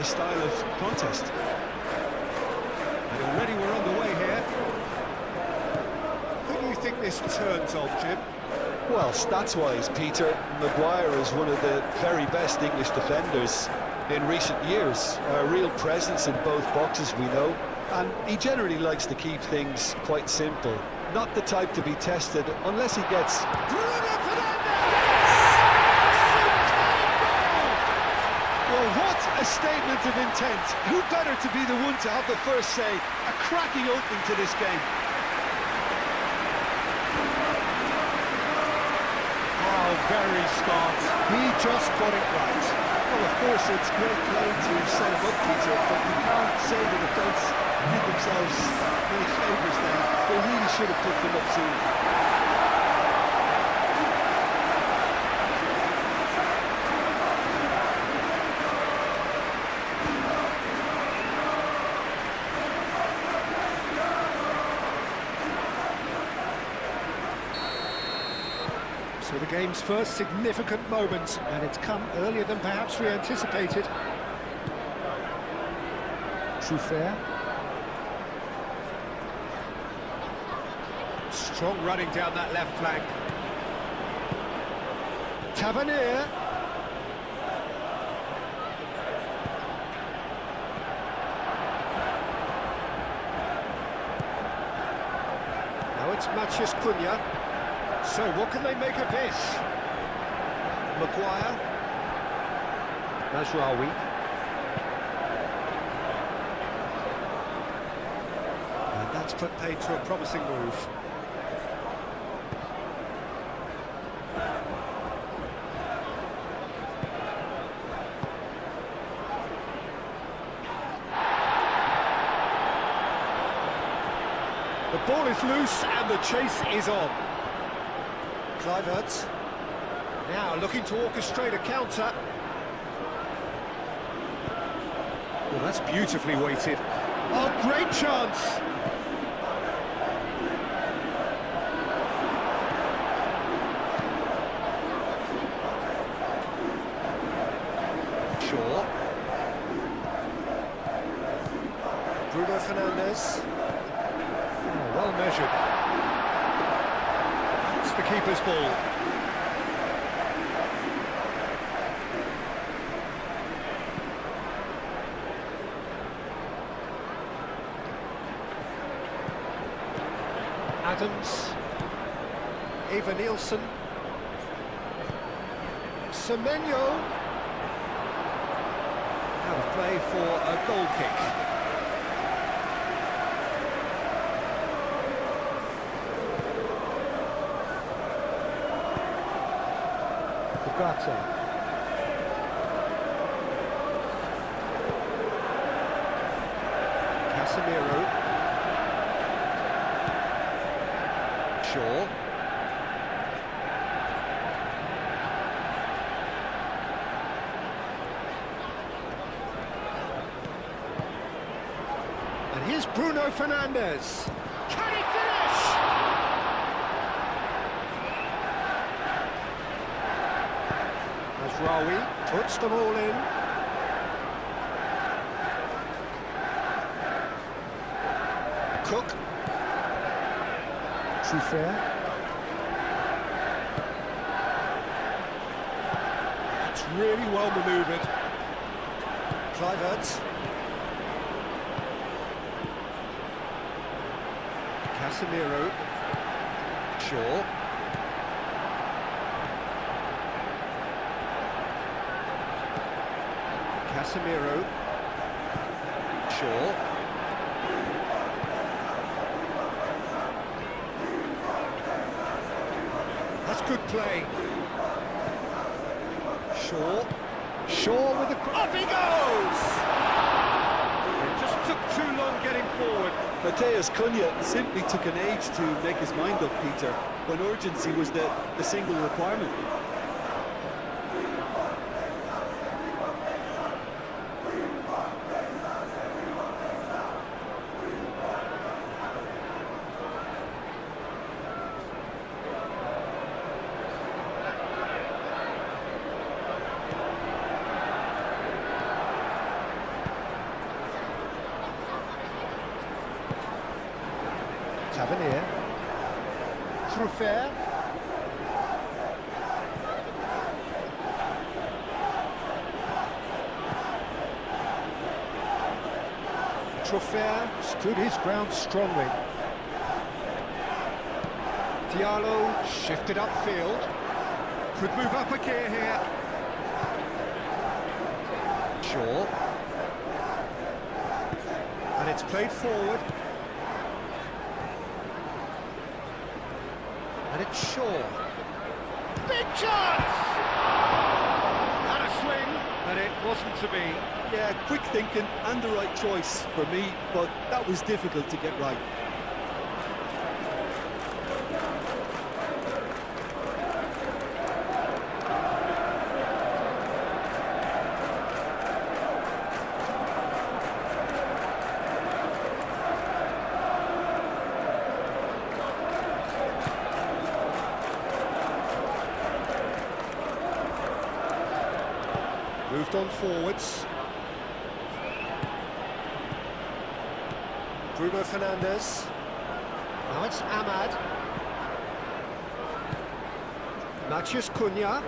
his style of contest. And already we're on the way here. Who do you think this turns on, Jim? Well, stats-wise, Peter, Maguire is one of the very best English defenders in recent years. A real presence in both boxes, we know. And he generally likes to keep things quite simple. Not the type to be tested unless he gets... Well, what a statement of intent. Who better to be the one to have the first say? A cracking opening to this game. Oh, very smart. He just got it right. Well, of course, it's great play to set him up, Peter, but you can't say the defence did themselves many favours there. They really should have picked them up soon. So the game's first significant moment, and it's come earlier than perhaps we anticipated. Fair. Strong running down that left flank. Tavernier. Now it's Matheus Cunha. So what can they make of this? Maguire. Mazraoui. And that's put paid to a promising move. The ball is loose and the chase is on. Kluivert now looking to orchestrate a counter. Well, that's beautifully weighted. Oh, great chance! Shaw. Bruno Fernandes. Oh, well measured. The keeper's ball. Adams. Eva Nielsen. Semenyo. Out of play for a goal kick. Casemiro. Shaw. And here's Bruno Fernandes. Can he finish? Mazraoui puts them all in. Cook. Fair. It's really well manoeuvred. Kluivert. Casemiro. Shaw. Casemiro. Shaw. That's good play. Shaw. Shaw with the... Up he goes! It just took too long getting forward. Matheus Cunha simply took an age to make his mind up, Peter, when urgency was the single requirement. Tavernier. Truffert. Truffert stood his ground strongly. Diallo shifted upfield. Could move up a gear here. Shaw. And it's played forward. And it's Shaw. Big chance! And a swing, but it wasn't to be. Yeah, quick thinking and the right choice for me, but that was difficult to get right. Moved on forwards. Bruno Fernandes. Now it's Ahmad. Matheus Cunha.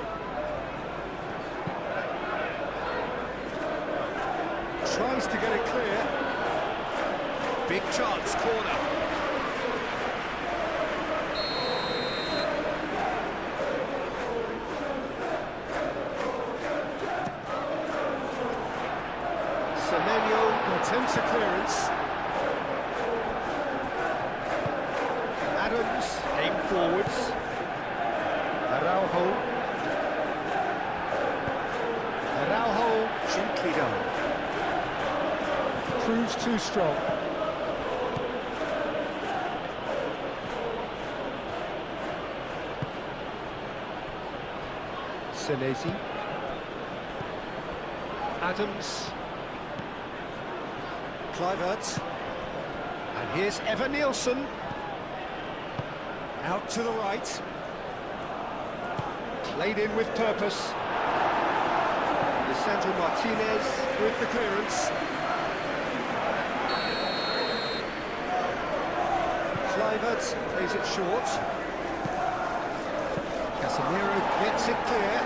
Tries to get it clear. Big chance, corner. Semenyo attempts a clearance. Adams aimed forwards. Araujo gently done. Proves too strong. Senesi. Adams. Kluivert. And here's Evan Nielsen. Out to the right. Played in with purpose. Lisandro Martinez with the clearance. Kluivert plays it short. Casemiro gets it clear.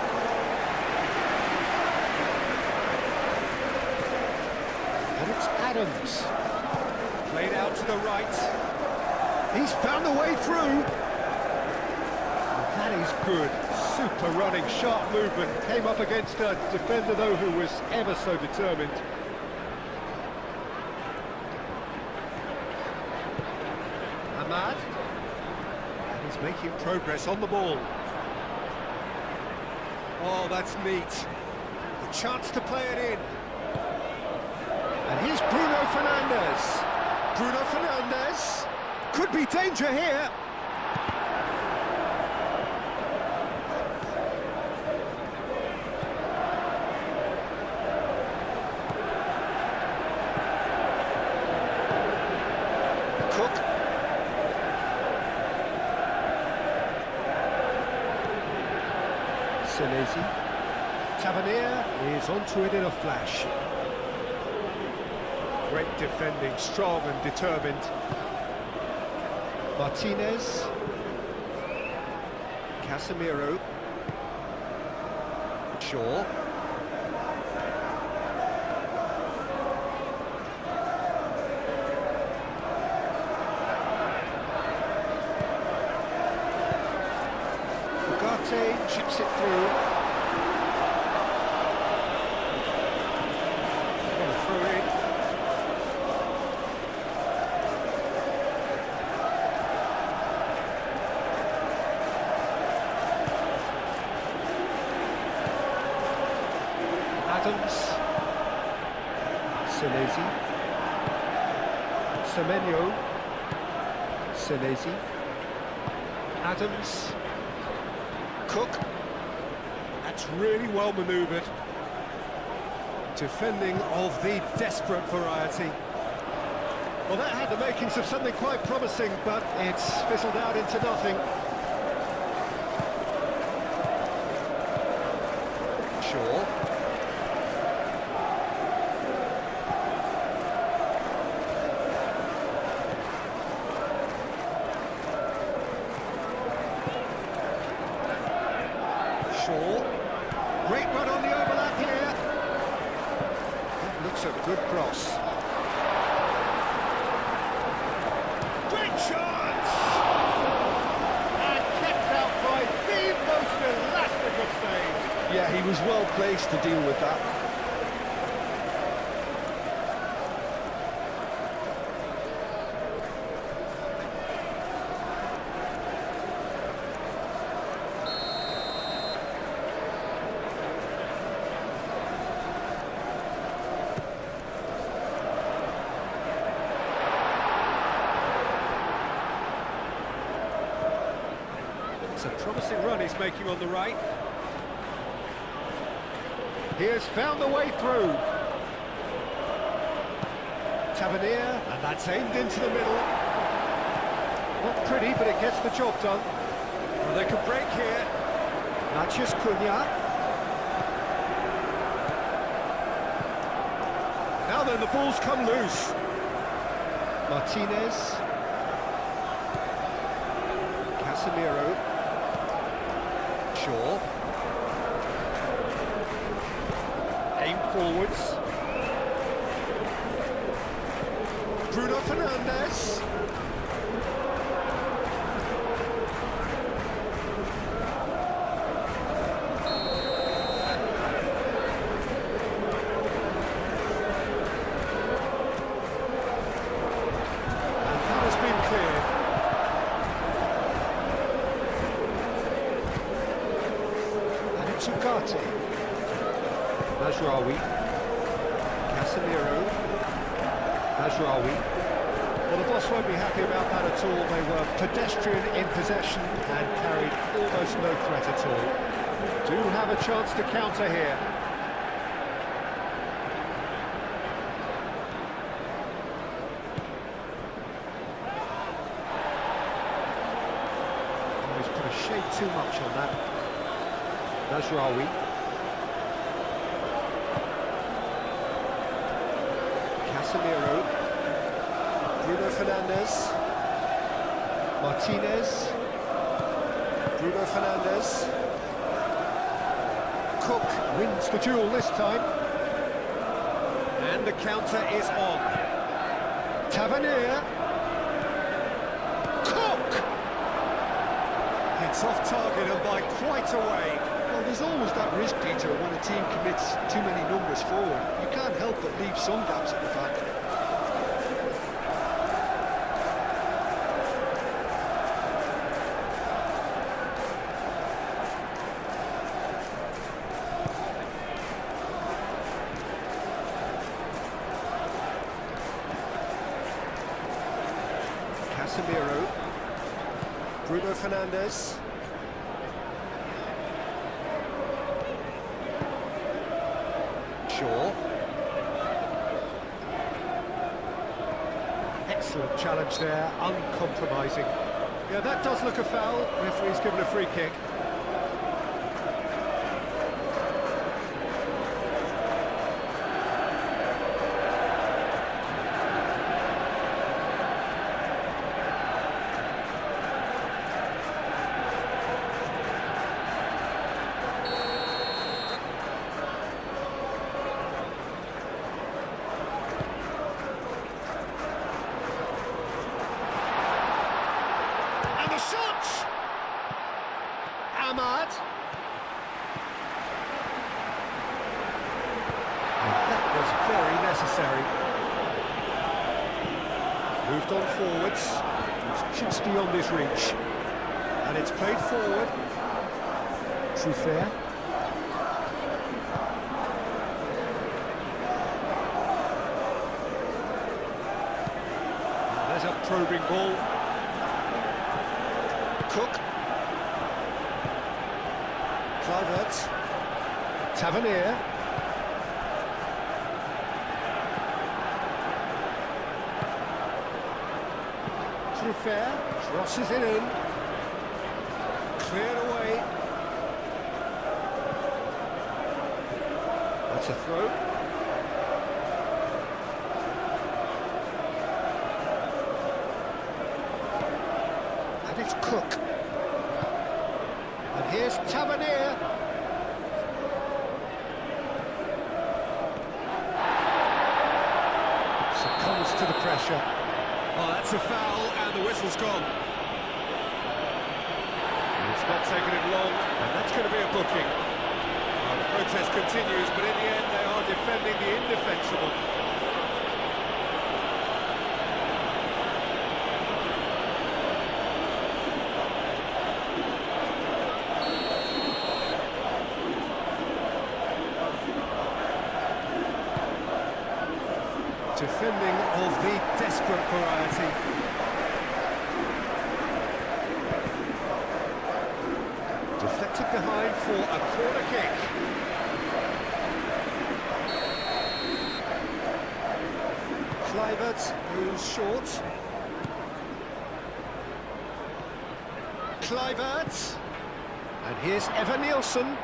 And it's Adams. Played out to the right. He's found a way through. That is good. Super running, sharp movement. Came up against a defender, though, who was ever so determined. Ahmad. And he's making progress on the ball. Oh, that's neat. A chance to play it in. And here's Bruno Fernandes. Bruno Fernandes. Could be danger here. Cook. Senesi. Tavernier is onto it in a flash. Great defending, strong and determined. Martinez. Casemiro. Shaw. Ugarte chips it through. Going to throw in. Adams. Senesi. Semenyo. Senesi. Adams. Cook. That's really well manoeuvred. Defending of the desperate variety. Well, that had the makings of something quite promising, but it's fizzled out into nothing. Shaw. Looks a good cross. Great chance! And kept out by the most elastic of stays. Yeah, he was well placed to deal with that. It's a promising run he's making on the right. He has found the way through. Tavernier, and that's aimed into the middle. Not pretty, but it gets the job done. Well, they could break here. Matches Cunha. Now then, the ball's come loose. Martinez. Casemiro. Shaw. Aimed forwards. Bruno Fernandes. And that has been cleared. Ugarte. Mazraoui. Casemiro. Mazraoui. Well, the boss won't be happy about that at all. They were pedestrian in possession and carried almost no threat at all. Do have a chance to counter here. Oh, he's put a shade too much on that. Mazraoui. Casemiro. Bruno Fernandes. Martinez. Bruno Fernandes. Cook wins the duel this time. And the counter is on. Tavernier. Cook! It's off target and by quite a way. Well, there's always that risk, Peter, when a team commits too many numbers forward. You can't help but leave some gaps at the back. Casemiro. Bruno Fernandes. Shaw. Excellent challenge there, uncompromising. Yeah, that does look a foul. Referee's given a free kick. And the shot! Ahmad. That was very necessary. Moved on forwards. It's just beyond his reach. And it's played forward. True fair. There's a probing ball. Cook. Kluivert. Tavernier. Through fair. Crosses it in. Cleared away. That's a throw. And it's Cook. And here's Tavernier. to the pressure. Oh, that's a foul, and the whistle's gone. It's not taken him long, and that's going to be a booking. Well, the protest continues, but in the end they are defending the indefensible. Defending of the desperate variety. Deflected behind for a corner kick. Kluivert moves short. Kluivert. And here's Evan Nielsen.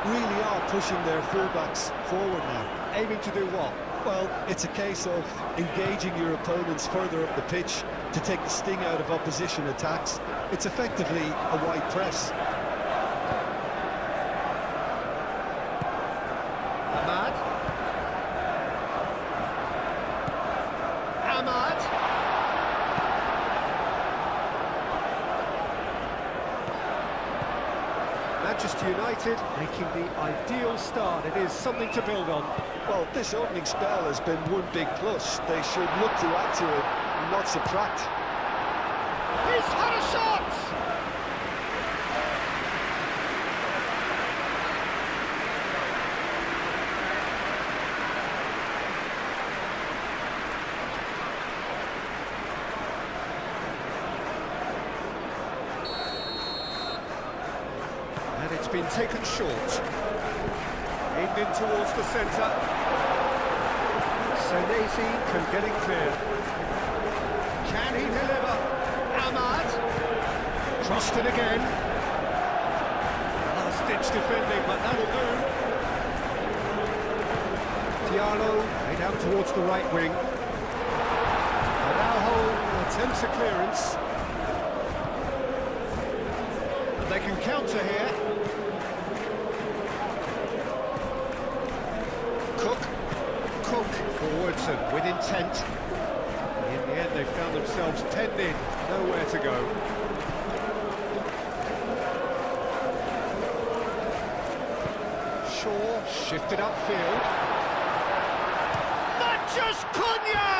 Really are pushing their fullbacks forward now. Aiming to do what? Well, it's a case of engaging your opponents further up the pitch to take the sting out of opposition attacks. It's effectively a wide press. Ahmad. Manchester United making the ideal start. It is something to build on. Well, this opening spell has been one big plus. They should look to add to it, not subtract. He's had a shot! And it's been taken short. Aimed in towards the centre. Senesi can get it clear. Can he deliver? Ahmad. Crossed it again. Last-ditch defending, but that'll do. Diallo made out towards the right wing. Araujo attempts a clearance. And they can counter here. Cook forwards and with intent. In the end, they found themselves penned in, nowhere to go. Shaw shifted upfield. Matthews Cunha!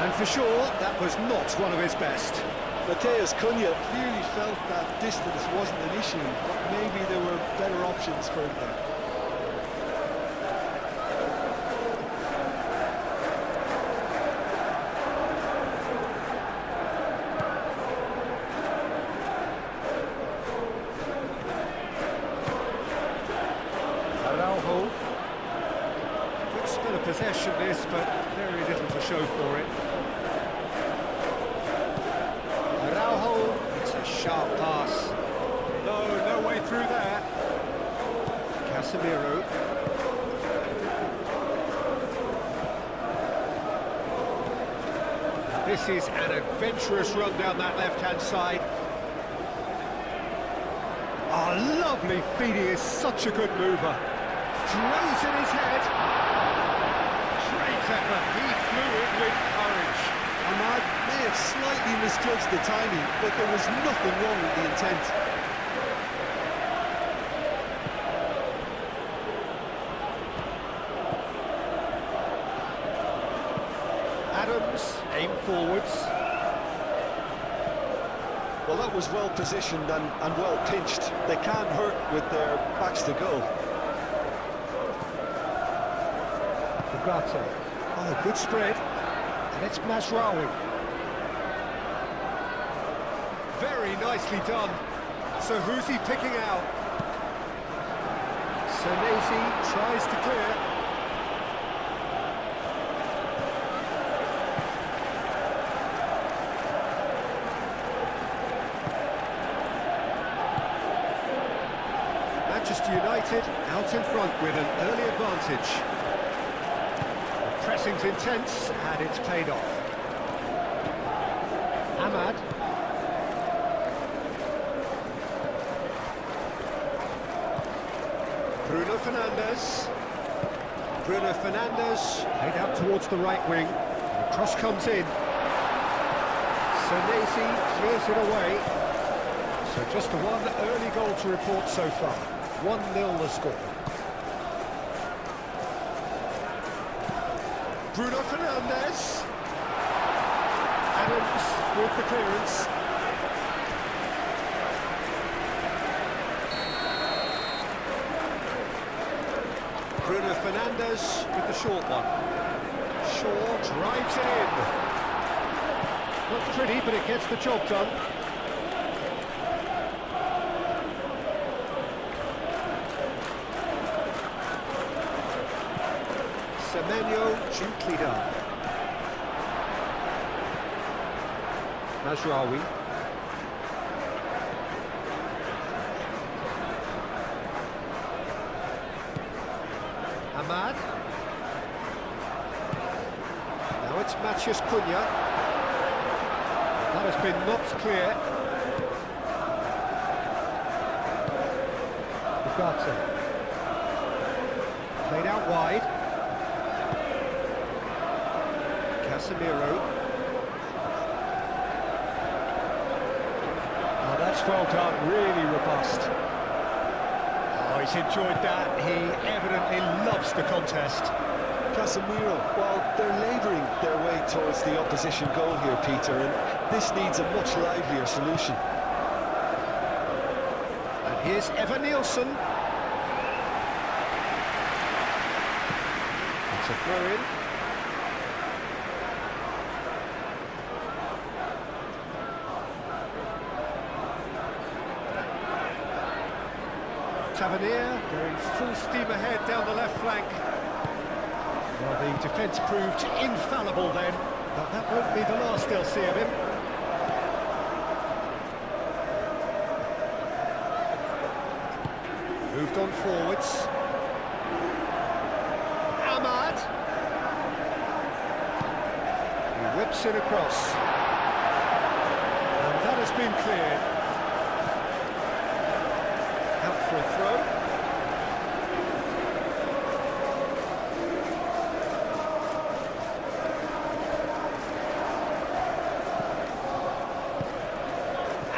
And for sure, that was not one of his best. Matheus Cunha clearly felt that distance wasn't an issue, but maybe there were better options for him there. Araujo. Good spell of possession this, but very little to show for it. Araujo, it's a sharp pass. No way through there. Casemiro. This is an adventurous run down that left-hand side. Oh, lovely feed, he is such a good mover. Throws in his head. Great effort, he flew in with courage. Ahmad may have slightly misjudged the timing, but there was nothing wrong with the intent. Adams, aim forwards. Well, that was well positioned and well pinched. They can't hurt with their backs to goal. Ugarte. Oh, good spread. And it's Masraoui. Very nicely done. So who's he picking out? Senesi tries to clear. Manchester United out in front with an early advantage. The pressing's intense and it's paid off. Ahmad. Bruno Fernandes. Bruno Fernandes, played out towards the right wing. The cross comes in. Senesi clears it away. So just the one early goal to report so far. 1-0 the score. Bruno Fernandes. Adams with the clearance. Bruno Fernandes with the short one. Shaw drives it in. Not pretty, but it gets the job done. Semenyo gently done. Mazraoui. Ahmad. Now it's Matheus Cunha. That has been knocked clear. Ugarte. Played out wide. Casemiro. Oh, that's well done, really robust. Oh, he's enjoyed that. He evidently loves the contest. Casemiro, well, they're labouring their way towards the opposition goal here, Peter, and this needs a much livelier solution. And here's Evan Nielsen. It's a throw-in. Tavernier going full steam ahead down the left flank. Well, the defence proved infallible then, but that won't be the last they'll see of him. Moved on forwards. Ahmad. He whips it across. And that has been cleared. Out for a throw.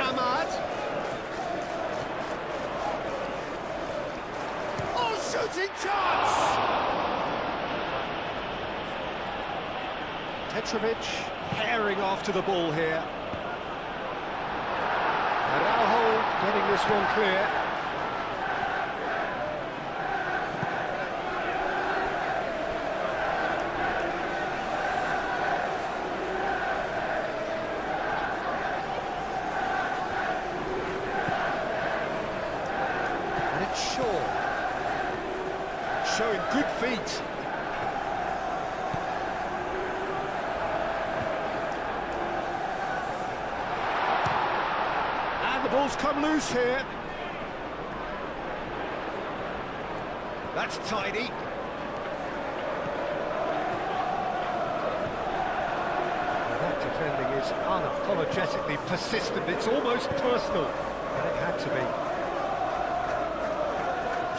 Ahmad. Oh, shooting chance! Petrovic herring after the ball here. Araujo getting this one clear. Shaw showing good feet. And the ball's come loose here. That's tidy. That defending is unapologetically persistent. It's almost personal, and it had to be.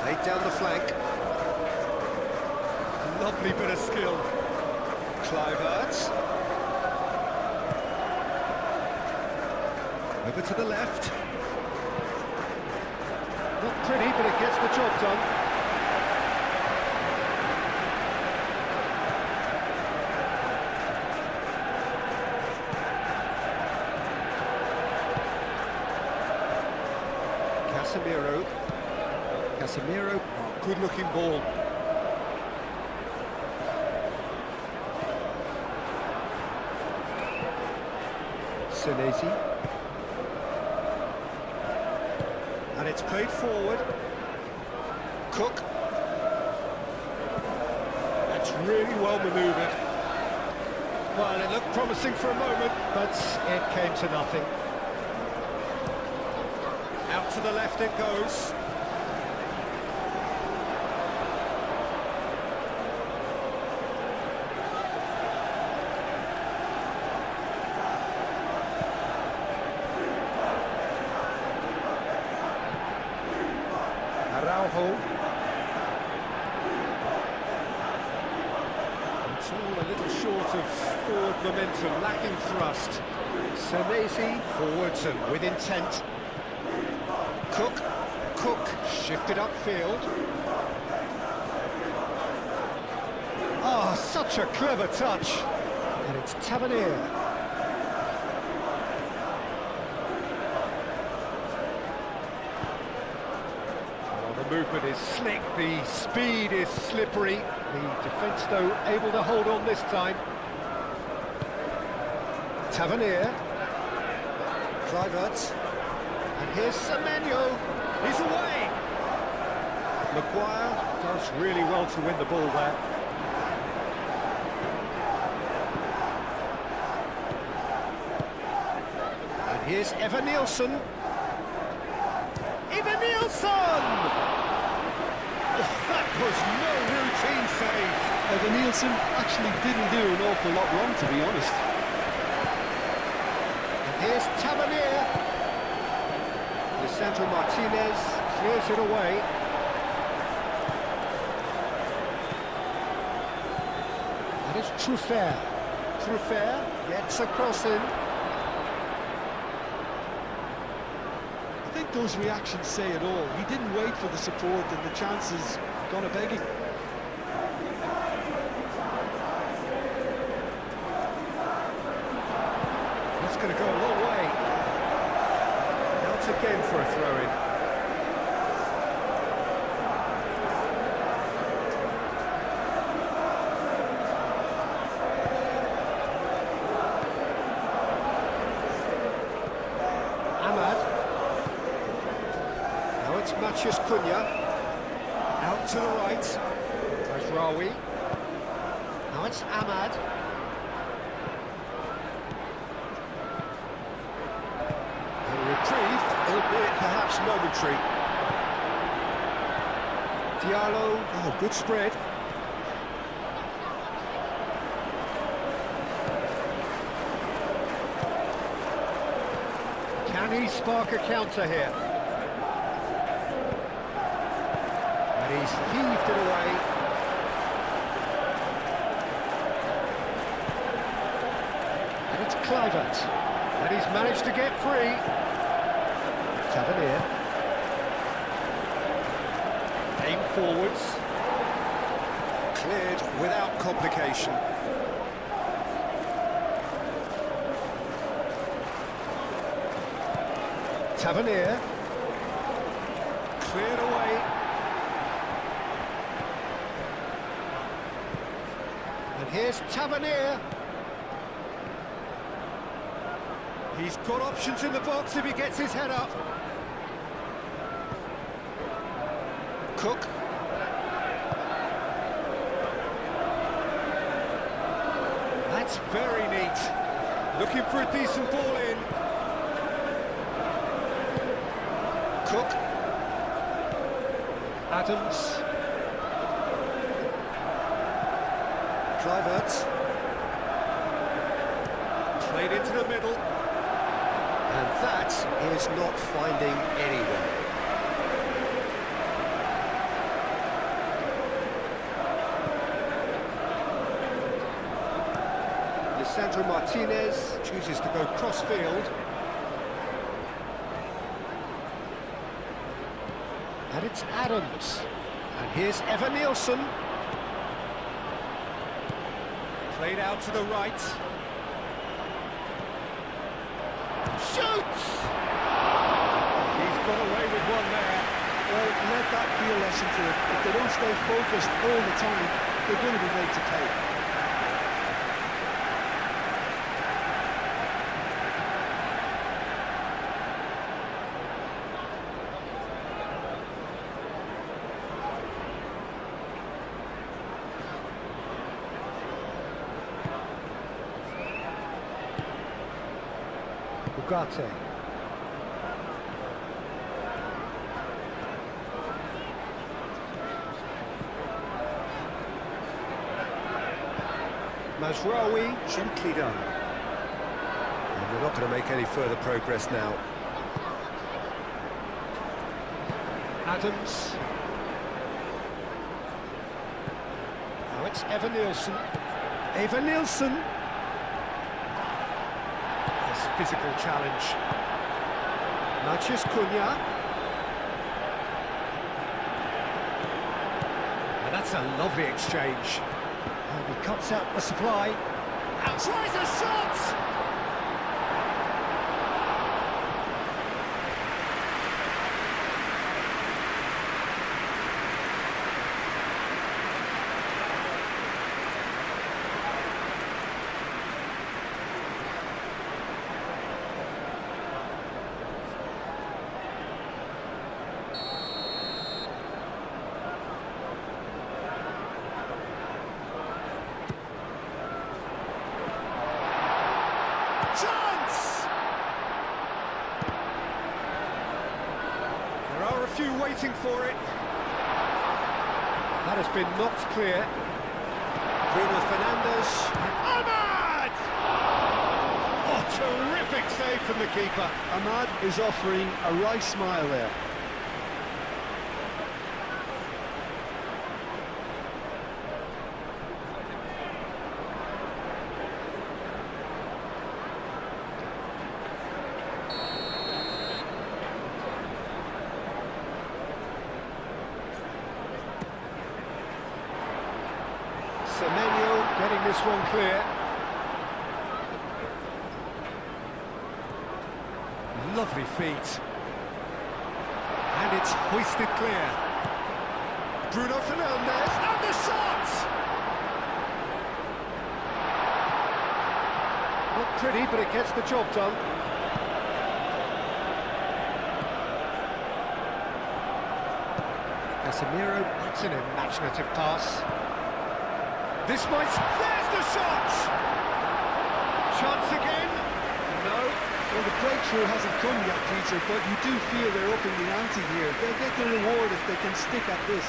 Played down the flank. Lovely bit of skill. Kluivert. Over to the left. Not pretty, but it gets the job done. Casemiro, oh, good-looking ball. Senesi. And it's played forward. Cook. That's really well manoeuvred. Well, it looked promising for a moment, but it came to nothing. Out to the left it goes. Araujo. It's all a little short of forward momentum, lacking thrust. Senesi forwards and with intent. Cook shifted upfield. Ah, such a clever touch. And it's Tavernier. Oh, the movement is slick, the speed is slippery. The defence, though, able to hold on this time. Tavernier. Kluivert. And here's Semenyo. He's away. Maguire does really well to win the ball there. And here's Evan-Nielsen. Evan-Nielsen! Oh, that was no routine save. Evan-Nielsen actually didn't do an awful lot wrong, to be honest. And here's Tavernier. Lisandro Martinez clears it away. And it's Truffert. Truffert gets a cross in. I think those reactions say it all. He didn't wait for the support, and the chances gone a-begging. That's going to go a long way. Out again for a throw-in. Ahmad. Now it's Matheus Cunha. Out to the right. Mazraoui. Now it's Ahmad. Reprieve, albeit perhaps momentary. Diallo, oh, good spread. Can he spark a counter here? And he's heaved it away. And it's Kluivert. And he's managed to get free. Tavernier. Aim forwards. Cleared without complication. Tavernier. Cleared away. And here's Tavernier. He's got options in the box if he gets his head up. Cook. That's very neat. Looking for a decent ball in. Cook. Adams. Kluivert. Played into the middle. And that is not finding anyone. Lisandro Martinez chooses to go cross-field. And it's Adams. And here's Evan-Nielsen. Played out to the right. Shoots! He's got away with one there. Well, let that be a lesson for them. If they don't stay focused all the time, they're going to be made to pay. Ugarte. Mazraoui, gently done. And we're not going to make any further progress now. Adams. Now it's Evan-Nielsen. Eva Nilsson. This physical challenge. Maciej Cunha. And that's a lovely exchange. And he cuts out the supply. And tries a shot! Chance! There are a few waiting for it. That has been knocked clear. Bruno Fernandes. Ahmad! Oh, terrific save from the keeper. Ahmad is offering a wry smile there. Semenyo getting this one clear. Lovely feet. And it's hoisted clear. Bruno Fernandes, and the shot! Not pretty, but it gets the job done. Casemiro, that's an imaginative pass. This might... There's the shot! Chance again? No. Well, the breakthrough hasn't come yet, Peter, but you do feel they're upping the ante here. They'll get the reward if they can stick at this.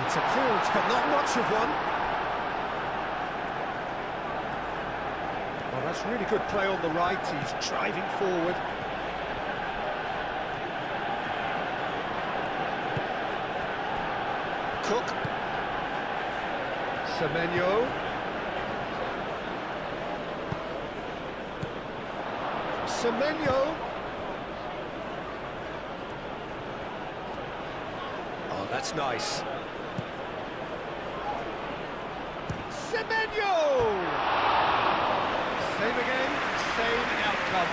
It's a clearance, but not much of one. Well, that's really good play on the right. He's driving forward. Cook. Semenyo. Semenyo. Oh, that's nice. Semenyo! Same again, same outcome.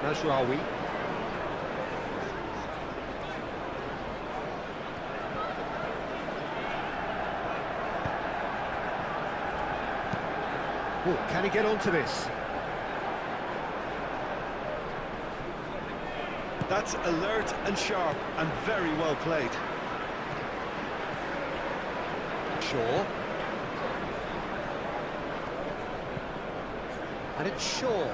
Nasraoui. Oh, can he get onto this? That's alert and sharp and very well played. Shaw. And it's Shaw.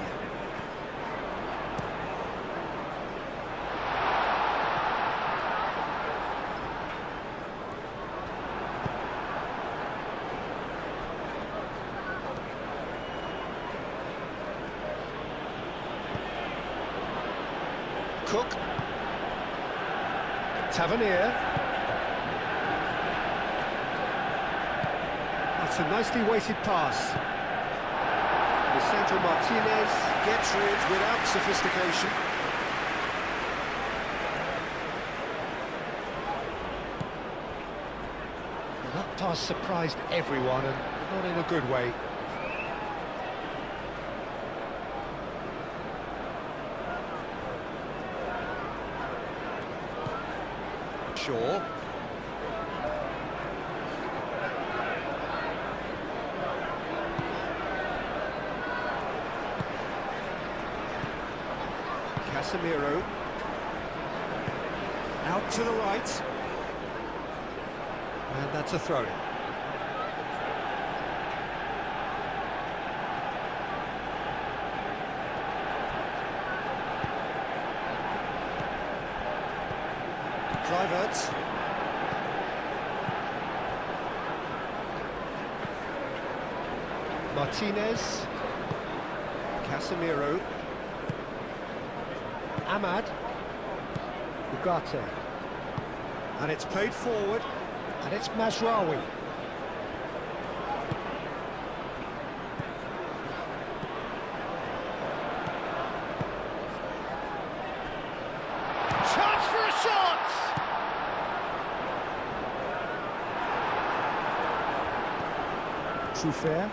Cook. Tavernier. That's a nicely weighted pass. Lisandro Martinez gets rid without sophistication. Well, that pass surprised everyone, and not in a good way. Shaw. Casemiro. Out to the right. And that's a throw-in. Kluivert. Martinez. Casemiro. Ahmad. Ugarte. And it's played forward. And it's Mazraoui. Chance for a shot! Truffert.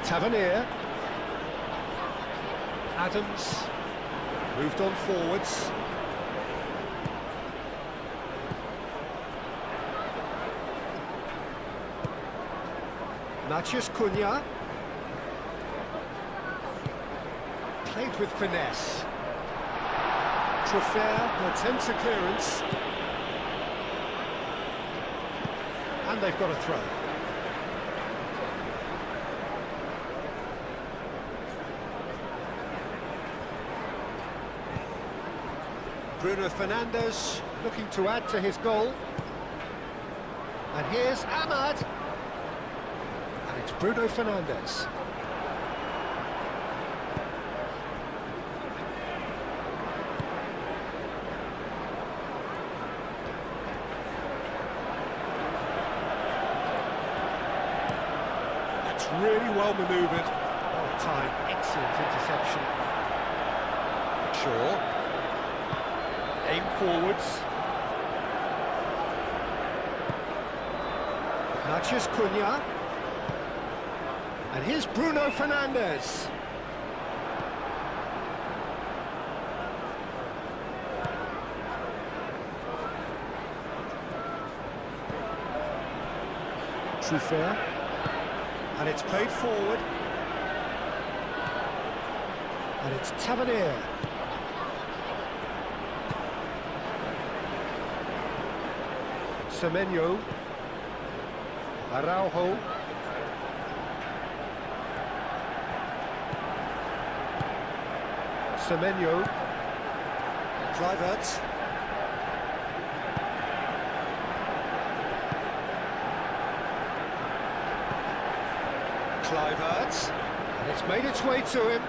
Tavernier. Adams. Moved on forwards. Matheus Cunha. Played with finesse. Truffert attempts a clearance. And they've got a throw. Bruno Fernandes looking to add to his goal. And here's Ahmad. And it's Bruno Fernandes. That's really well manoeuvred. Well timed, excellent interception. Shaw. Aim forwards. Matheus Cunha. And here's Bruno Fernandes. Truffert. And it's played forward. And it's Tavernier. Semenyo. Araujo. Semenyo. Kluivert. Kluivert. And it's made its way to him.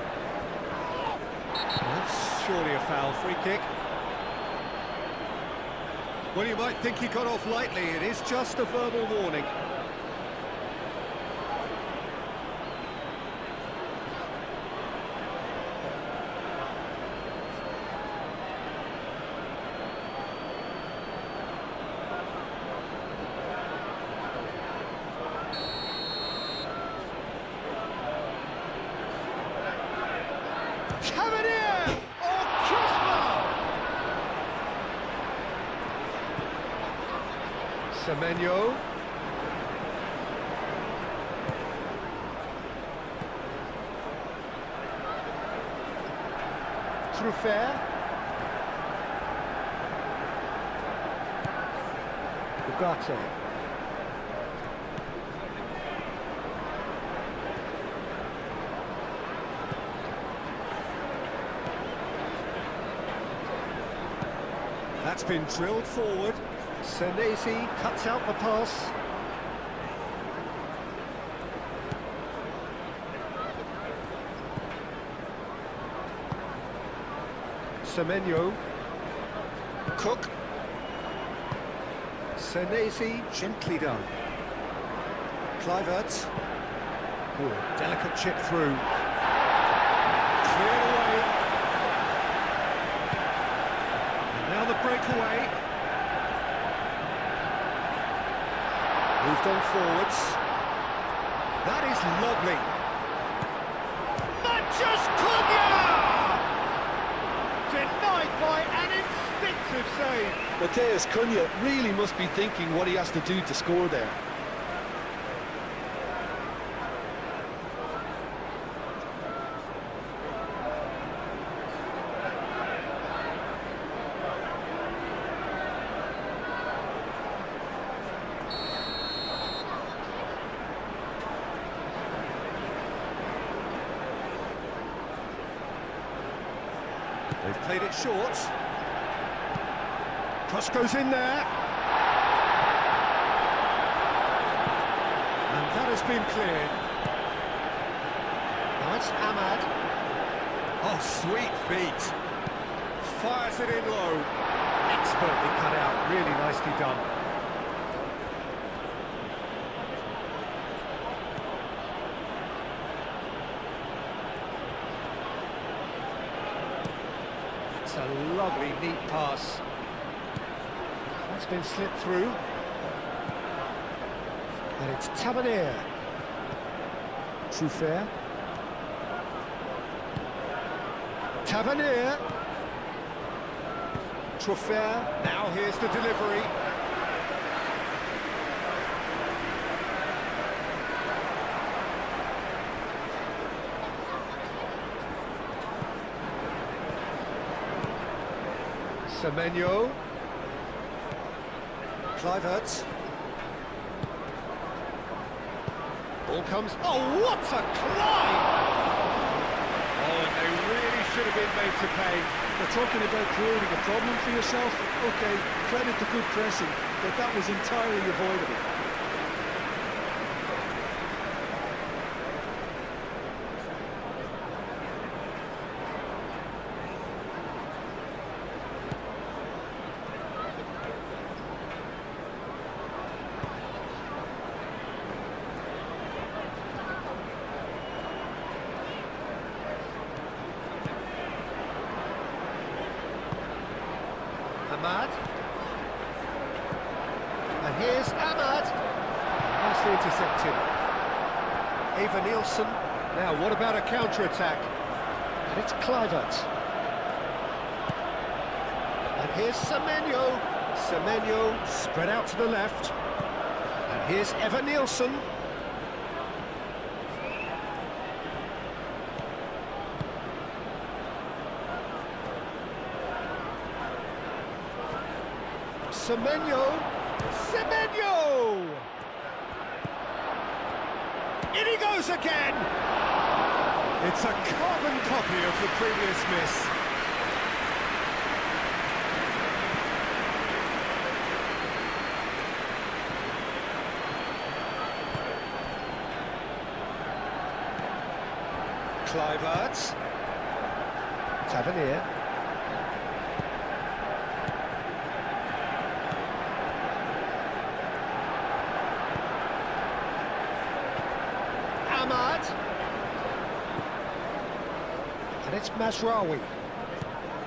That's surely a foul. Free kick. Well, you might think he got off lightly. It is just a verbal warning. Tavernier! Oh, crossbar! Semenyo. Truffert. Ugarte. That's been drilled forward. Senesi cuts out the pass. Semenyo. Cook. Senesi, gently done. Kluivert. Oh, delicate chip through. Cleared away. And now the breakaway. Moved on forwards. That is lovely. Matheus Cunha! Denied by an instinctive save. Matheus Cunha really must be thinking what he has to do to score there. Played it short. Cross goes in there. And that has been cleared. Now it's Ahmad. Oh, sweet feet. Fires it in low. Expertly cut out, really nicely done. It's a lovely, neat pass. That's been slipped through. And it's Tavernier. Truffert. Tavernier. Truffert. Now here's the delivery. Semenyo. Kluivert. Ball comes. Oh, what a climb! Oh, and they really should have been made to pay. We're talking about creating a problem for yourself. Okay, credit to good pressing, but that was entirely avoidable. Ahmad. And here's Ahmad. Nicely intercepted. Eva Nielsen. Now, what about a counter-attack? And it's Kluivert. And here's Semenyo. Semenyo spread out to the left. And here's Eva Nielsen. Semenyo! Semenyo! In he goes again! It's a carbon copy of the previous miss. Kluivert. Tavernier. Ahmad. And it's Mazraoui.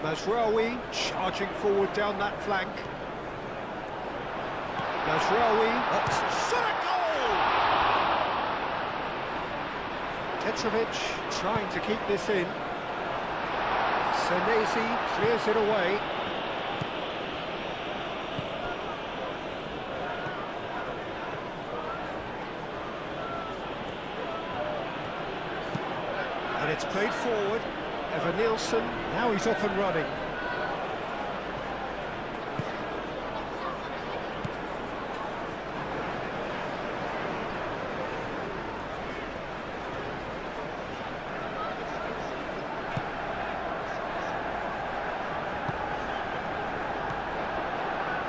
Mazraoui charging forward down that flank. Mazraoui. Shot a goal! Petrovic trying to keep this in. Senesi clears it away. And it's played forward. Eva Nielsen, now he's off and running.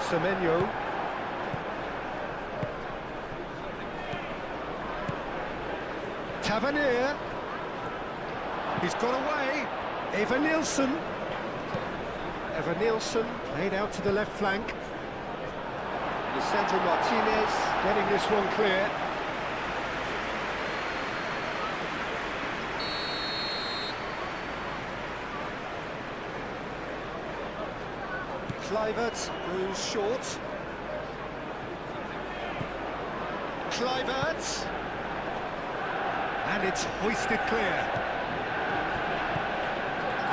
Semenyo. Tavernier. He's got away. Eva Nielsen. Eva Nielsen played out to the left flank. Lisandro Martinez getting this one clear. Kluivert goes short. Kluivert. And it's hoisted clear.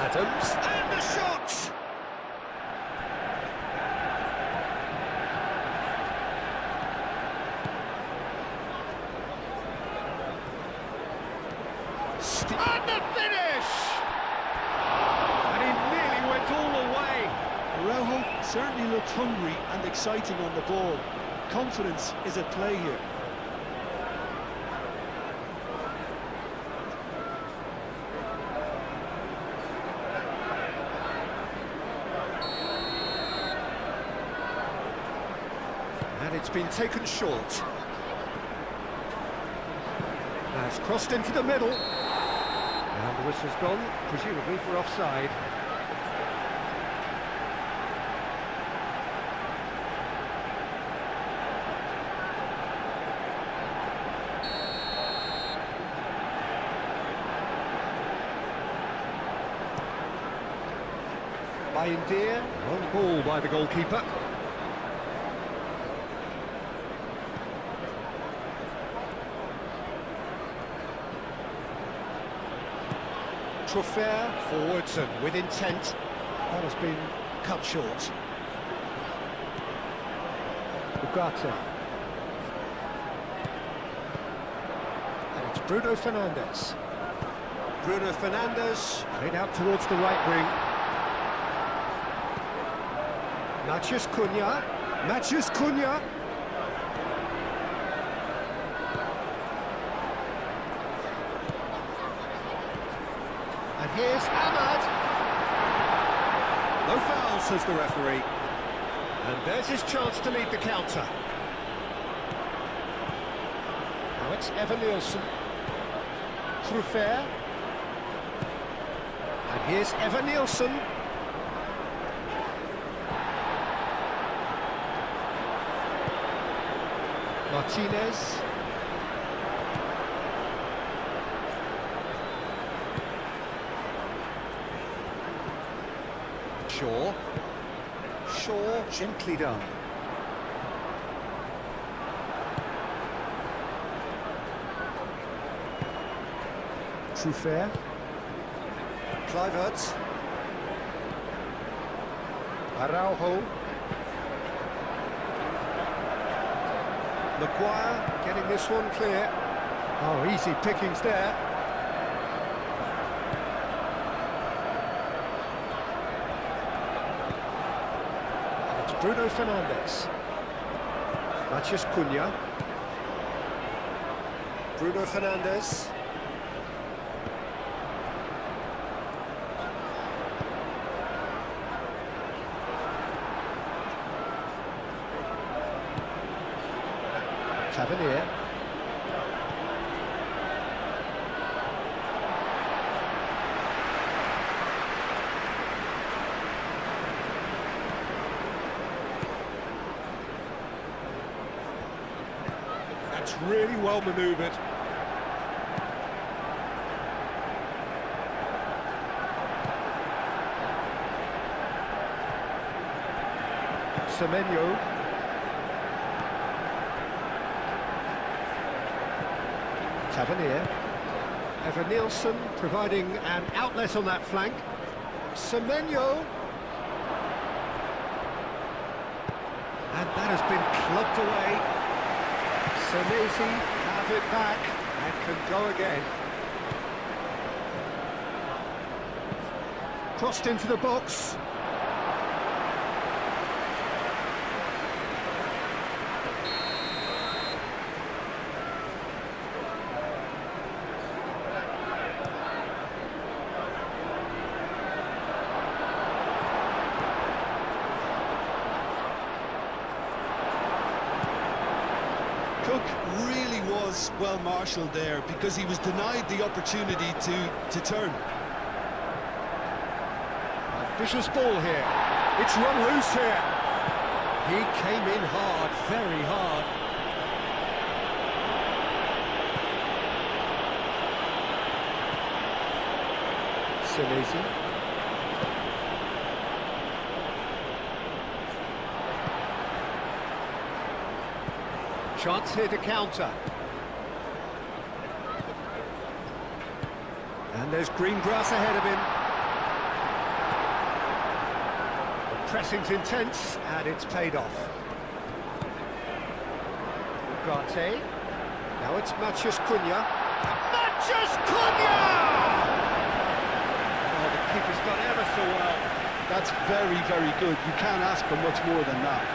Adams. And the shot! And the finish! And he nearly went all the way. Araujo certainly looked hungry and exciting on the ball. Confidence is at play here. And it's been taken short. Now it's crossed into the middle. And the whistle's gone, presumably for offside. By India, long ball by the goalkeeper. Truffert forwards and with intent. That has been cut short. Ugarte. And it's Bruno Fernandes. Bruno Fernandes played out towards the right wing. Matheus Cunha. Matheus Cunha. And here's Ahmad. No foul, says the referee. And there's his chance to lead the counter. Now it's Evan Nielsen. Truffert. And here's Evan Nielsen. Martinez. Shaw, gently done. Truffert. Kluivert. Araujo. Maguire getting this one clear. Oh, easy pickings there. And it's Bruno Fernandes. Matheus Cunha. Bruno Fernandes. Tavernier. That's really well manoeuvred. Semenyo. Tavernier. Evan Nielsen providing an outlet on that flank. Semenyo. And that has been clubbed away. Senesi have it back and can go again. Crossed into the box. Cook really was well marshalled there because he was denied the opportunity to turn. Vicious ball here. It's run loose here. He came in hard, very hard. Senesi. Chance here to counter. And there's green grass ahead of him. The pressing's intense, and it's paid off. Ugarte. Now it's Matheus Cunha. Matheus Cunha! Oh, the keeper's done ever so well. That's very, very good. You can't ask for much more than that.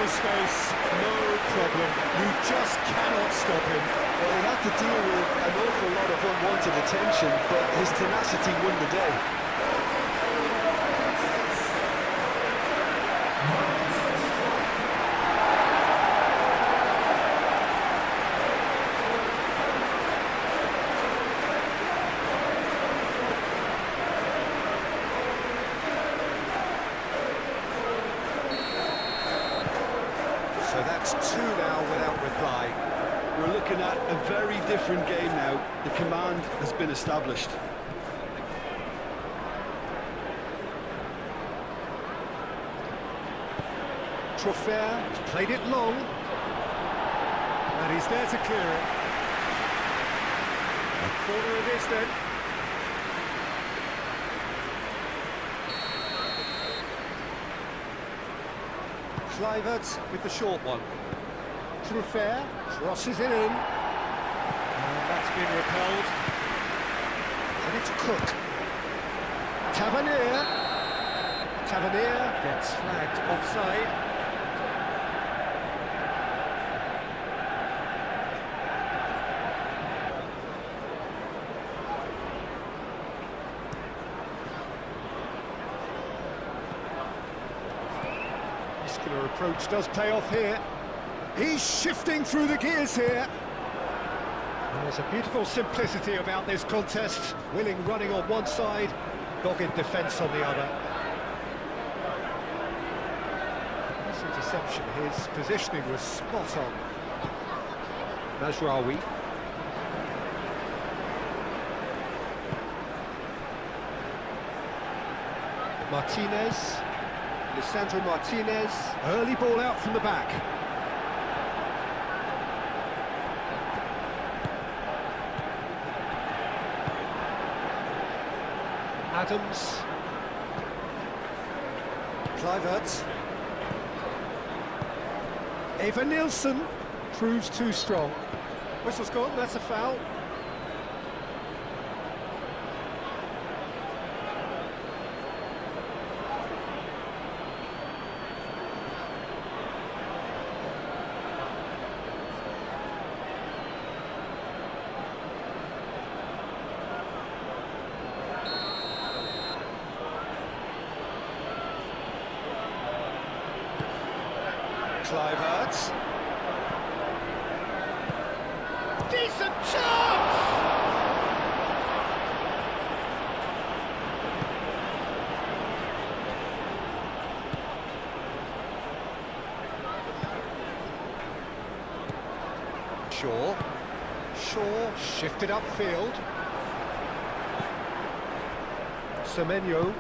no space, no problem. You just cannot stop him. Well, he had to deal with an awful lot of unwanted attention, but his tenacity won the day. So that's 2 now without reply. We're looking at a very different game now. The command has been established. Trofair has played it long. And he's there to clear it. A corner it is then. Kluivert with the short one. Trofair crosses it in. And that's been repelled. And it's Cook. Tavernier. Tavernier gets flagged offside. Muscular approach does pay off here. He's shifting through the gears here. There's a beautiful simplicity about this contest. Willing running on one side, dogged defence on the other. This interception, his positioning was spot on. Mazraoui. Martinez. Lisandro Martinez. Early ball out from the back. Adams. Kluivert. Eva Nilsson proves too strong. Whistle's gone, that's a foul. Kluivert. Decent chance! Shaw shifted upfield. Semenyo.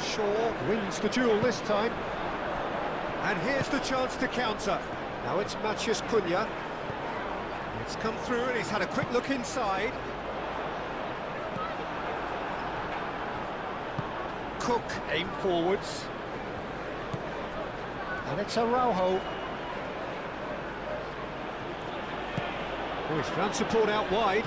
Shaw wins the duel this time. And here's the chance to counter. Now it's Matheus Cunha. It's come through and he's had a quick look inside. Cook aim forwards. And it's Araujo. Oh, he's found support out wide.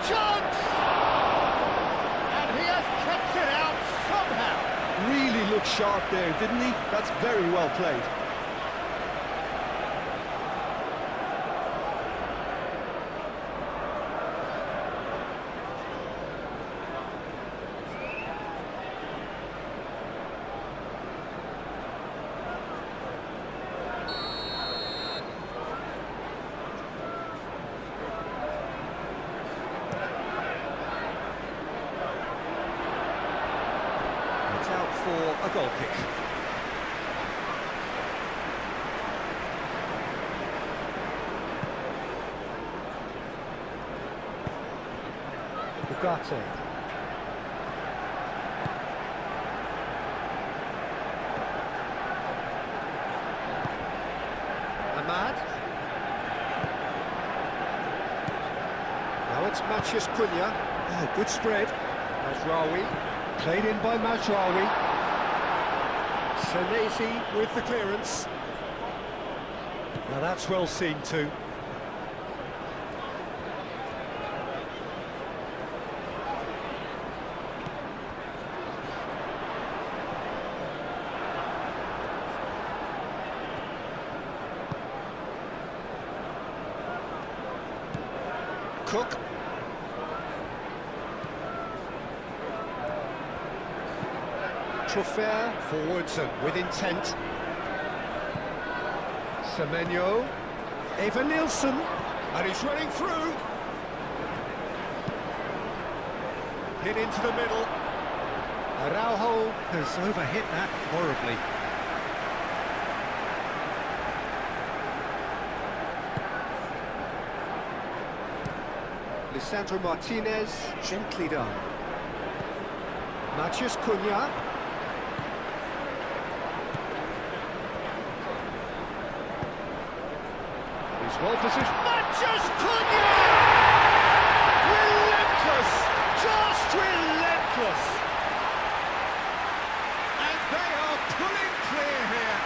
Chance! And he has kept it out somehow. Really looked sharp there, didn't he? That's very well played. Out for a goal kick. Ugarte. Ahmad. Now it's Matheus Cunha. Oh, good spread. Mazraoui. Played in by Mazraoui. Senesi with the clearance. Now that's well seen too. Cook. Truffert forwards and with intent. Semenyo. Eva Nielsen. And he's running through. Hit into the middle. Araujo has overhit that horribly. Lisandro Martinez, gently done. Matheus Cunha. He's well positioned. Matheus Cunha! Relentless! Just relentless! And they are pulling clear here.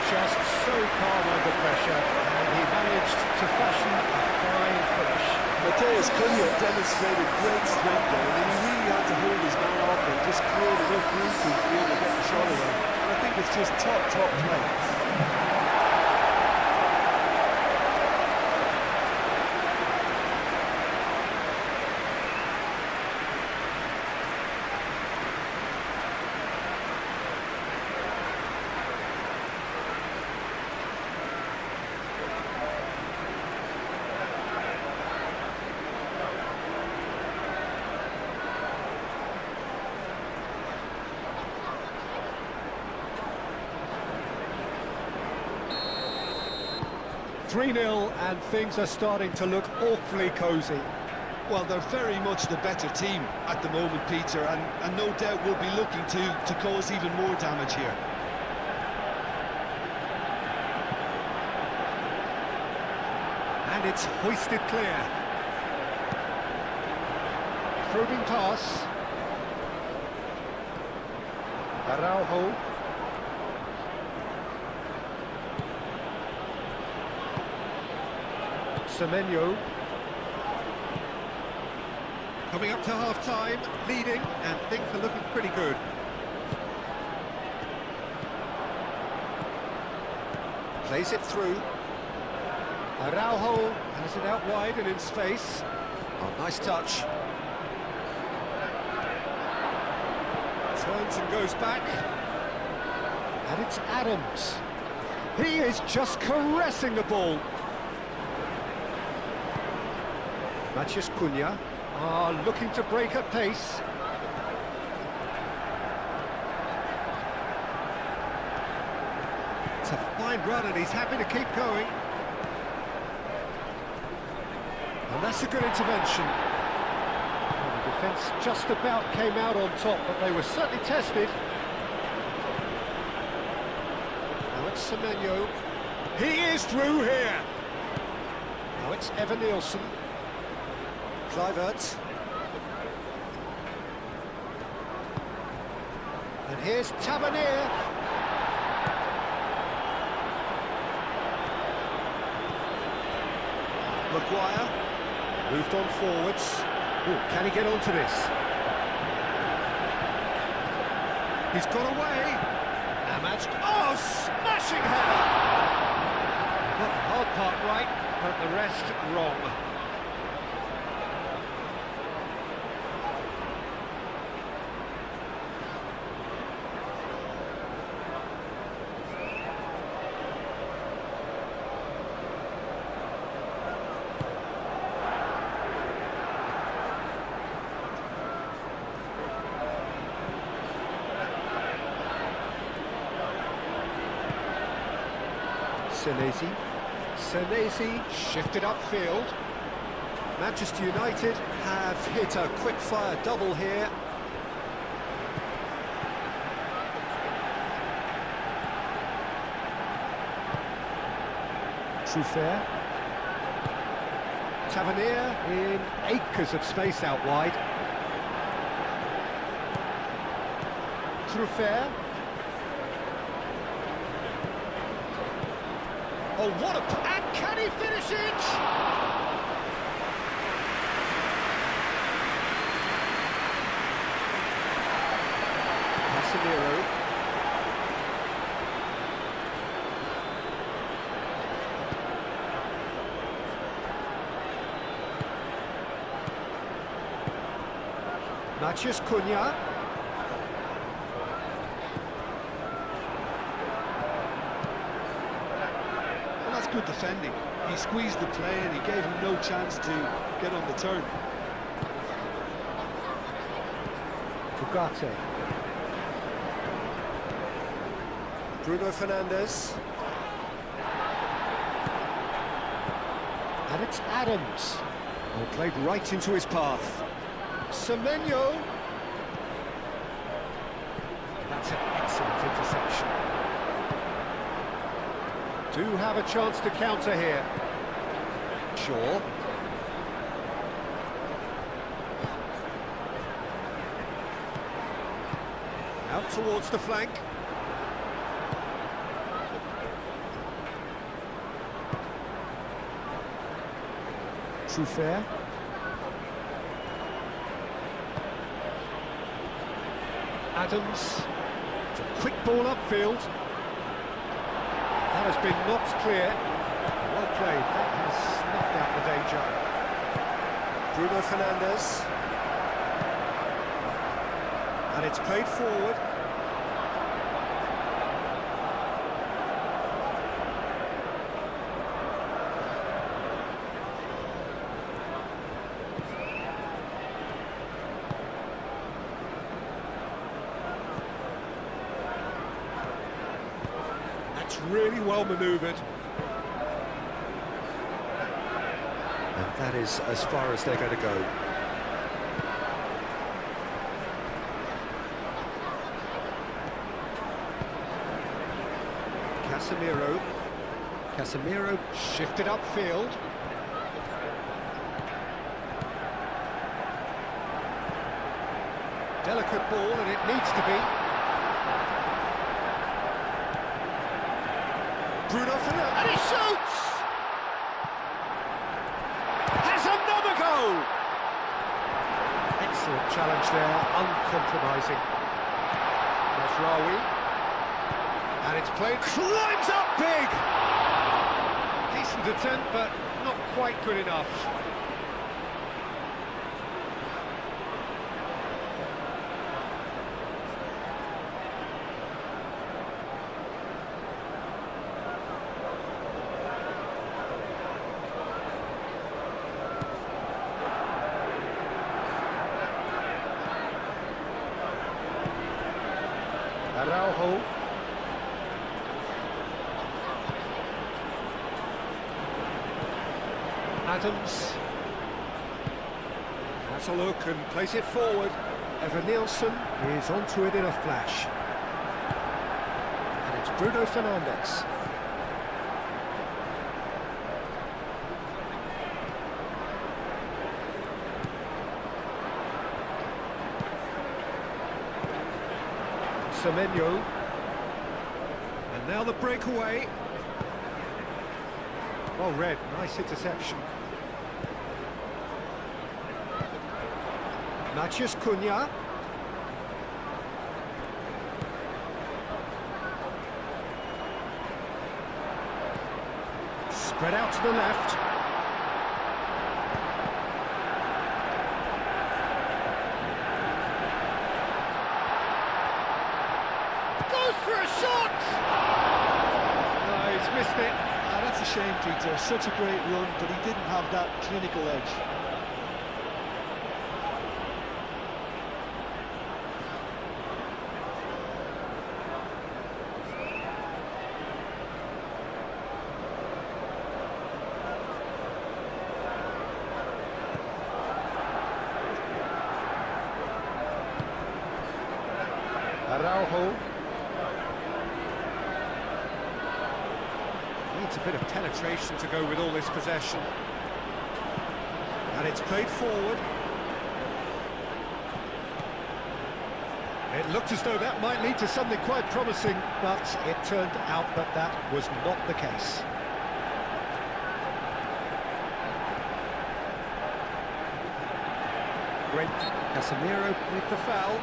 Just so calm under pressure, and he managed to fashion a fine finish. Matheus Cunha demonstrated great strength there. I mean, he really had to hold his man off and just create enough room for him to be able to get the shot away. And I think it's just top play. .3-0 and things are starting to look awfully cosy. Well, they're very much the better team at the moment, Peter, and no doubt will be looking to cause even more damage here. And it's hoisted clear. Probing pass. Araujo. Semenyo. Coming up to half-time, leading, and things are looking pretty good. Plays it through. Araujo has it out wide and in space. Oh, nice touch. Turns and goes back. And it's Adams. He is just caressing the ball. Matheus Cunha are looking to break at pace. It's a fine run and he's happy to keep going. And that's a good intervention. Well, the defence just about came out on top, but they were certainly tested. Now it's Semenyo. He is through here. Now it's Eva Nielsen. Kluivert. And here's Tavernier. Maguire. Moved on forwards. Ooh, can he get onto this? He's got away. Ahmad. Oh, smashing header! Got the hard part right, but the rest wrong. Senesi shifted upfield. Manchester United have hit a quick-fire double here. Truffert. Tavernier in acres of space out wide. Truffert. Oh, what a... And can he finish it? Casemiro. Matches Cunha. Well, that's good defending. He squeezed the play and he gave him no chance to get on the turn. Ugarte. Bruno Fernandes. And it's Adams. Oh, played right into his path. Semenyo. That's an excellent interception. Do have a chance to counter here. Shaw. Out towards the flank. Truffert. Adams. It's a quick ball upfield. That has been knocked clear. Well played. That has snuffed out the danger. Bruno Fernandes. And it's played forward. That's really well manoeuvred. And that is as far as they're going to go. Casemiro shifted upfield. Delicate ball, and it needs to be. Bruno Fernandes, and he shoots! Has another goal! Excellent challenge there, uncompromising. Masraoui. And it's played, climbs up big! Decent attempt, but not quite good enough. Araujo. Adams has a look and plays it forward. Evan Nielsen is onto it in a flash. And it's Bruno Fernandes. Semenyo. And now the breakaway. Well read, nice interception. Matches Cunha. Spread out to the left. Goes for a shot! No, he's missed it. That's a shame, Peter. Such a great run, but he didn't have that clinical edge. Araujo. Needs a bit of penetration to go with all this possession. And it's played forward. It looked as though that might lead to something quite promising, but it turned out that that was not the case. Great. Casemiro with the foul.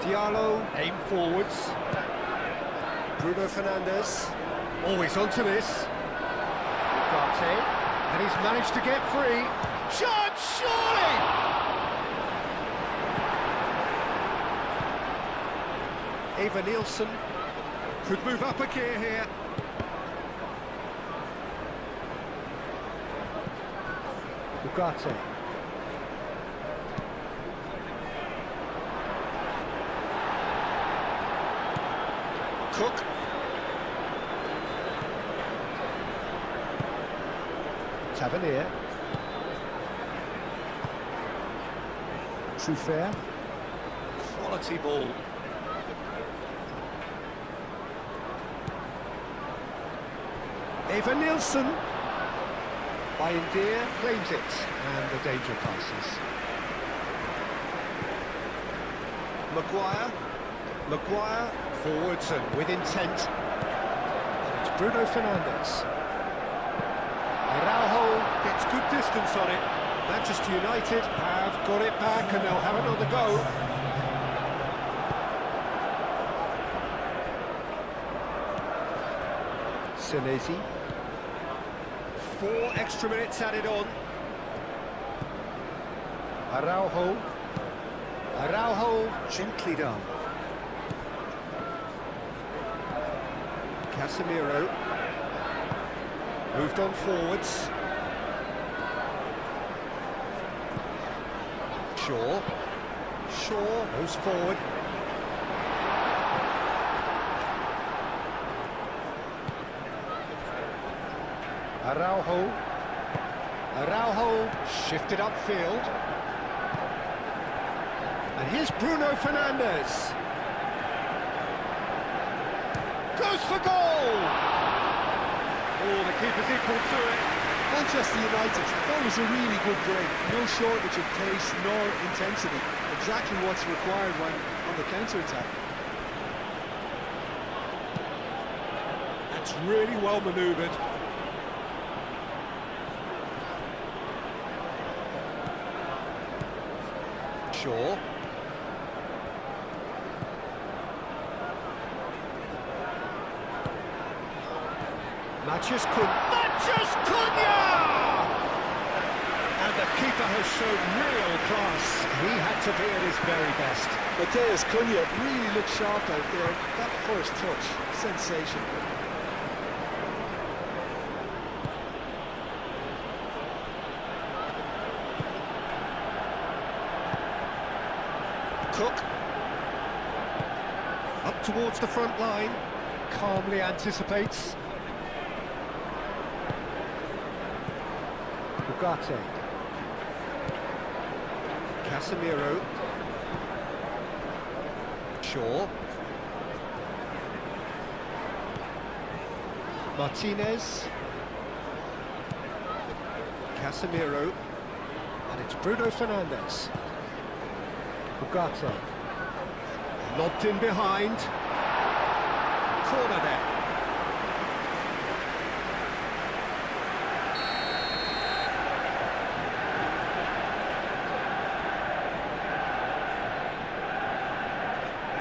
Diallo, aim forwards. Bruno Fernandes. Always onto this. Ugarte. And he's managed to get free. Shot, surely! Eva Nielsen could move up a gear here. Ugarte. Cook. Tavernier. Truffert. Quality ball. Eva Nielsen. Bayendier claims it, and the danger passes. Maguire forwards and with intent. And it's Bruno Fernandes. Araujo gets good distance on it. Manchester United have got it back and they'll have another go. Senesi. 4 extra minutes added on. Araujo gently done. Casemiro moved on forwards. Shaw goes forward. Araujo shifted upfield. And here's Bruno Fernandes. Goes for goal! Oh, the keeper's equal to it. Manchester United, that was a really good break. No shortage of pace nor intensity. Exactly what's required when on the counter-attack. That's really well manoeuvred. Shaw. Mathias Cunha! And the keeper has shown real class. He had to be at his very best. Matheus Cunha really looked sharp out there. That first touch, sensational. Cook. Up towards the front line. Calmly anticipates. Ugarte. Casemiro. Shaw. Martinez. Casemiro. And it's Bruno Fernandes. Ugarte. Lobbed in behind. Corner there.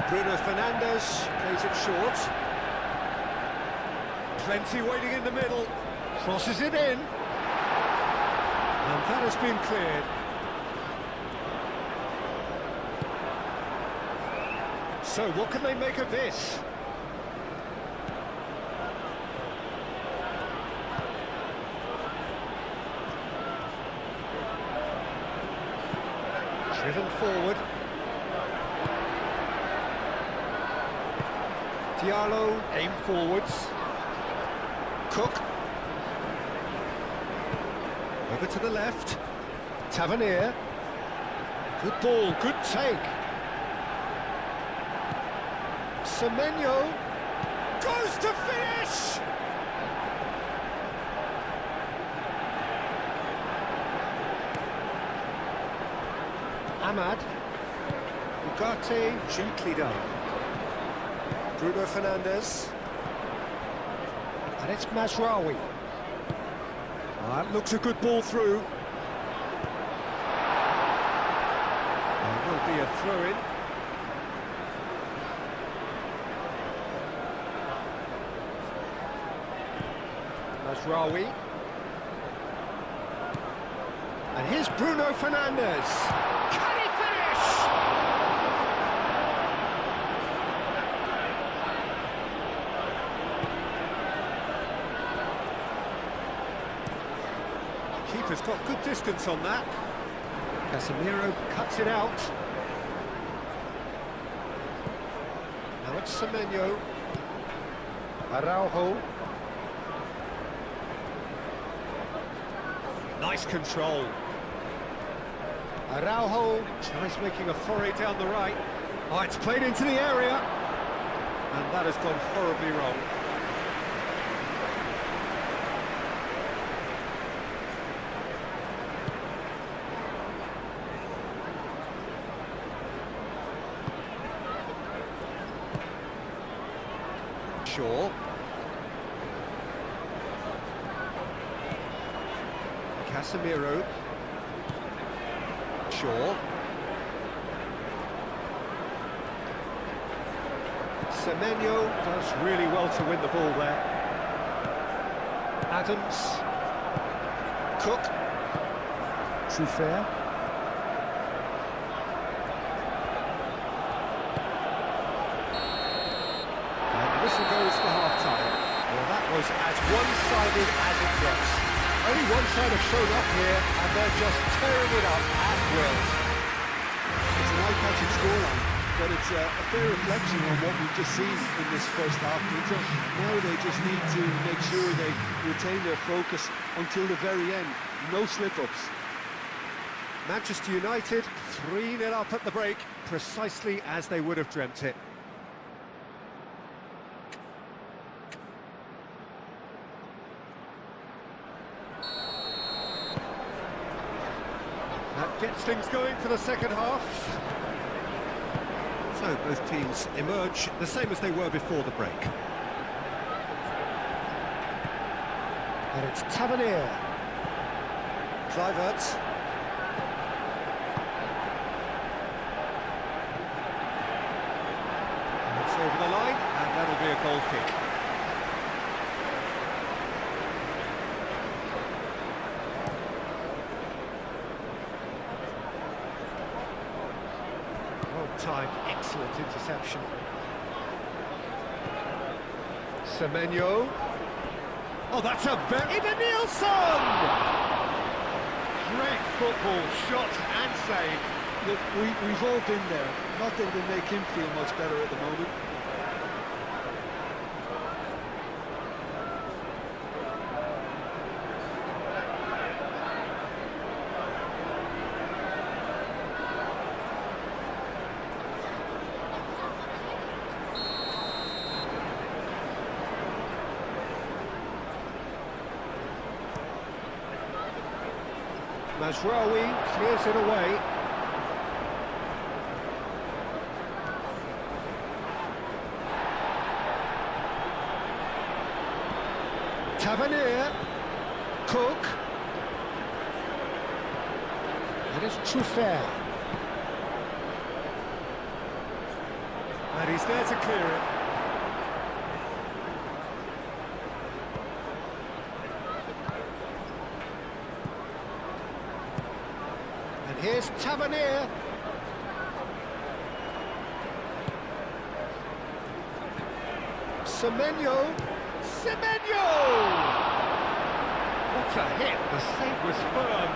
Bruno Fernandes plays it short. Plenty waiting in the middle. Crosses it in. And that has been cleared. So, what can they make of this? Driven forward. Diallo, aim forwards. Cook. Over to the left. Tavernier. Good ball, good take. Semenyo goes to finish! Ahmad. Ugarte, gently done. Bruno Fernandes. And it's Mazraoui. That looks a good ball through. There will be a throw-in. Mazraoui. And here's Bruno Fernandes. Can he finish? Keeper's got good distance on that. Casemiro cuts it out. Now it's Semenyo. Araujo. Nice control. Araujo tries making a foray down the right. Oh, it's played into the area. And that has gone horribly wrong. Shaw. Casemiro. Shaw. Semenyo does really well to win the ball there. Adams. Cook. Truffert. And whistle goes for half-time. Well, that was as one-sided as it gets. Only one side have shown up here, and they're just tearing it up at will. It's an eye-catching scoreline, but it's a fair reflection on what we've just seen in this first half, Peter. Now they just need to make sure they retain their focus until the very end. No slip-ups. Manchester United 3-0 up at the break, precisely as they would have dreamt it. That gets things going for the second half. So both teams emerge the same as they were before the break. And it's Tavernier. Kluivert. And it's over the line, and that'll be a goal kick. Time, excellent interception. Semenyo. Oh, that's a very... Ivan Nilsson! Great football, shot and save. Look, we've all been there. Nothing will make him feel much better at the moment. Mazraoui clears it away. Tavernier. Cook. That is Truffert. And he's there to clear it. Here's Tavernier. Semenyo. Semenyo! What a hit. The save was firm.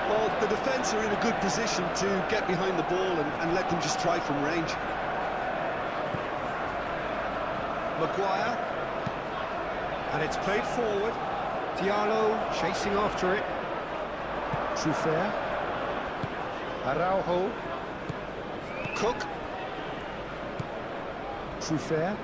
Well, the defence are in a good position to get behind the ball and let them just try from range. Maguire. And it's played forward. Diallo chasing after it. Truffert. Araujo. Cook. Truffert.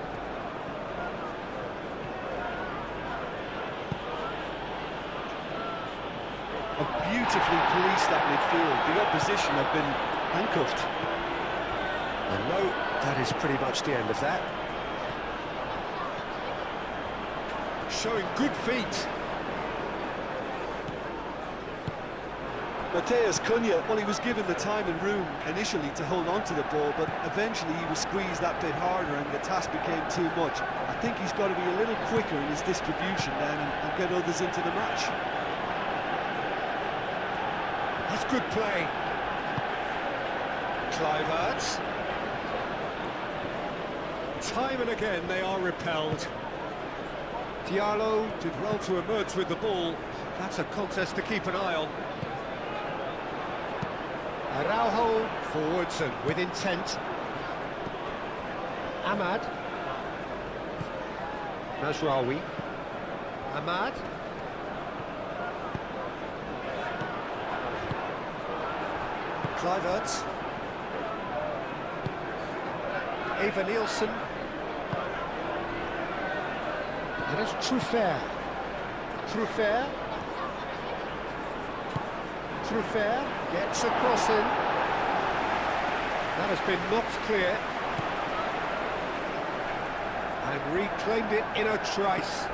Have beautifully policed that midfield. The opposition have been handcuffed. And no, that is pretty much the end of that. Showing good feet. Mateus Cunha, well, he was given the time and room initially to hold on to the ball, but eventually he was squeezed that bit harder and the task became too much. I think he's got to be a little quicker in his distribution then and get others into the match. That's good play. Kluivert. Time and again they are repelled. Diallo did well to emerge with the ball. That's a contest to keep an eye on. Araujo forwards and with intent. Ahmad. Mazraoui. Ahmad. Kluivert. Eva Nielsen. And it's Truffert. Truffert. Truffert gets a cross in. That has been knocked clear. And reclaimed it in a trice.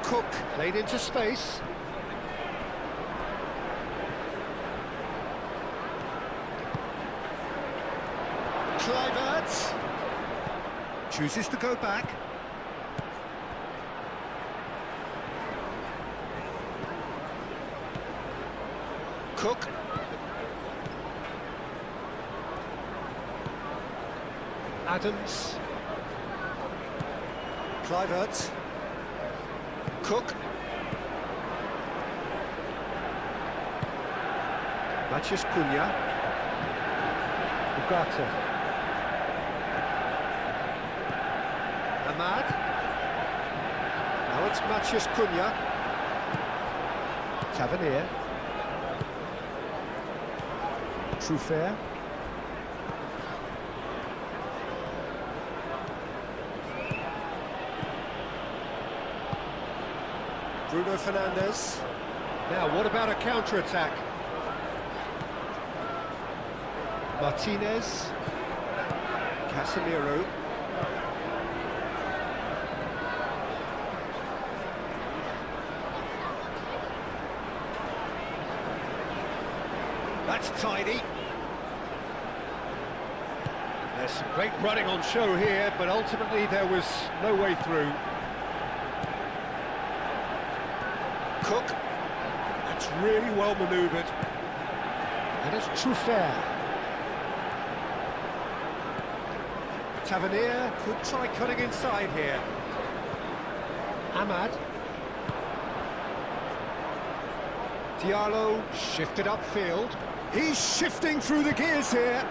Cook played into space. Kluivert chooses to go back. Cook. Adams. Kluivert. Cook. Matheus Cunha. Ugarte. Ahmad. Now it's Matheus Cunha. Tavernier. Truffert. Bruno Fernandes. Now, what about a counter-attack? Martinez. Casemiro. That's tidy. There's some great running on show here, but ultimately there was no way through. Cook. That's really well manoeuvred. And it's Truffert. Tavernier could try cutting inside here. Ahmad. Diallo shifted upfield. He's shifting through the gears here.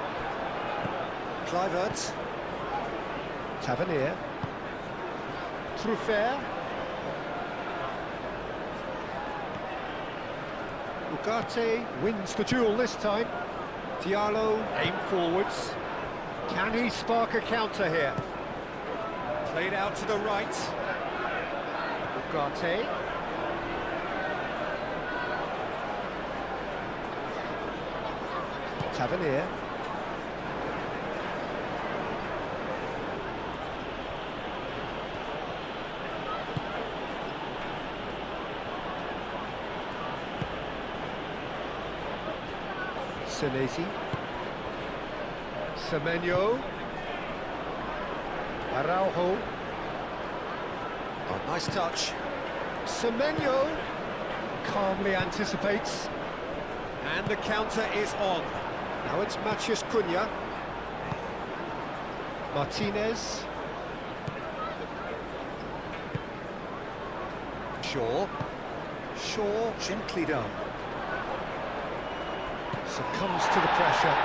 Kluivert. Tavernier. Truffert. Ugarte wins the duel this time. Diallo aim forwards. Can he spark a counter here? Played out to the right. Ugarte. Tavernier. Senesi. Semenyo. Araujo. Oh, nice touch. Semenyo calmly anticipates. And the counter is on. Now it's Matheus Cunha. Martinez. Shaw. Shaw, gently done. Succumbs to the pressure.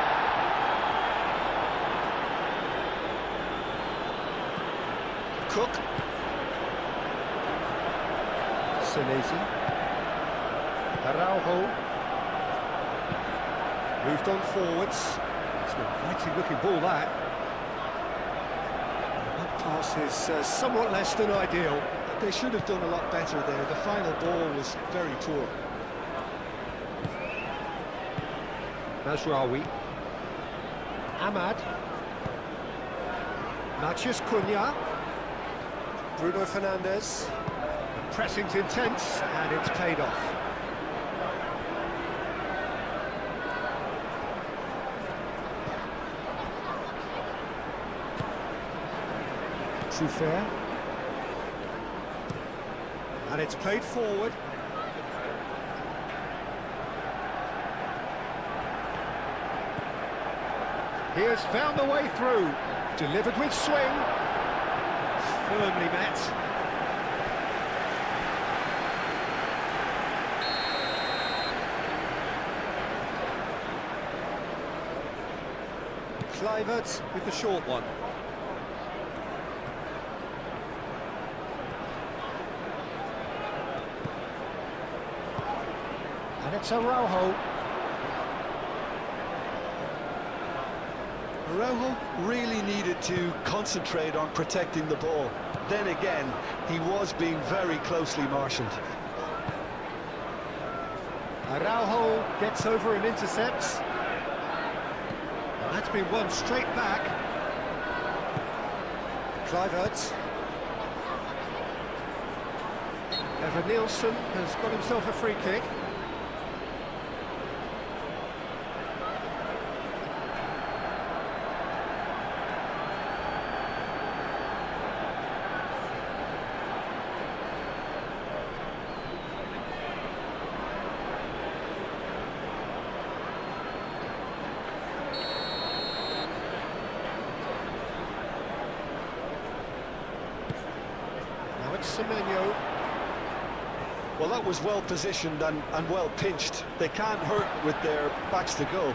Cook. Senesi. Araujo. Moved on forwards. It's an inviting looking ball, that. That pass is somewhat less than ideal. They should have done a lot better there. The final ball was very poor. Mazraoui. Ahmad. Matheus Cunha. Bruno Fernandes. The pressing's intense, and it's paid off. Too fair. And it's played forward. He has found the way through. Delivered with swing. Firmly met. Kluivert with the short one. And it's Araujo. Araujo really needed to concentrate on protecting the ball. Then again, he was being very closely marshalled. Araujo gets over and intercepts. And that's been won straight back. Kluivert. Evan Nielsen has got himself a free kick. Semenyo. Well, that was well positioned and well pinched. They can't hurt with their backs to goal.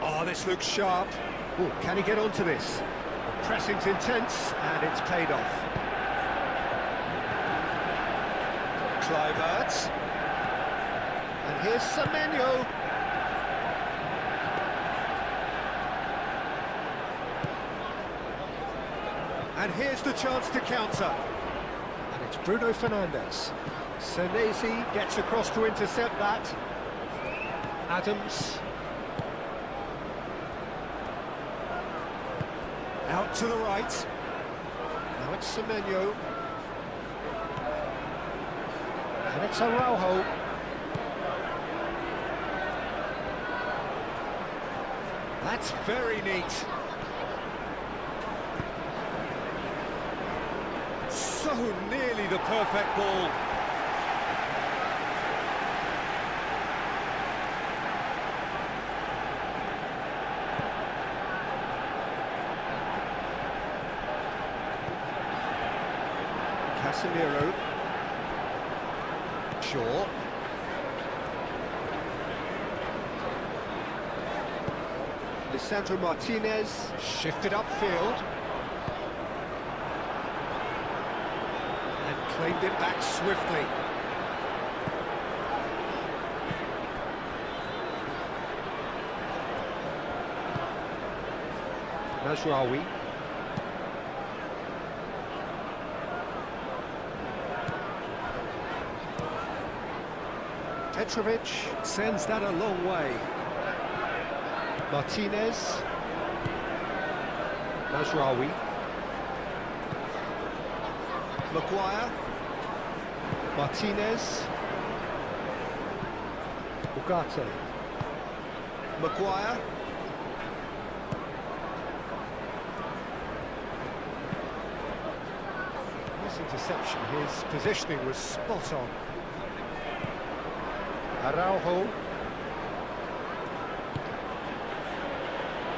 Oh, this looks sharp. Ooh, can he get onto this? The pressing's intense, and it's paid off. Kluivert. And here's Semenyo. And here's the chance to counter. And it's Bruno Fernandes. Senesi gets across to intercept that. Adams. Out to the right. Now it's Semenyo. And it's Araujo. That's very neat. So nearly the perfect ball. Casemiro. Shaw. Lisandro Martinez shifted upfield. Claimed it back swiftly. Mazraoui. Petrovic sends that a long way. Martinez. Mazraoui. Maguire. Martinez. Ugarte. Maguire. This interception, his positioning was spot on. Araujo.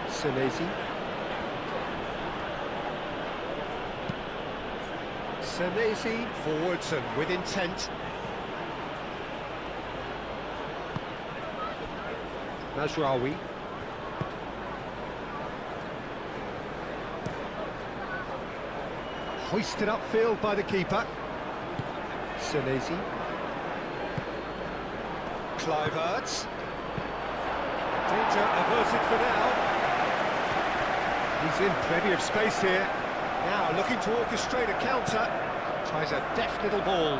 Senesi. Senesi forwards and with intent. Mazraoui. Hoisted upfield by the keeper. Senesi. Kluivert. Danger averted for now. He's in plenty of space here. Now looking to orchestrate a counter. Tries a deft little ball.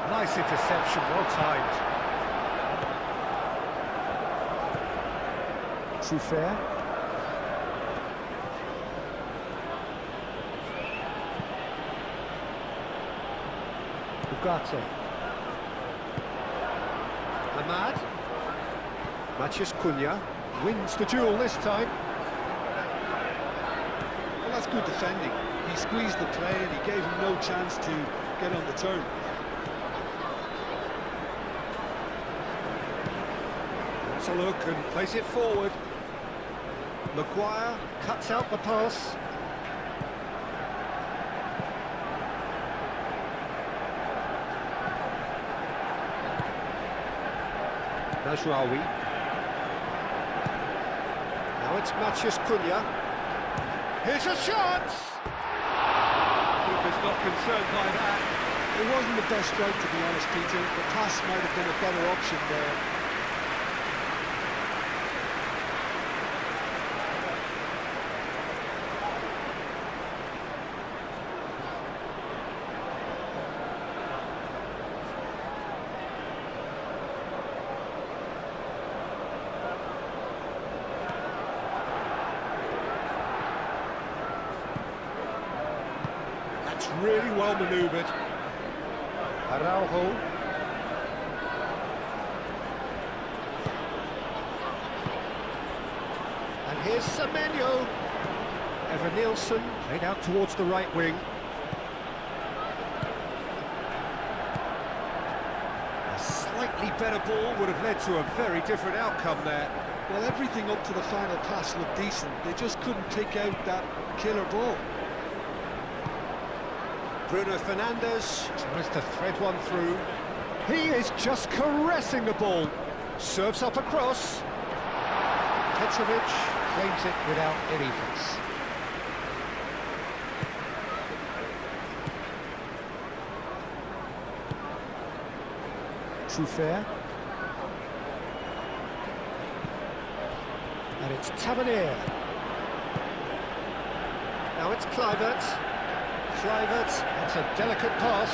Nice interception, well timed. Too fair. Ugarte. Ahmad. Matheus Cunha wins the duel this time. Well, that's good defending. He squeezed the play and he gave him no chance to get on the turn. Let's a look and plays it forward. Maguire cuts out the pass. Najraoui. Now it's Matheus Cunha. Here's a shot! Keeper's not concerned by that. It wasn't the best strike, to be honest, Peter. The pass might have been a better option there. Really well manoeuvred. Araujo. And here's Semenyo. Evan Nielsen played out towards the right wing. A slightly better ball would have led to a very different outcome there. Well, everything up to the final pass looked decent. They just couldn't pick out that killer ball. Bruno Fernandes tries to thread one through. He is just caressing the ball. Serves up across. Petrovic claims it without any fuss. Truffert. And it's Tavernier. Now it's Kluivert. Kluivert, that's a delicate pass.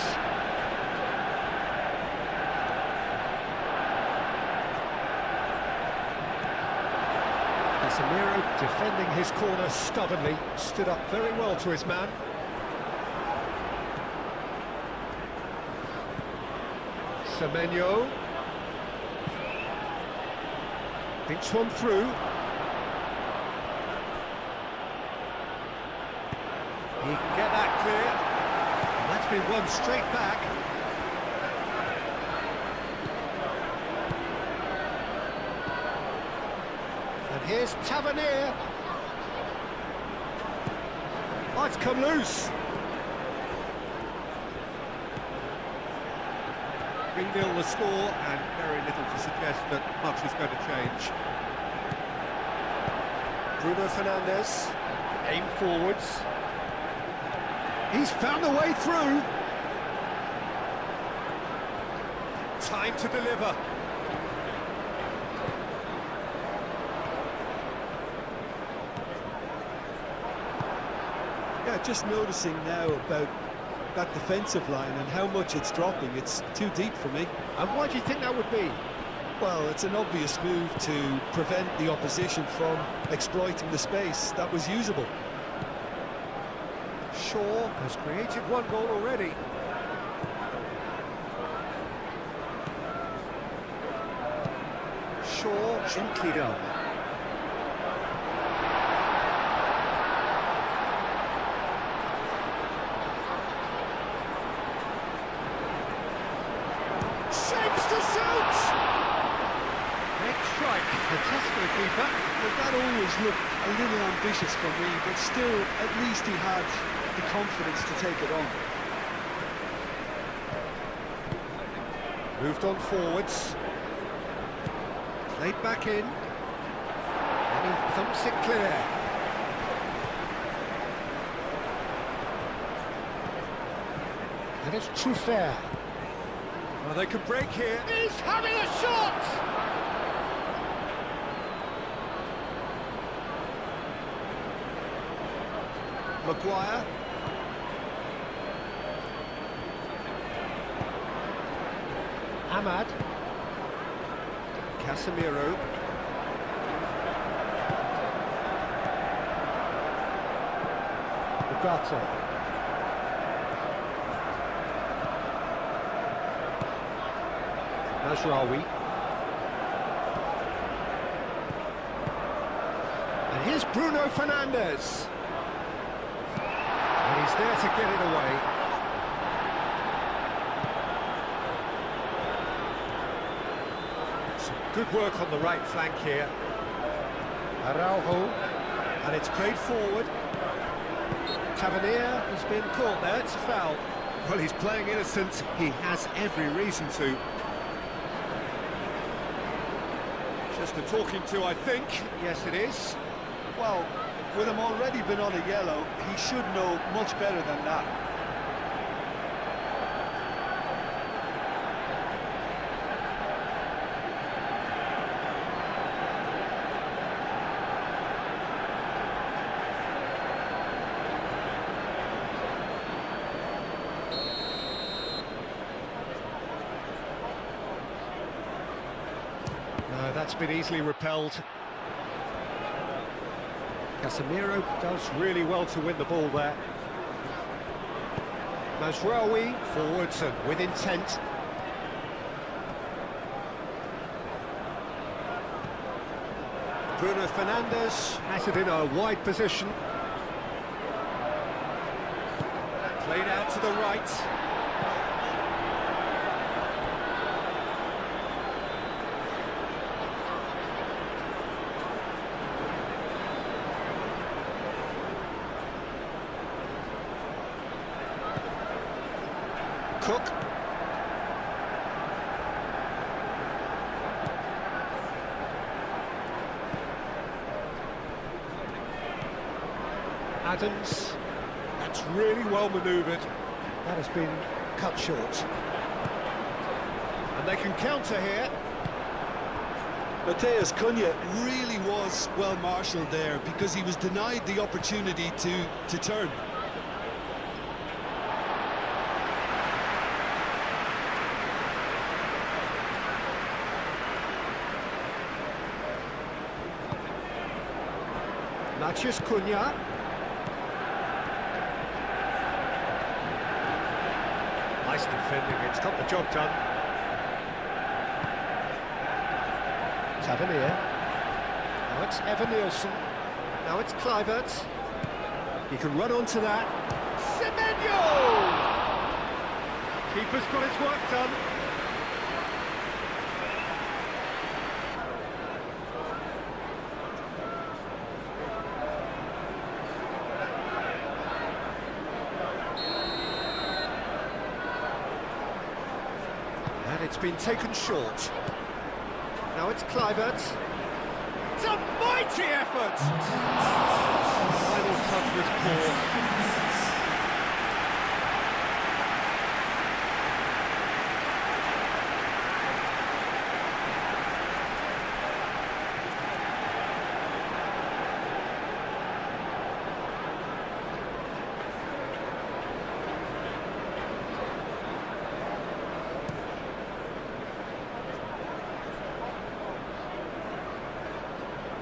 Casemiro defending his corner stubbornly, stood up very well to his man. Semenyo. Thinks one through. He can get that clear. And that's been won straight back. And here's Tavernier. Oh, it's come loose. 3-0 the score, and very little to suggest that much is going to change. Bruno Fernandes, aim forwards. He's found a way through. Time to deliver. Yeah, just noticing now about that defensive line and how much it's dropping. It's too deep for me. And why do you think that would be? Well, it's an obvious move to prevent the opposition from exploiting the space that was usable. Shaw has created one goal already. Shaw gently done. Shapes to shoot! Next strike, the test for the keeper. But that always looked a little ambitious for me, but still, at least he had the confidence to take it on. Moved on forwards. Played back in. And he thumps it clear. And it's Truffert. Oh, they could break here. He's having a shot! Maguire. Ahmad. Casemiro. Ugarte. Mazraoui. And here's Bruno Fernandes. And he's there to get it away. Some good work on the right flank here. Araujo. And it's played forward. Tavernier has been caught there, it's a foul. Well, he's playing innocent, he has every reason to. Just a talking to, I think. Yes, it is. Well, with him already been on a yellow, he should know much better than that. No, that's been easily repelled. Casemiro does really well to win the ball there. Mazraoui forwards and with intent. Bruno Fernandes has it in a wide position. Played out to the right. Cook. Adams. That's really well manoeuvred. That has been cut short. And they can counter here. Mateus Cunha really was well marshalled there because he was denied the opportunity to turn. Mateus Cunha. Nice defending, it's got the job done. Tavernier. Now it's Evan Nielsen. Now it's Kluivert. He can run onto that. Semenyo! Keeper's got his work done. And it's been taken short. Now it's Kluivert. It's a mighty effort! Final touch was poor.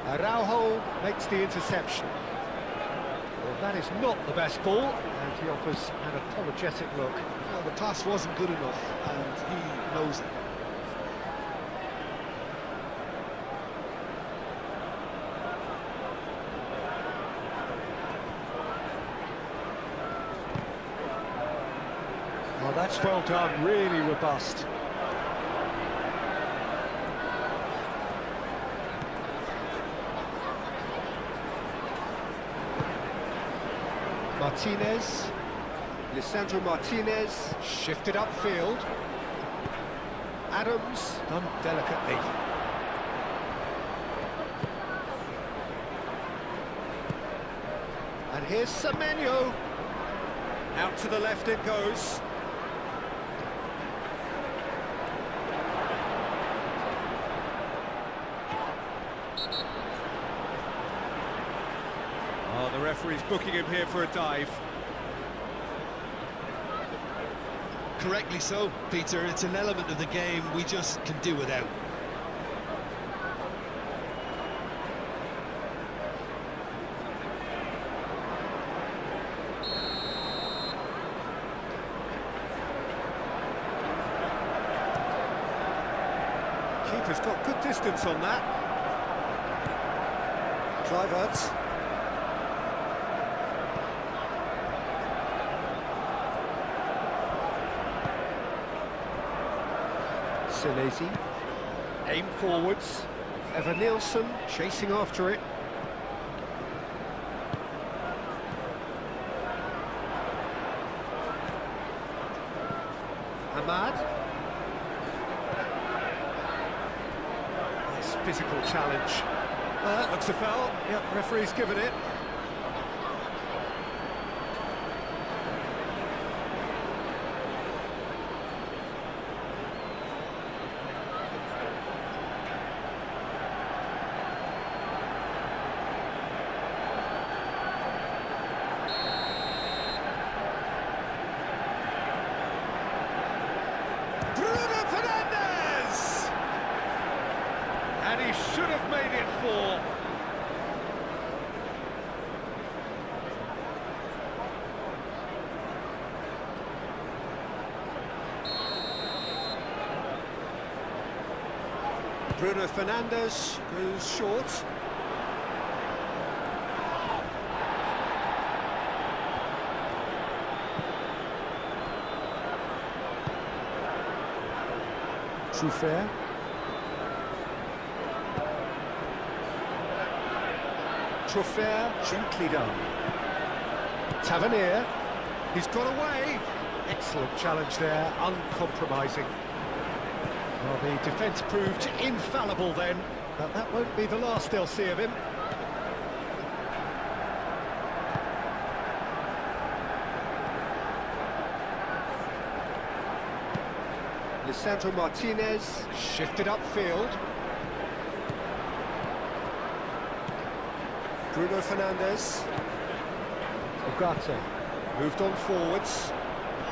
Araujo makes the interception. Well, that is not the best ball, and he offers an apologetic look. Well, the pass wasn't good enough, and he knows it. Well, that's well done, really robust. Martinez, Lisandro Martinez, shifted upfield. Adams, done delicately. And here's Semenyo. Out to the left it goes. Oh, the referee's booking him here for a dive. Correctly so, Peter. It's an element of the game we just can do without. Keeper's got good distance on that. Cliverts. Senesi. Aim forwards. Evan Nielsen chasing after it. Ahmad. Nice physical challenge. Looks a foul. Yep, referee's given it. And he should have made it 4. Bruno Fernandes goes short. Truffert. Truffert, gently done. Tavernier, he's got away. Excellent challenge there, uncompromising. Well, the defence proved infallible then, but that won't be the last they'll see of him. Lisandro Martinez shifted upfield. Bruno Fernandes. Ugarte moved on forwards.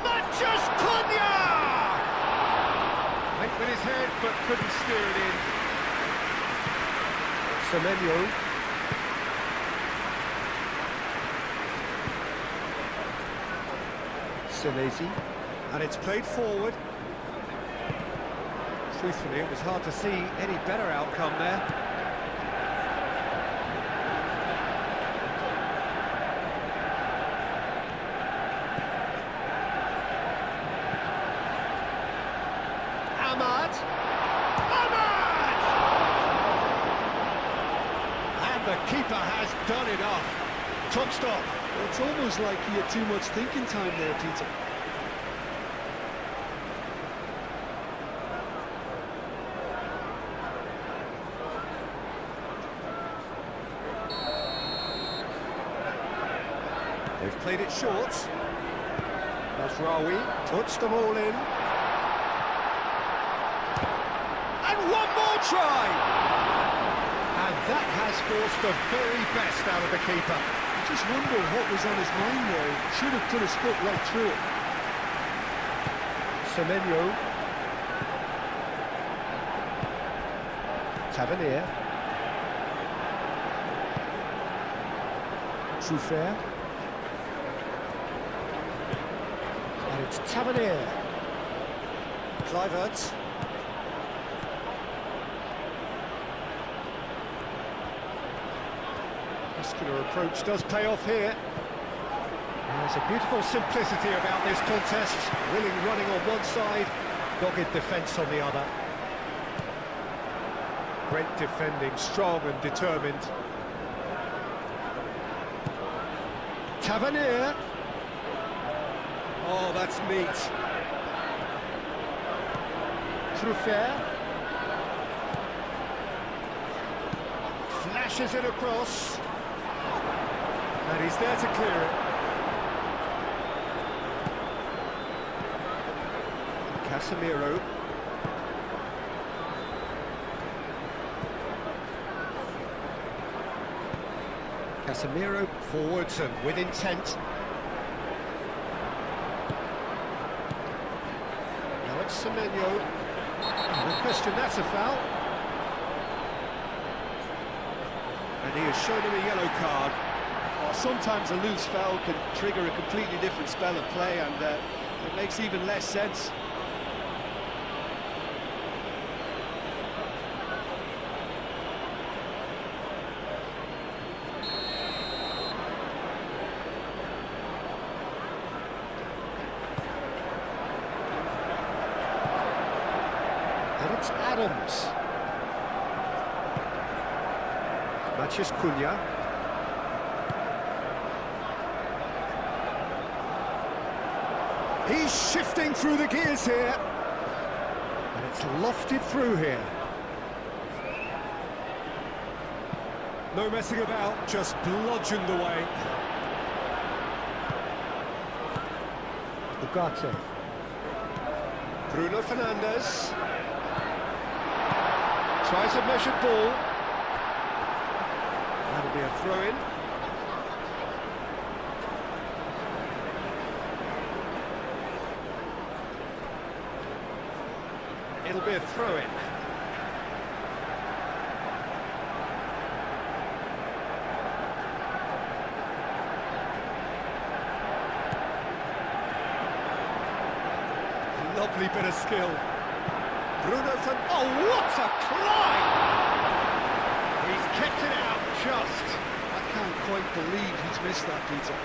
Mathias Cunha! Went with his head but couldn't steer it in. Semenyo. Senesi. And it's played forward. Truthfully, it was hard to see any better outcome there. Ahmad! And the keeper has done it off. Top stop. It's almost like he had too much thinking time there, Peter. They've played it short. Mazraoui puts them all in. And one more try! And that has forced the very best out of the keeper. I just wonder what was on his mind there. He should have put his foot right through it. Semenyo. Tavernier. Truffert. And it's Tavernier. Cliverts. Muscular approach does pay off here. There's a beautiful simplicity about this contest. Willing running on one side, dogged defence on the other. Great defending, strong and determined. Tavernier. Oh, that's neat. Truffert. Flashes it across. And he's there to clear it. Casemiro. Casemiro forwards and with intent. Now it's Semenyo. No question, that's a foul. And he has shown him a yellow card. Well, sometimes a loose foul can trigger a completely different spell of play, and it makes even less sense. It's Adams. Matches Cunha. He's shifting through the gears here. And it's lofted through here. No messing about, just bludgeoned away. Ugarte. Bruno Fernandes. Tries a measured ball. That'll be a throw-in. It'll be a throw-in. Lovely bit of skill. Bruno Fernandes. Oh, what a climb! He's kept it out just. I can't quite believe he's missed that, Peter.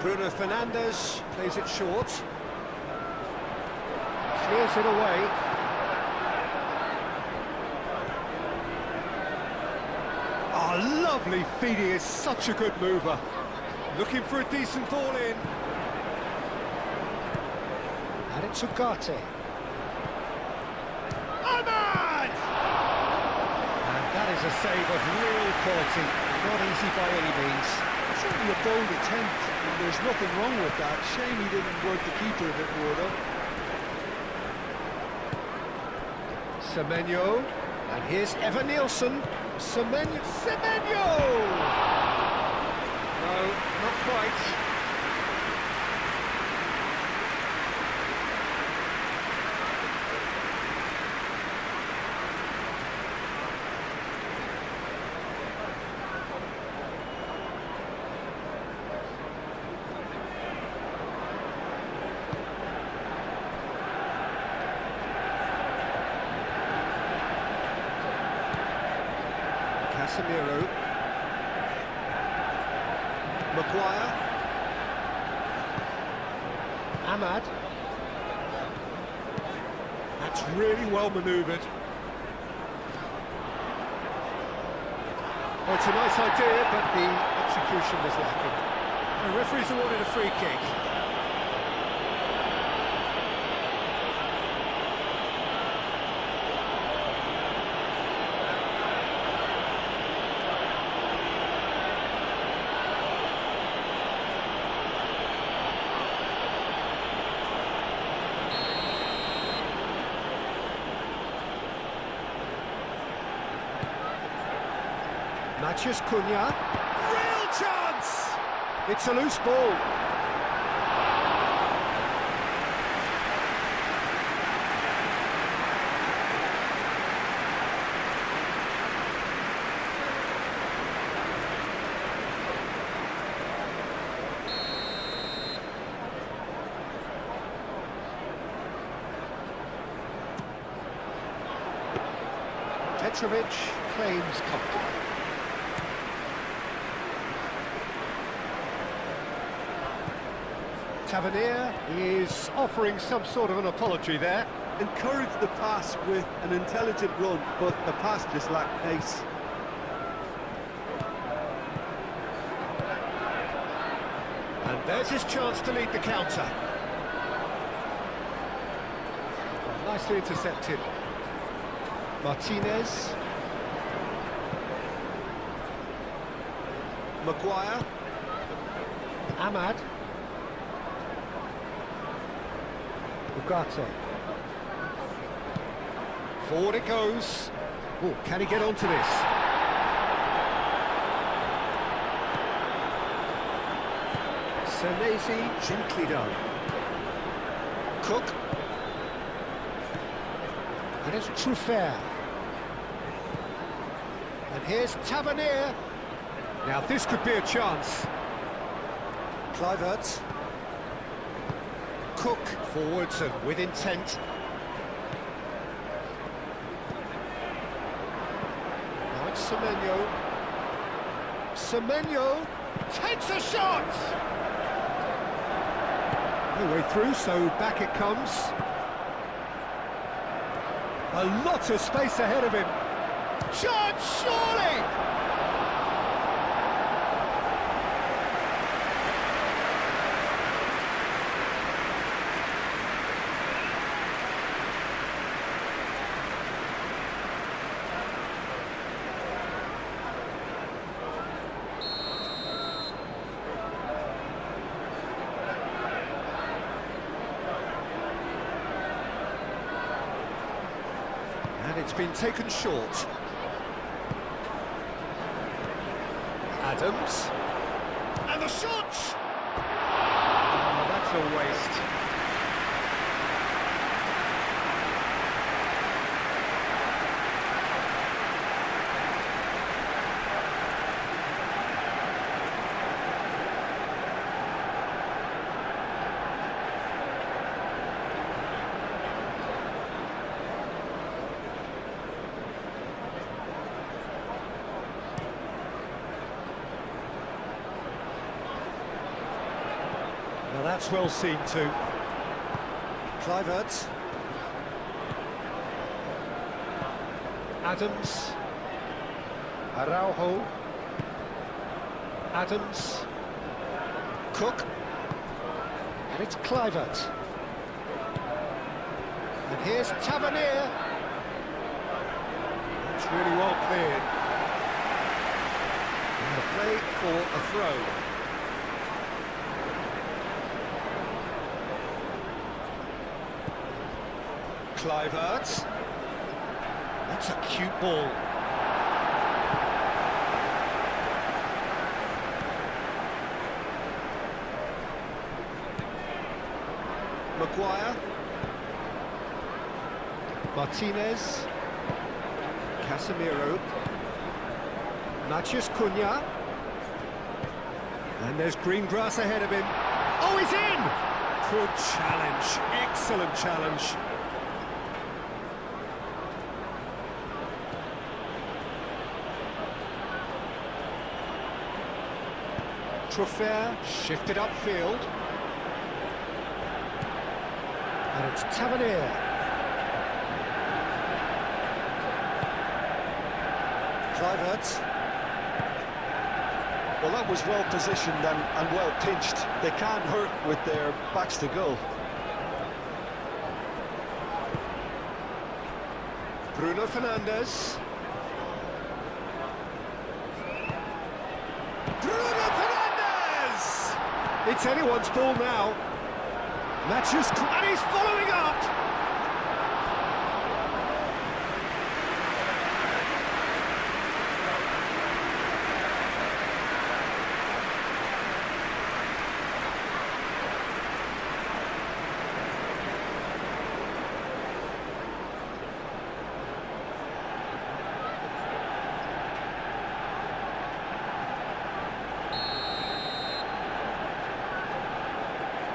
Bruno Fernandes plays it short. Clears it away. Oh, lovely feed. He is such a good mover. Looking for a decent ball in. And it's Ugarte. Ahmad! And that is a save of real quality. Not easy by any means. Certainly a bold attempt, and there's nothing wrong with that. Shame he didn't work the keeper a bit more, though. Semenyo, and here's Evan Nielsen. Semenyo! No, not quite. Casemiro. Maguire. Ahmad. That's really well manoeuvred. Well, it's a nice idea, but the execution was lacking. The referee's awarded a free kick. Matches Cunha. Real chance! It's a loose ball. Petrovic claims comfortable. Tavernier is offering some sort of an apology there. Encouraged the pass with an intelligent run, but the pass just lacked pace. And there's his chance to lead the counter. Nicely intercepted. Martinez. Maguire. Ahmad. Ugarte. Forward it goes. Oh, can he get onto this? Senesi, gently done. Cook. And it's Truffert. And here's Tavernier. Now this could be a chance. Kluivert. Cook forwards and with intent. Now it's Semenyo. Semenyo takes a shot! No way through, so back it comes. A lot of space ahead of him. Shot, surely! And it's been taken short. Adams. And the shot! Oh, that's a waste. Well, that's well seen too. Kluivert. Adams. Araujo. Adams. Cook. And it's Kluivert. And here's Tavernier. It's really well cleared. And the play for a throw. Kluivert. That's a cute ball. Maguire. Martinez. Casemiro. Matheus Cunha. And there's green grass ahead of him. Oh, he's in! Good challenge. Excellent challenge. Trofair shifted upfield. And it's Tavernier. Kluivert. Well, that was well positioned and well pinched. They can't hurt with their backs to goal. Bruno Fernandes. Bruno Fernandes! It's anyone's ball now. Matheus Cunha, and he's following up!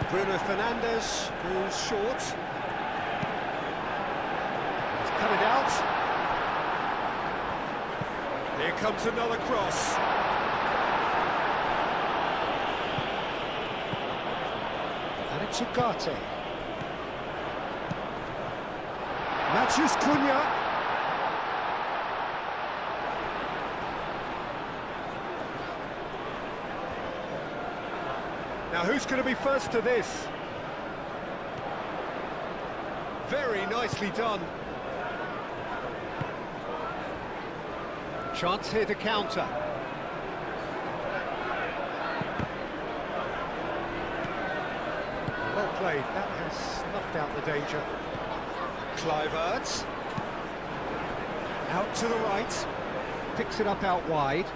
Bruno Fernandes goes short. He's cut it out. Here comes another cross. And it's Ugarte. Matheus Cunha. Now, who's going to be first to this? Very nicely done. Chance here to counter. Well played. That has snuffed out the danger. Kluivert. Out to the right. Picks it up out wide.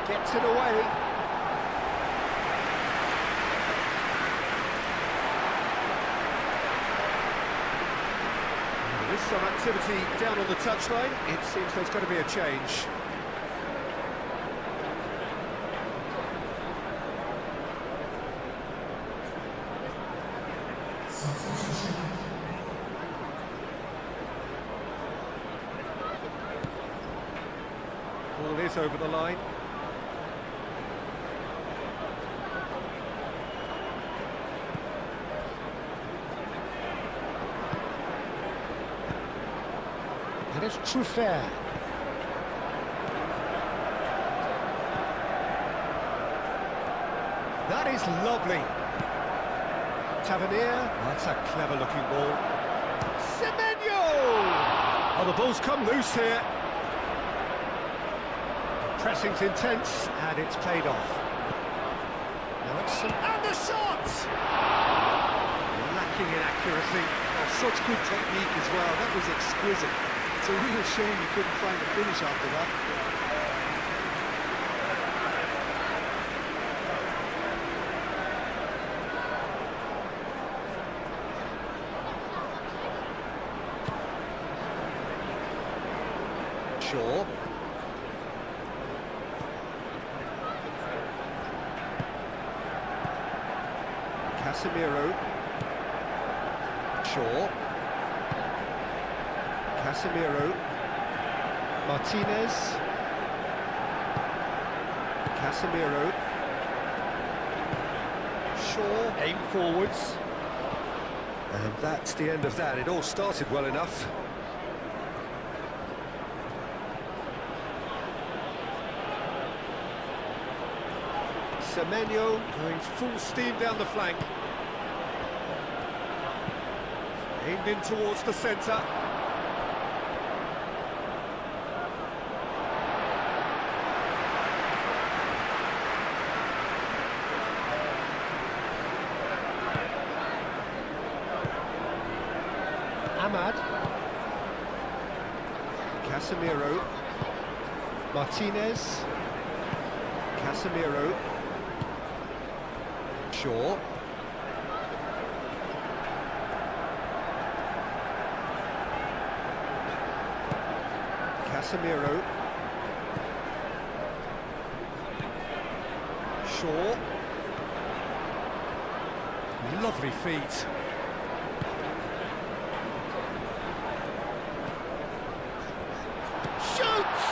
Gets it away. There is some activity down on the touchline. It seems there's going to be a change. this over the line. And it's Truffert. That is lovely. Tavernier, that's a clever-looking ball. Semenyo! Oh, the ball's come loose here. The pressing's intense, and it's paid off. Now it's some... And the shot! Lacking in accuracy. Oh, such good technique as well. That was exquisite. It's a real shame you couldn't find a finish after that. Shaw. Casemiro. Shaw. Casemiro. Martinez. Casemiro. Shaw. Aim forwards. And that's the end of that. It all started well enough. Semenyo going full steam down the flank. Aimed in towards the centre. Ahmad. Casemiro. Martinez. Casemiro. Shaw. Casemiro. Shaw. Lovely feet. Shoots!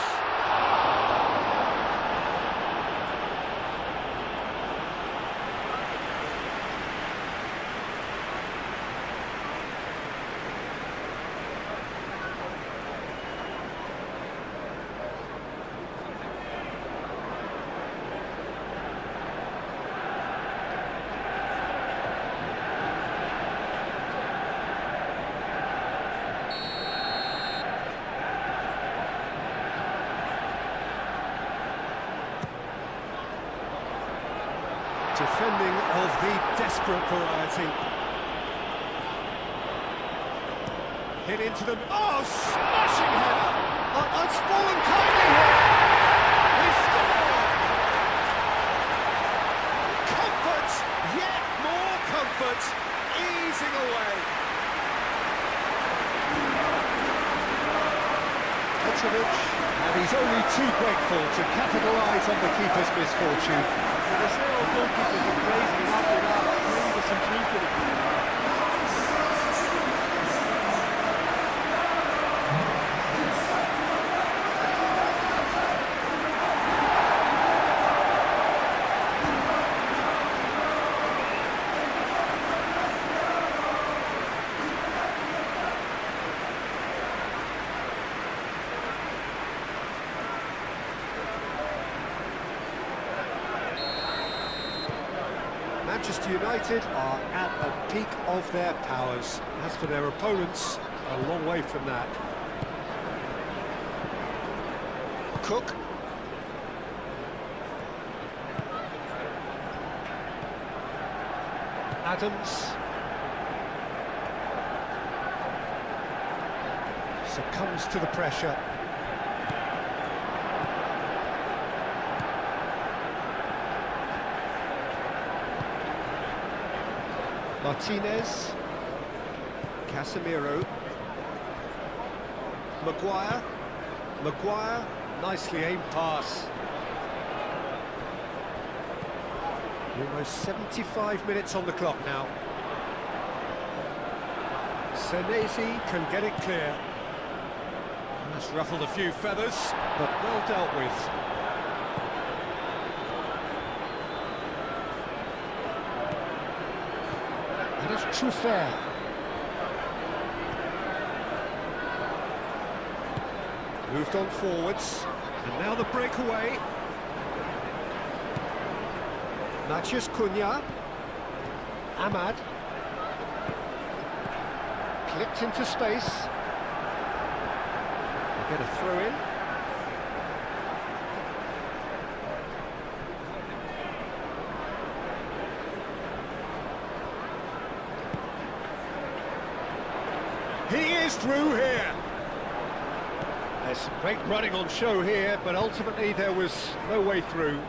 Defending of the desperate variety. Hit into them. Oh, smashing header! Oh, it's fallen kindly here. He scored! Comfort, yet more comfort, easing away. Petrovic, and he's only too grateful to capitalise on the keeper's misfortune. The Sarah goalkeepers are crazy, and after that, really there's some truth in it. Manchester United are at the peak of their powers. As for their opponents, a long way from that. Cook. Adams. Succumbs to the pressure. Martinez. Casemiro. Maguire. Maguire. Nicely aimed pass. Almost 75 minutes on the clock now. Senesi can get it clear. That's ruffled a few feathers, but well dealt with. is Truffert. Moved on forwards, and now the breakaway. Matheus Cunha. Ahmad. Clipped into space. They get a throw in. He is through here. There's some great running on show here, but ultimately there was no way through.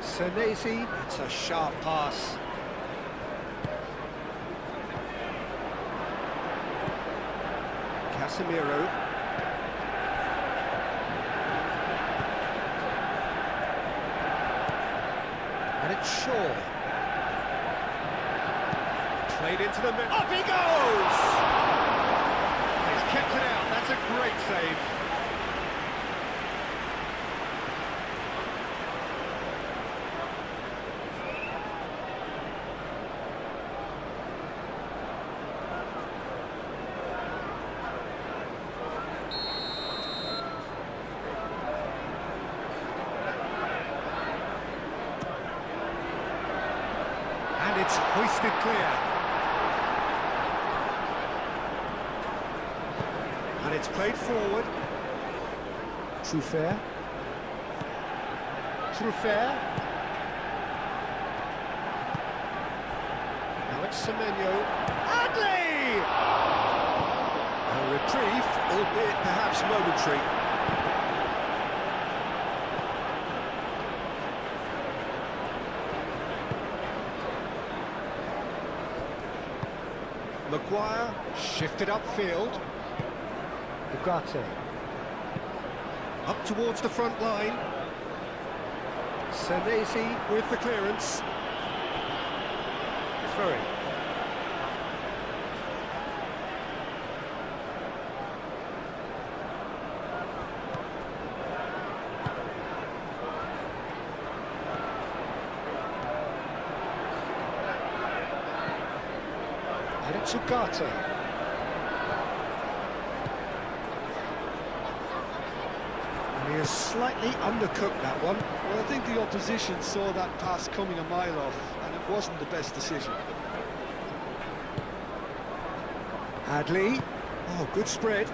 Senesi, it's a sharp pass. Casemiro. And it's Shaw. Played into the middle. Up he goes! He's kept it out. That's a great save. And it's hoisted clear. And it's played forward. Truffert. Truffert. Now it's Semenyo. Adley! A reprieve, albeit perhaps momentary. Maguire shifted upfield. Ugarte. Up towards the front line. Senesi with the clearance. Throw-in. And it's Ugarte. And he has slightly undercooked that one. Well, I think the opposition saw that pass coming a mile off, and it wasn't the best decision. Adley. Oh, good spread.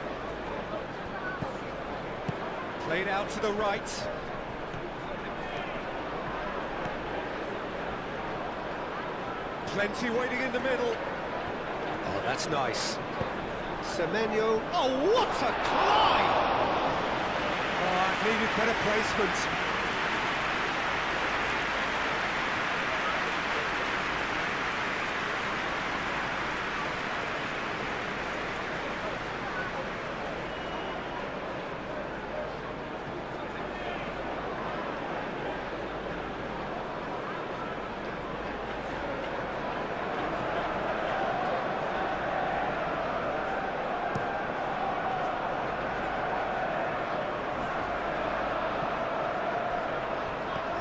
Played out to the right. Plenty waiting in the middle. Oh, that's nice. Semenyo. Oh, what a climb! Oh, it needed better placement.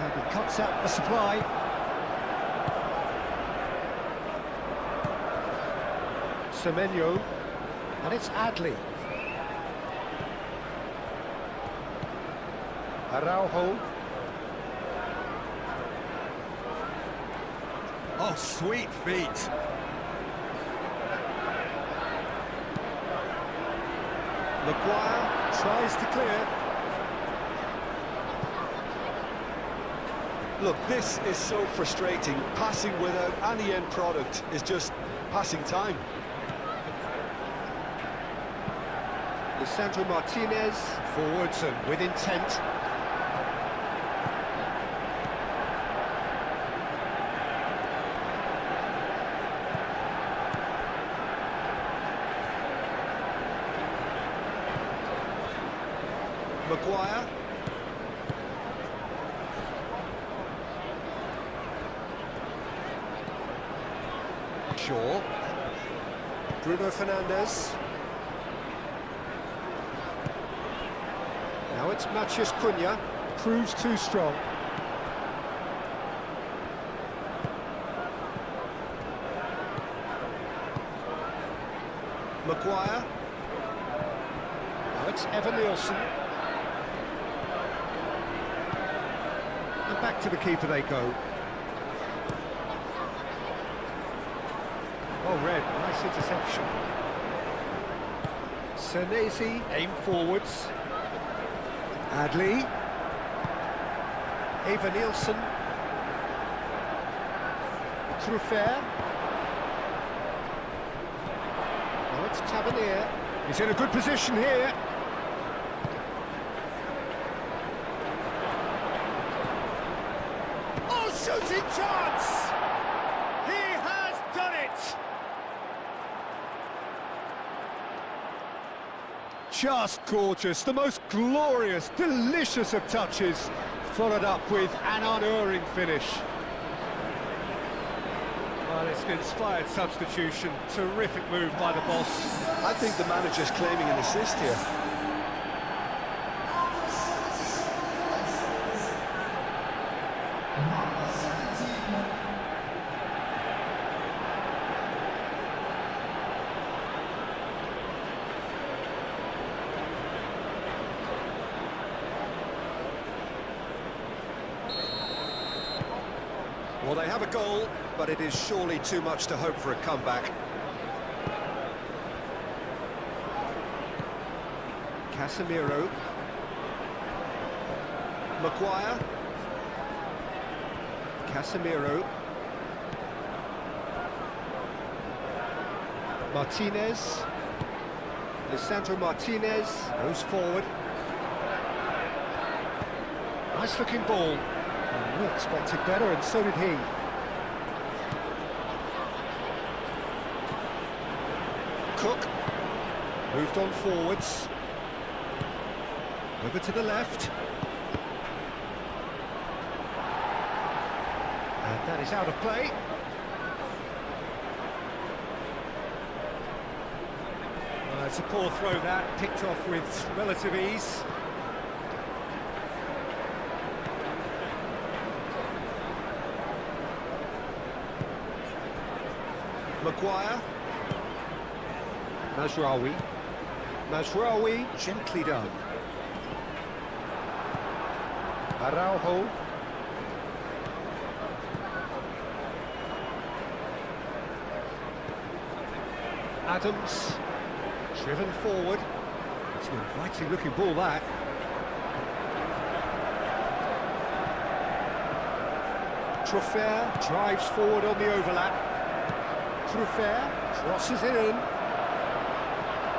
And he cuts out the supply. Semenyo. And it's Adley. Araujo. Oh, sweet feet. Maguire tries to clear. Look, this is so frustrating. Passing without any end product is just passing time. Lisandro Martinez, forwards and with intent. Maguire. Shaw. Bruno Fernandes. Now it's Matheus Cunha, proves too strong. Maguire. Now it's Evan Nielsen. And back to the keeper they go. Well read, nice interception. Senesi, aim forwards. Adley. Evan Nielsen. Truffert. Now it's Tavernier. He's in a good position here. Oh, shooting chance! He has done it! Just gorgeous, the most glorious, delicious of touches, followed up with an unerring finish. Well, it's an inspired substitution, terrific move by the boss. I think the manager's claiming an assist here. Well, they have a goal, but it is surely too much to hope for a comeback. Casemiro. Maguire. Casemiro. Martinez. Lisandro Martinez goes forward. Nice looking ball. We expected better, and so did he. Cook moved on forwards. Over to the left. And that is out of play. It's a poor throw that, picked off with relative ease. Maguire. Mazraoui. Mazraoui, gently done. Araujo. Adams. Driven forward. It's an inviting looking ball, that. Truffert drives forward on the overlap. Truffert crosses it in.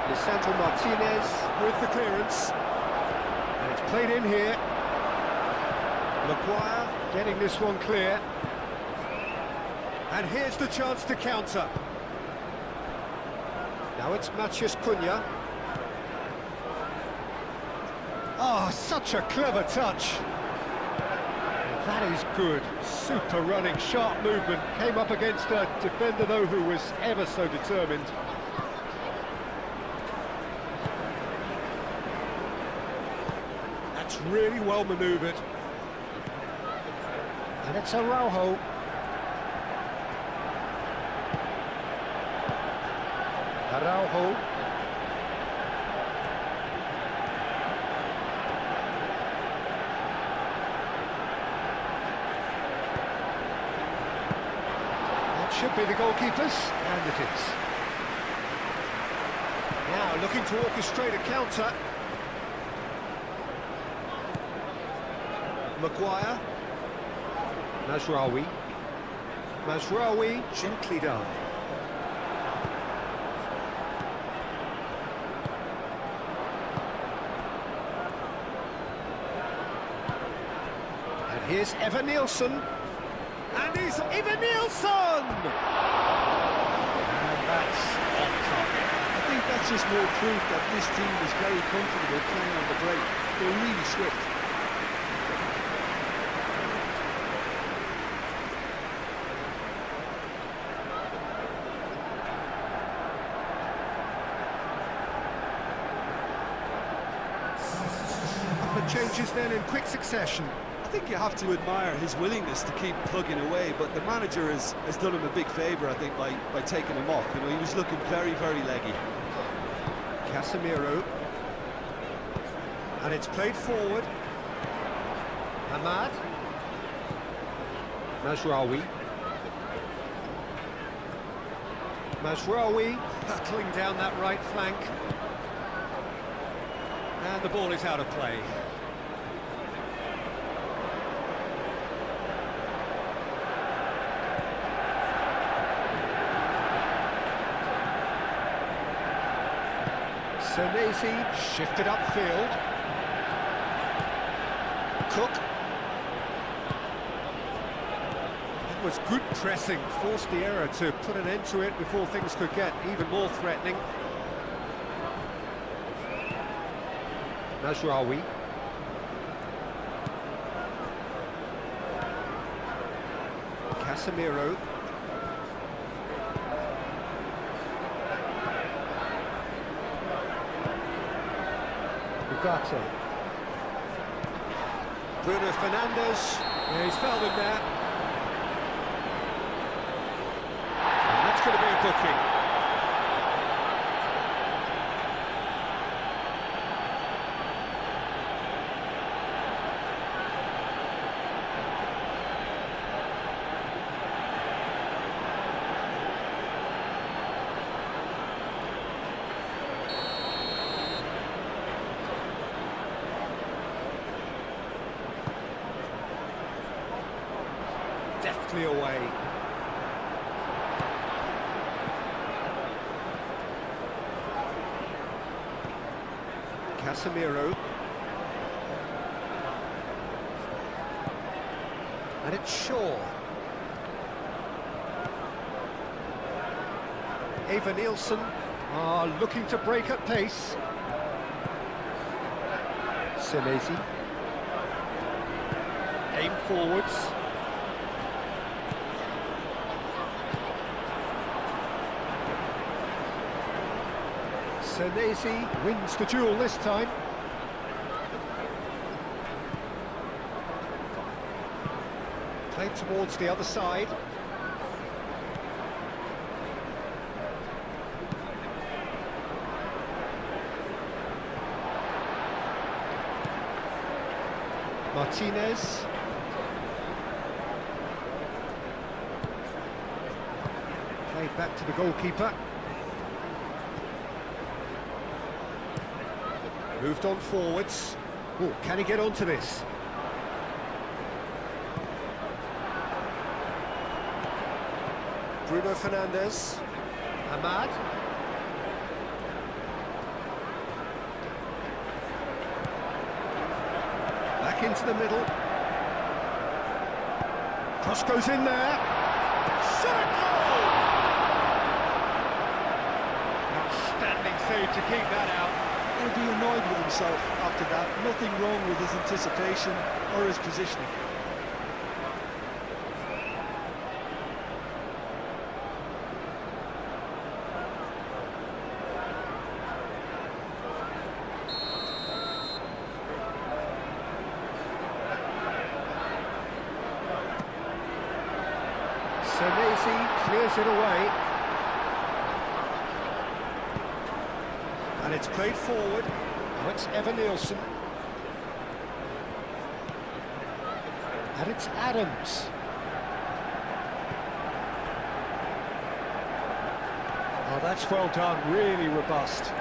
Lisandro Martinez with the clearance. And it's played in here. Maguire getting this one clear. And here's the chance to counter. Now it's Matheus Cunha. Oh, such a clever touch. That is good. Super running, sharp movement. Came up against a defender, though, who was ever so determined. That's really well manoeuvred. And it's Araujo. Araujo. That should be the goalkeepers, and it is. Now looking to orchestrate a counter. Maguire. Mazraoui. Mazraoui, gently done. And here's Evan Nielsen. And he's Evan Nielsen! And that's off top. I think that's just more proof that this team is very comfortable playing on the break. They're really swift. changes then in quick succession. I think you have to admire his willingness to keep plugging away, but the manager has done him a big favour, I think, by taking him off. You know, he was looking very, very leggy. Casemiro. And it's played forward. Ahmad. Mazraoui. Mazraoui battling down that right flank. And the ball is out of play. Senesi shifted upfield. Cook. It was good pressing, forced the error to put an end to it before things could get even more threatening. Mazraoui. Casemiro. Ugarte. Bruno Fernandes. Yeah, he's fouled him there. And that's going to be a booking. Deftly away. Casemiro. And it's Shaw. Eva Nielsen are looking to break at pace. Senesi. Aim forwards. Senesi wins the duel this time. Played towards the other side. Martinez. Played back to the goalkeeper. Moved on forwards. Oh, can he get onto this? Bruno Fernandes. Ahmad. Back into the middle. Cross goes in there. Shot! Goal! Outstanding save to keep that out. He'll be annoyed with himself after that. Nothing wrong with his anticipation or his positioning. Senesi clears it away. And it's played forward. Now it's Eva Nielsen. And it's Adams. Oh, that's well done, really robust.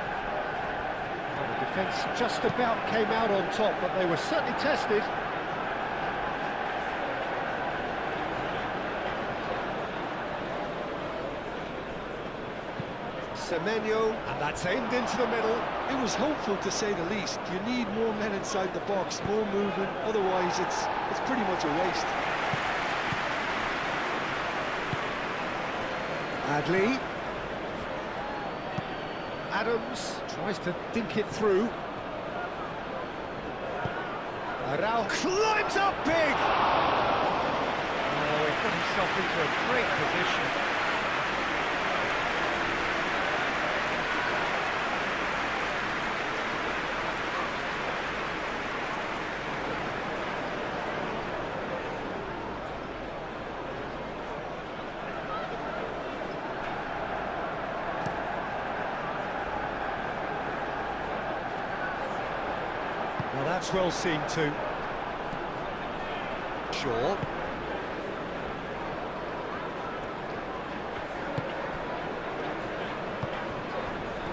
Well, the defence just about came out on top, but they were certainly tested. Semenyo, and that's aimed into the middle. It was hopeful, to say the least. You need more men inside the box, more movement, otherwise it's pretty much a waste. Adli. Adams tries to dink it through. Arau climbs up big! Oh, he put himself into a great position. Well, that's well seen too. Shaw.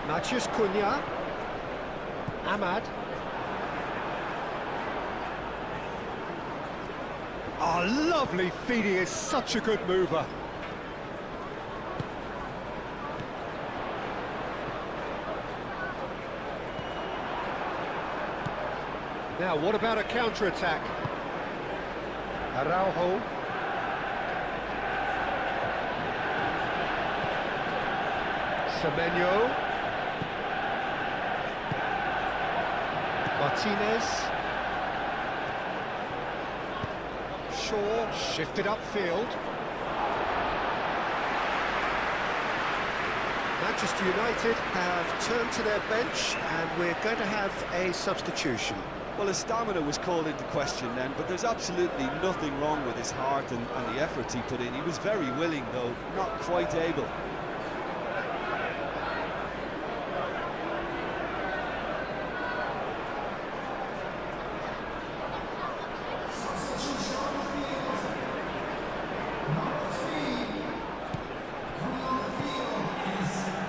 Matheus Cunha. Ahmad. Oh, lovely feed, he is such a good mover. Now, what about a counter-attack? Araujo. Semenyo. Martinez. Shaw shifted upfield. Manchester United have turned to their bench and we're going to have a substitution. Well, his stamina was called into question then, but there's absolutely nothing wrong with his heart and the efforts he put in. He was very willing, though, not quite able.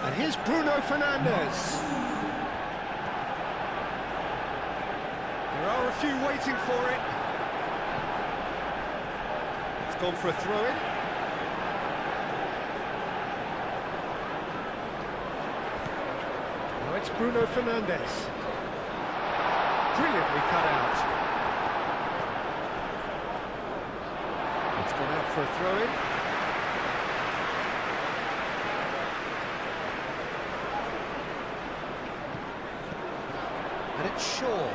And here's Bruno Fernandes. There are a few waiting for it. It's gone for a throw-in. Now it's Bruno Fernandes. Brilliantly cut out. It's gone out for a throw-in. And it's Shaw.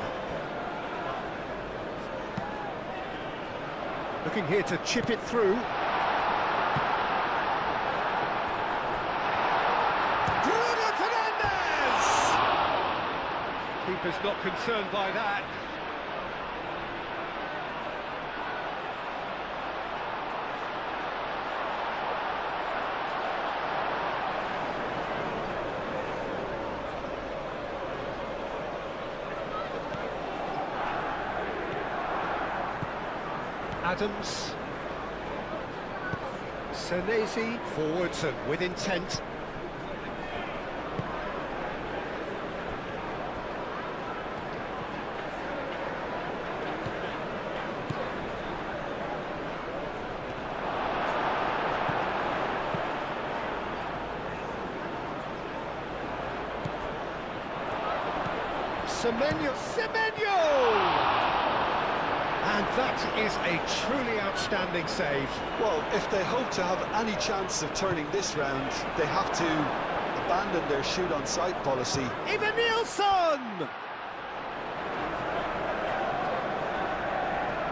Looking here to chip it through. Bruno Fernandes! Keeper's not concerned by that. Adams. Senesi forwards and with intent. Semenyo! And that is a truly outstanding save. Well, if they hope to have any chance of turning this round, they have to abandon their shoot-on-sight policy. Ivan Nilsson!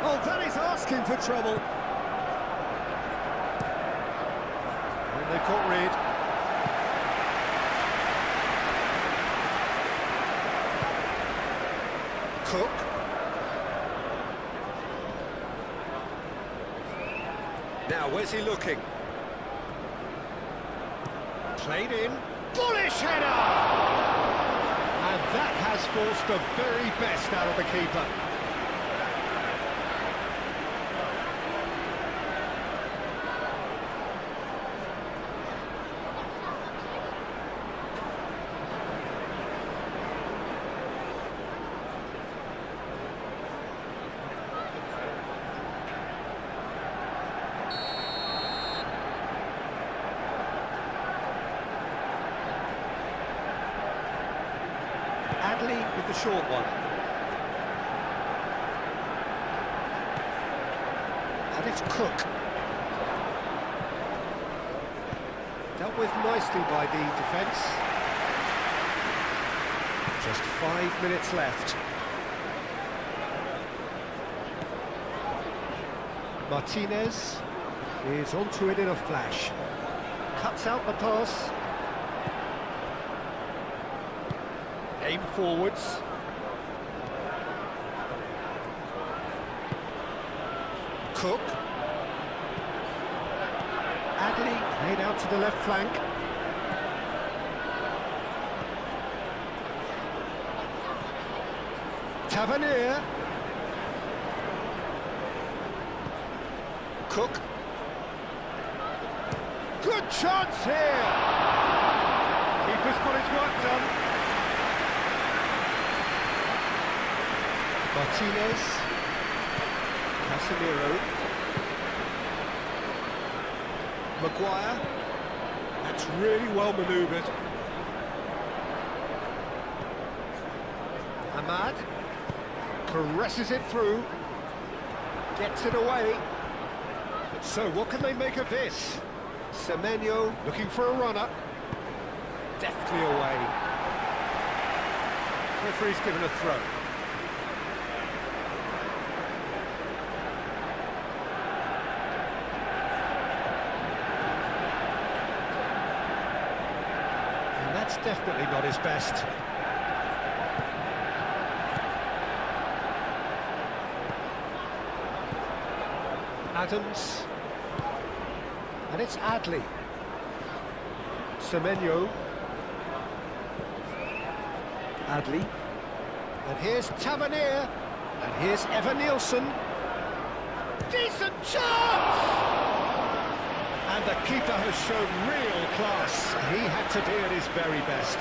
Oh, that is asking for trouble. And they've got rid. Cook. Now, where's he looking? Played in. Bullish header! And that has forced the very best out of the keeper. Adley with the short one. And it's Cook. Dealt with nicely by the defence. Just 5 minutes left. Martinez is onto it in a flash. Cuts out the pass. Aim forwards. Cook. Adley played out to the left flank. Tavernier. Cook. Good chance here. Keeper's got his work done. Martinez. Casemiro. Maguire. That's really well manoeuvred. Ahmad. Caresses it through. Gets it away. So what can they make of this? Semenyo looking for a runner. Deftly away. Referee's given a throw. And that's definitely not his best. Adams. And it's Adley. Semenyo. Adley. And here's Tavernier. And here's Evan Nielsen. Decent chance! And the keeper has shown real class. He had to be at his very best.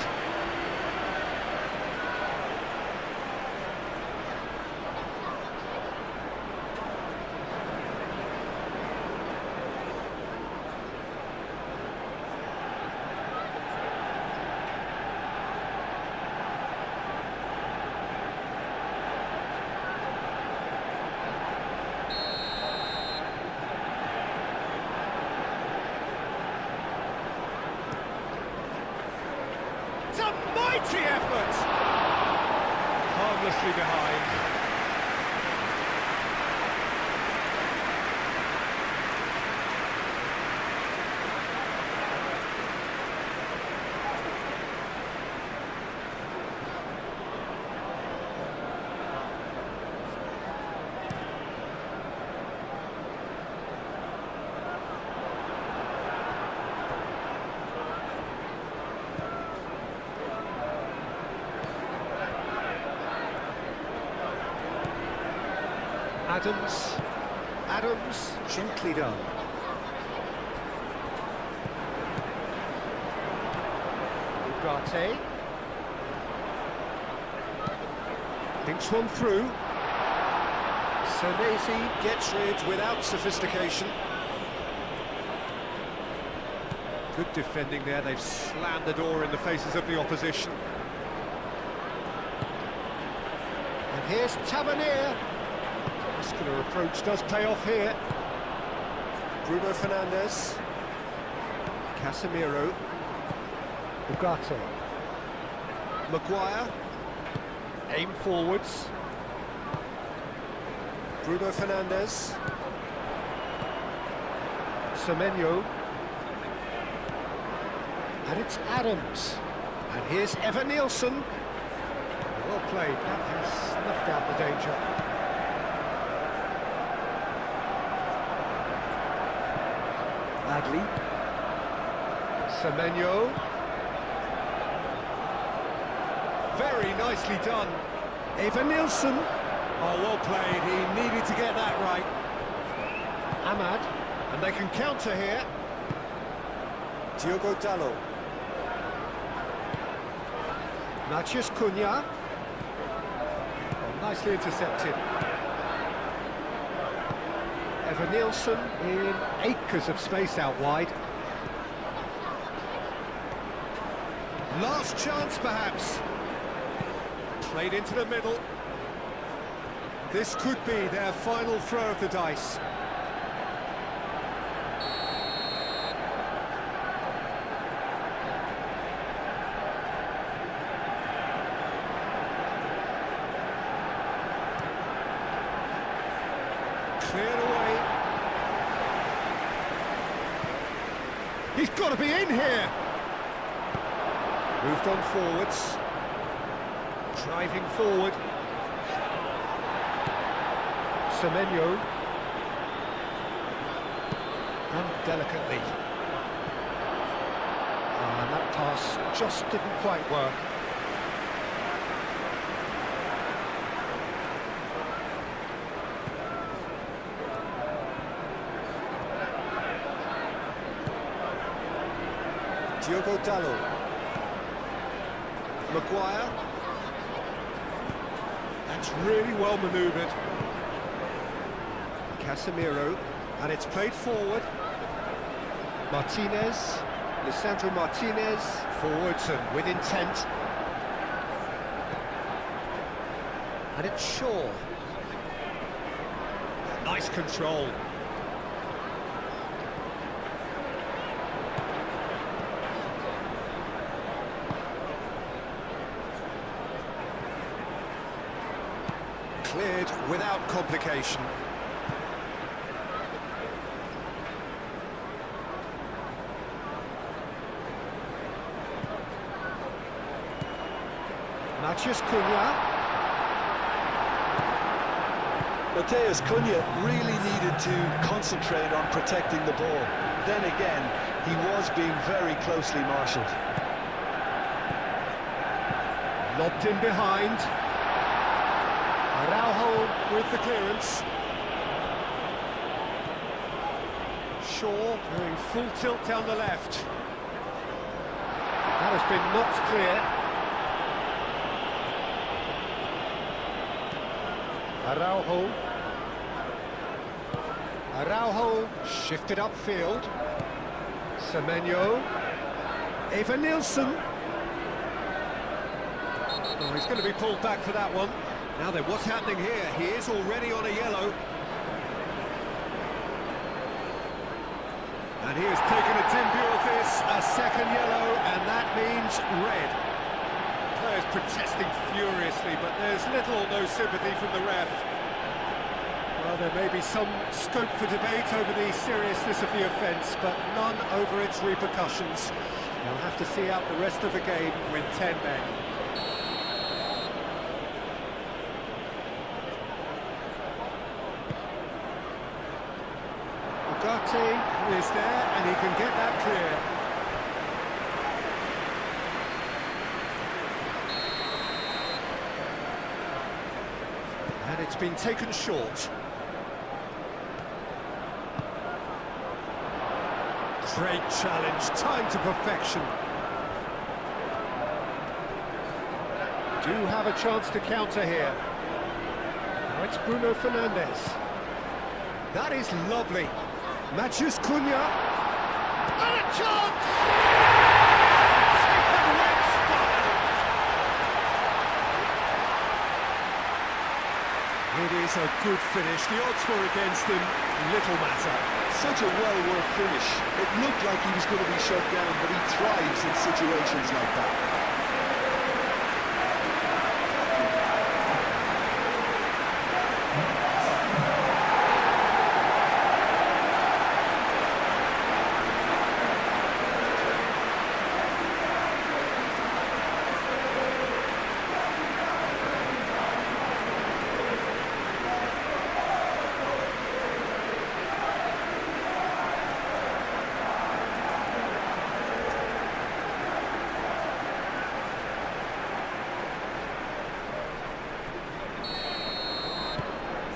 It's a mighty effort! Harmlessly behind. Adams, gently done. Ugarte. Thinks one through. Senesi gets rid without sophistication. Good defending there, they've slammed the door in the faces of the opposition. And here's Tavernier. Muscular approach does pay off here. Bruno Fernandes. Casemiro. Ugarte. Maguire. Aim forwards. Bruno Fernandes. Semenyo. And it's Adams. And here's Evan Nielsen. Well played, that has snuffed out the danger. Adley. Semenyo. Very nicely done. Evan Nielsen. Oh, well played. He needed to get that right. Ahmad. And they can counter here. Diogo Dalot. Matheus Cunha. Oh, nicely intercepted. Evan Nielsen in acres of space out wide. Last chance, perhaps. Played into the middle. This could be their final throw of the dice. Cleared away. He's got to be in here. Moved on forwards. Driving forward. Semenyo. And delicately. And that pass just didn't quite work. Diogo Dalot. Maguire. That's really well manoeuvred. Casemiro, and it's played forward. Martinez, Lisandro Martinez, forwards and with intent. And it's Shaw. Nice control. Cleared without complication. Matheus Cunha. Matheus Cunha really needed to concentrate on protecting the ball. Then again, he was being very closely marshalled. Lobbed in behind. Araujo with the clearance. Shaw doing full tilt down the left. That has been knocked clear. Araujo shifted upfield. Semenyo. Eva Nilsson. Oh, he's going to be pulled back for that one. Now then, what's happening here? He is already on a yellow. And he has taken a dim view of this, a second yellow, and that means red. Players protesting furiously, but there's little or no sympathy from the ref. Well, there may be some scope for debate over the seriousness of the offence, but none over its repercussions. They'll have to see out the rest of the game with 10 men. Ugarte is there, and he can get that clear. And it's been taken short. Great challenge, time to perfection. Do have a chance to counter here. Now it's Bruno Fernandes. That is lovely. Matheus Cunha. And a chance! Taken with style. It is a good finish. The odds were against him. Little matter. Such a well-worked finish. It looked like he was going to be shut down, but he thrives in situations like that.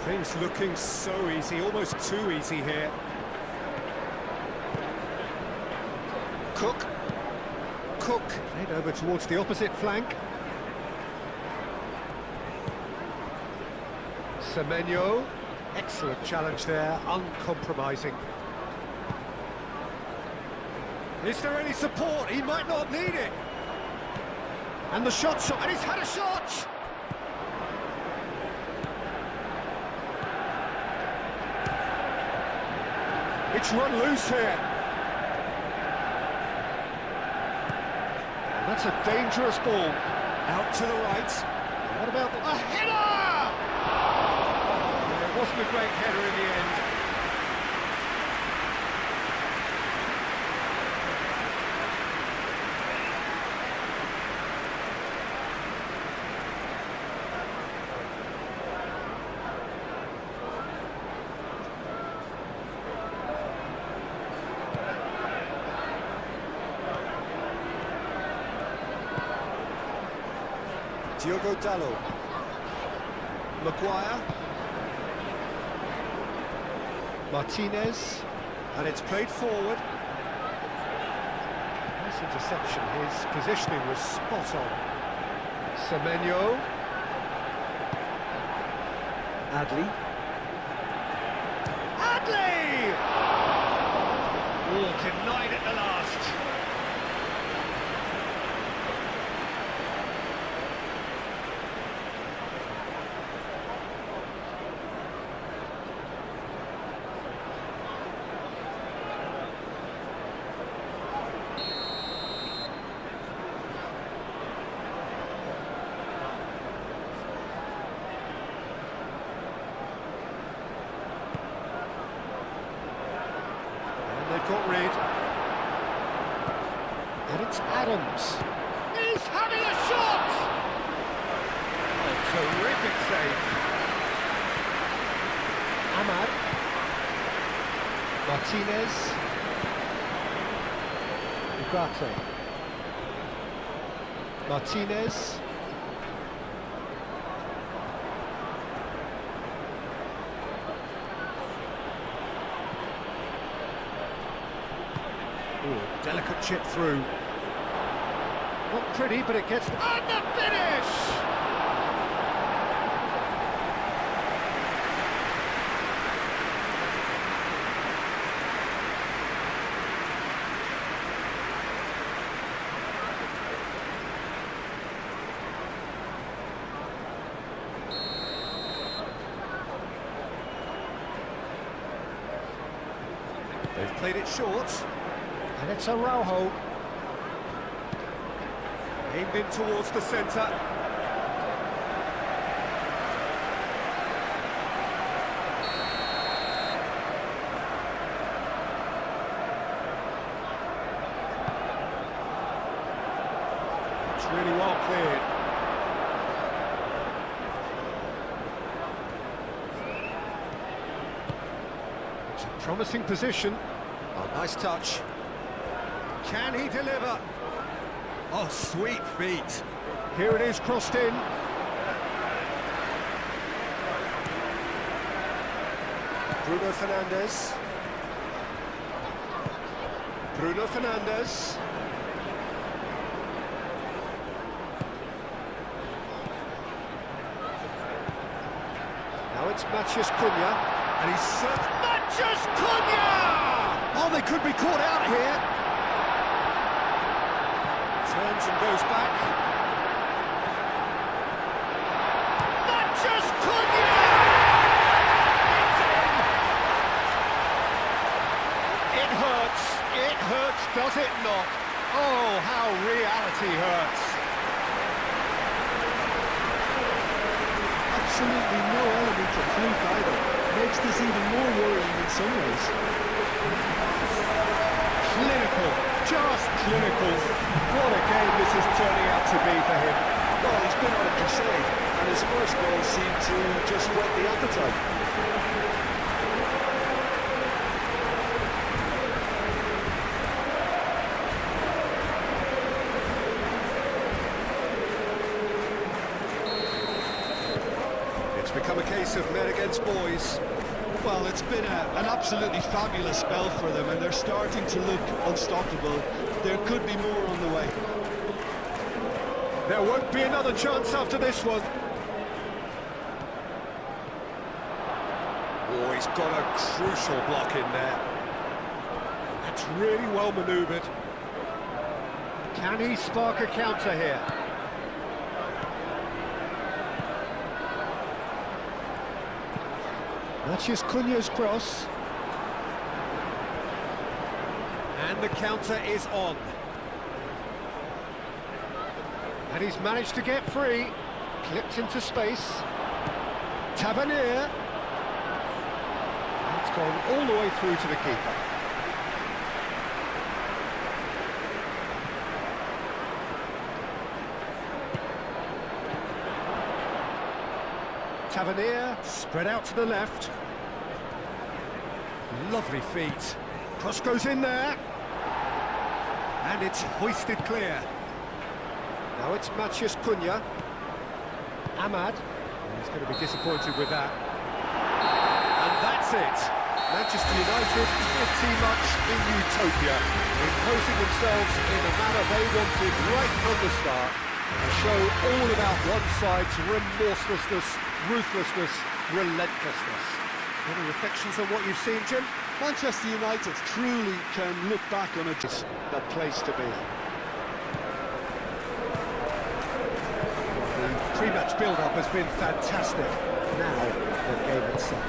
Things looking so easy, almost too easy here. Cook. Played over towards the opposite flank. Semenyo. Excellent challenge there, uncompromising. Is there any support? He might not need it. And the shot's and he's had a shot! It's run loose here. And that's a dangerous ball. Out to the right. What about a header? It wasn't a great header in the end. Diogo Dalot. Maguire. Martinez. And it's played forward. Nice interception. His positioning was spot on. Semenyo. Adley. Adley! Oh, denied at the last. They've got rid. And it's Adams. He's having a shot! A terrific save. Ahmad. Martinez. Ugarte. Martinez. Ooh, delicate chip through. Not pretty, but it gets... And the finish! They've played it short. And it's Araujo. Aimed in towards the centre. It's really well cleared. It's a promising position. Oh, nice touch. Can he deliver? Oh, sweet feet. Here it is, crossed in. Bruno Fernandes. Bruno Fernandes. Now it's Matheus Cunha. And he's set. Matheus Cunha! Oh, they could be caught out here. Turns and goes back. Matheus Cunha! It's in! It hurts, does it not? Oh, how reality hurts. Absolutely no element of fluke either. Makes this even more worrying in some ways. Clinical, just clinical. What a game this is turning out to be for him. Well, he's been on a crusade, and his first goal seemed to just whet the appetite. It's become a case of men against boys. Well, it's been an absolutely fabulous spell for them, and they're starting to look unstoppable. There could be more on the way. There won't be another chance after this one. Oh, he's got a crucial block in there. That's really well manoeuvred. Can he spark a counter here? Matheus Cunha's cross. And the counter is on. And he's managed to get free. Clipped into space. Tavernier. It's gone all the way through to the keeper. Tavernier, spread out to the left. Lovely feet. Cross goes in there. And it's hoisted clear. Now it's Matheus Cunha. Ahmad. He's going to be disappointed with that. And that's it. Manchester United pretty much in utopia, imposing themselves in the manner they wanted right from the start, and show all about one side's remorselessness, ruthlessness, relentlessness. Any reflections on what you've seen, Jim? Manchester United truly can look back on it. The place to be. The pre-match build-up has been fantastic. Now, the game itself.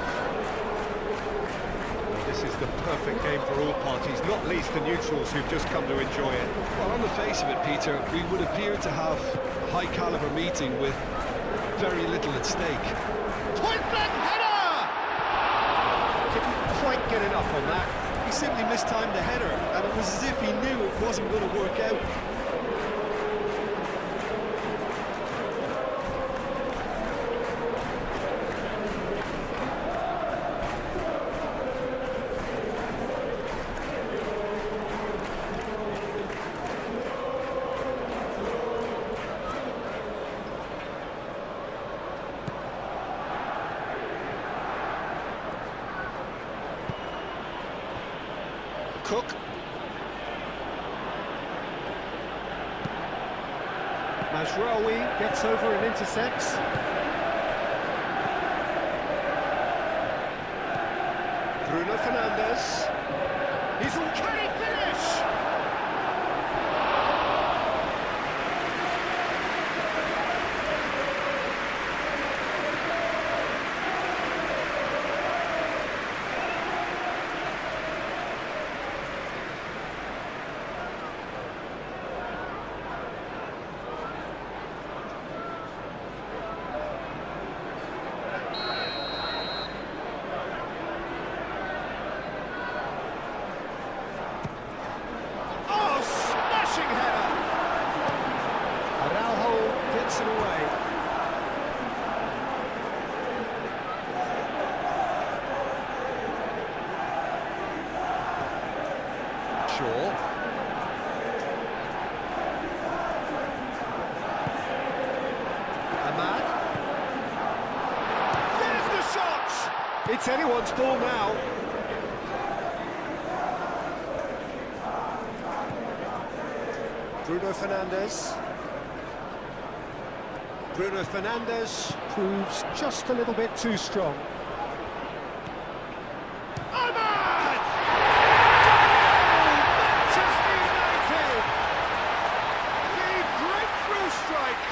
Well, this is the perfect game for all parties, not least the neutrals who've just come to enjoy it. Well, on the face of it, Peter, we would appear to have a high-caliber meeting with very little at stake. Point-blank header! Didn't quite get enough on that. He simply mistimed the header, and it was as if he knew it wasn't going to work out. Cook. Mazraoui gets over and intercepts. Bruno Fernandes. He's all can he finish? Gets it away. Shaw. Ahmad. There's the shot! It's anyone's ball now. Bruno Fernandes. Bruno Fernandes proves just a little bit too strong. Ahmad! Manchester United! The breakthrough strike!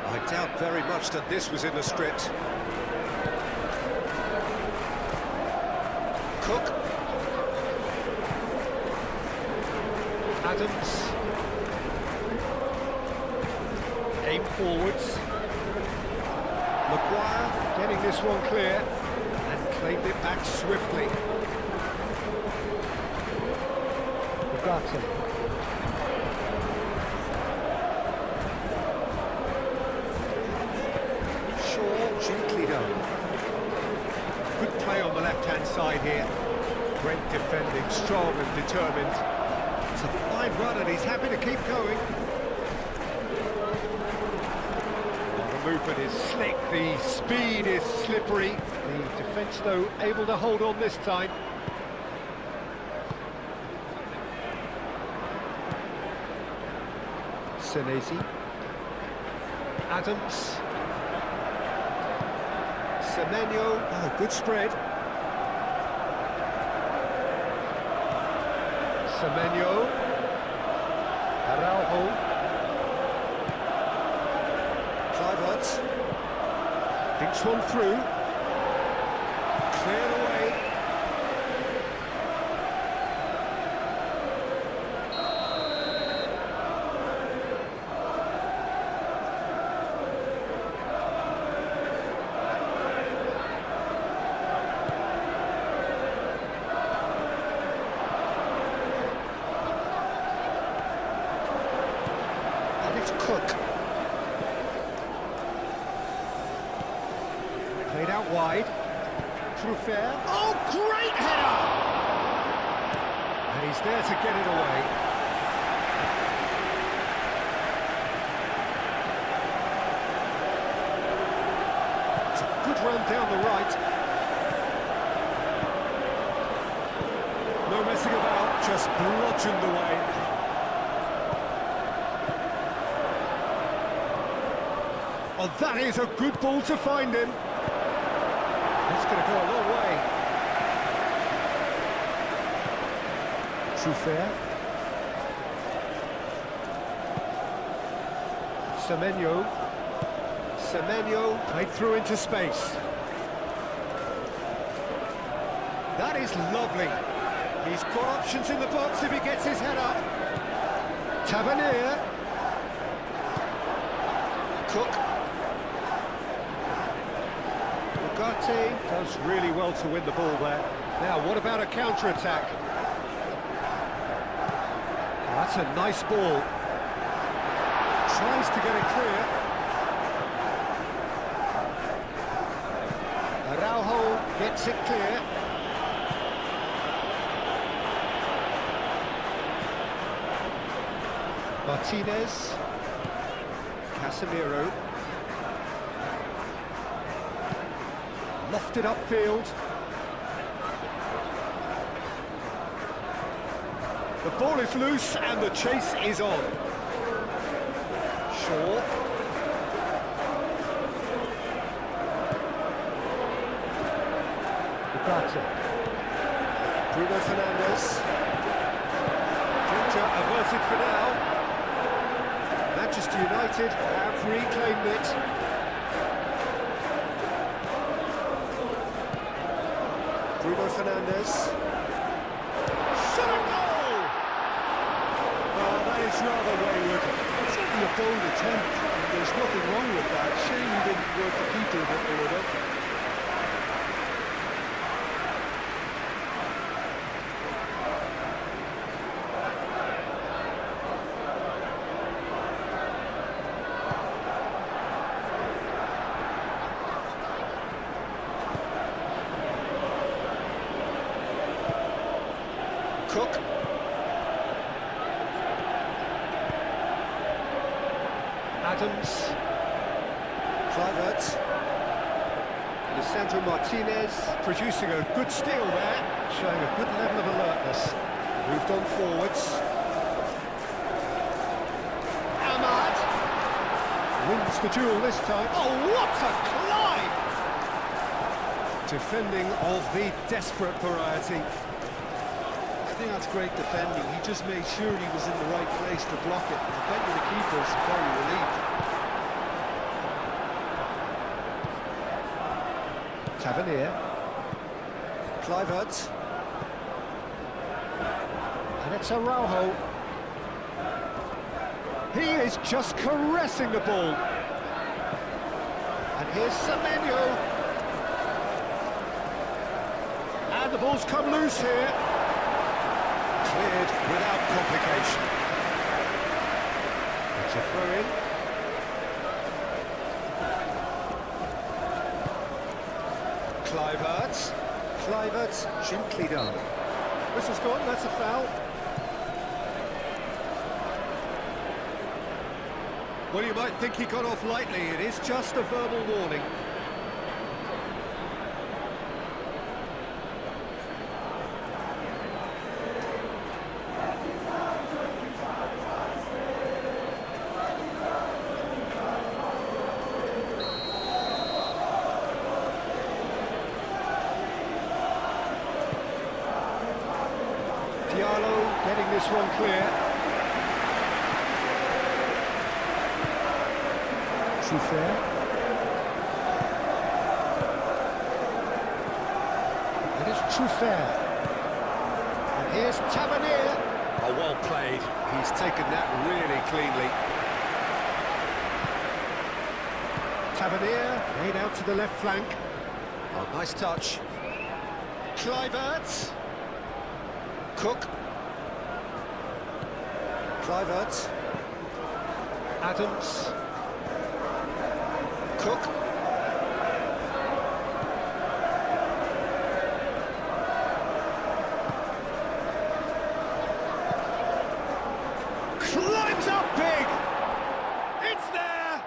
I doubt very much that this was in the script. Cook. Adams. Aim forwards. Maguire getting this one clear and claimed it back swiftly. Ugarte. Gently done. Good play on the left-hand side here. Great defending, strong and determined. It's a fine run and he's happy to keep going. The movement is slick, the speed is slippery. The defence, though, able to hold on this time. Senesi. Adams. Semenyo, good spread. Semenyo. Araujo. Kluivert. Thinks one through. Cleared away. Cook. Played out wide. Through fair. Oh, great header! And he's there to get it away. It's a good run down the right. No messing about, just bludgeoned away. Oh, that is a good ball to find him. That's going to go a long way. True fair. Semenyo. Semenyo played through into space. That is lovely. He's got options in the box if he gets his head up. Tavernier. Cook. Does really well to win the ball there. Now, what about a counter-attack? Oh, that's a nice ball. Tries to get it clear. Araujo gets it clear. Martinez. Casemiro. Lofted upfield. The ball is loose and the chase is on. Shaw. Ugarte. Bruno Fernandes. Danger averted for now. Manchester United have reclaimed it. Bruno Fernandes. Shot a goal! Oh, that is rather wayward. It's only a bold attempt, and there's nothing wrong with that. Shame he didn't work the keeper a bit more up. Cook. Adams. Kluivert. Lisandro Martinez producing a good steal there, showing a good level of alertness. Moved on forwards. Ahmad wins the duel this time. Oh, what a climb! Defending of the desperate variety. I think that's great defending. He just made sure he was in the right place to block it. I bet you the keeper's very relieved. Tavernier. Kluivert. And it's Araujo. He is just caressing the ball. And here's Semenyo. And the ball's come loose here. Cleared without complication. It's a throw-in. Kluivert, gently done. Whistle's gone, that's a foul. Well, you might think he got off lightly. It is just a verbal warning. Getting this one clear. Trufair. It is Trufair. And here's Tavernier. Oh, well played. He's taken that really cleanly. Tavernier, laid out to the left flank. Oh, nice touch. Kluivert. Cook. Kluivert. Adams. Cook. Climbs up big! It's there!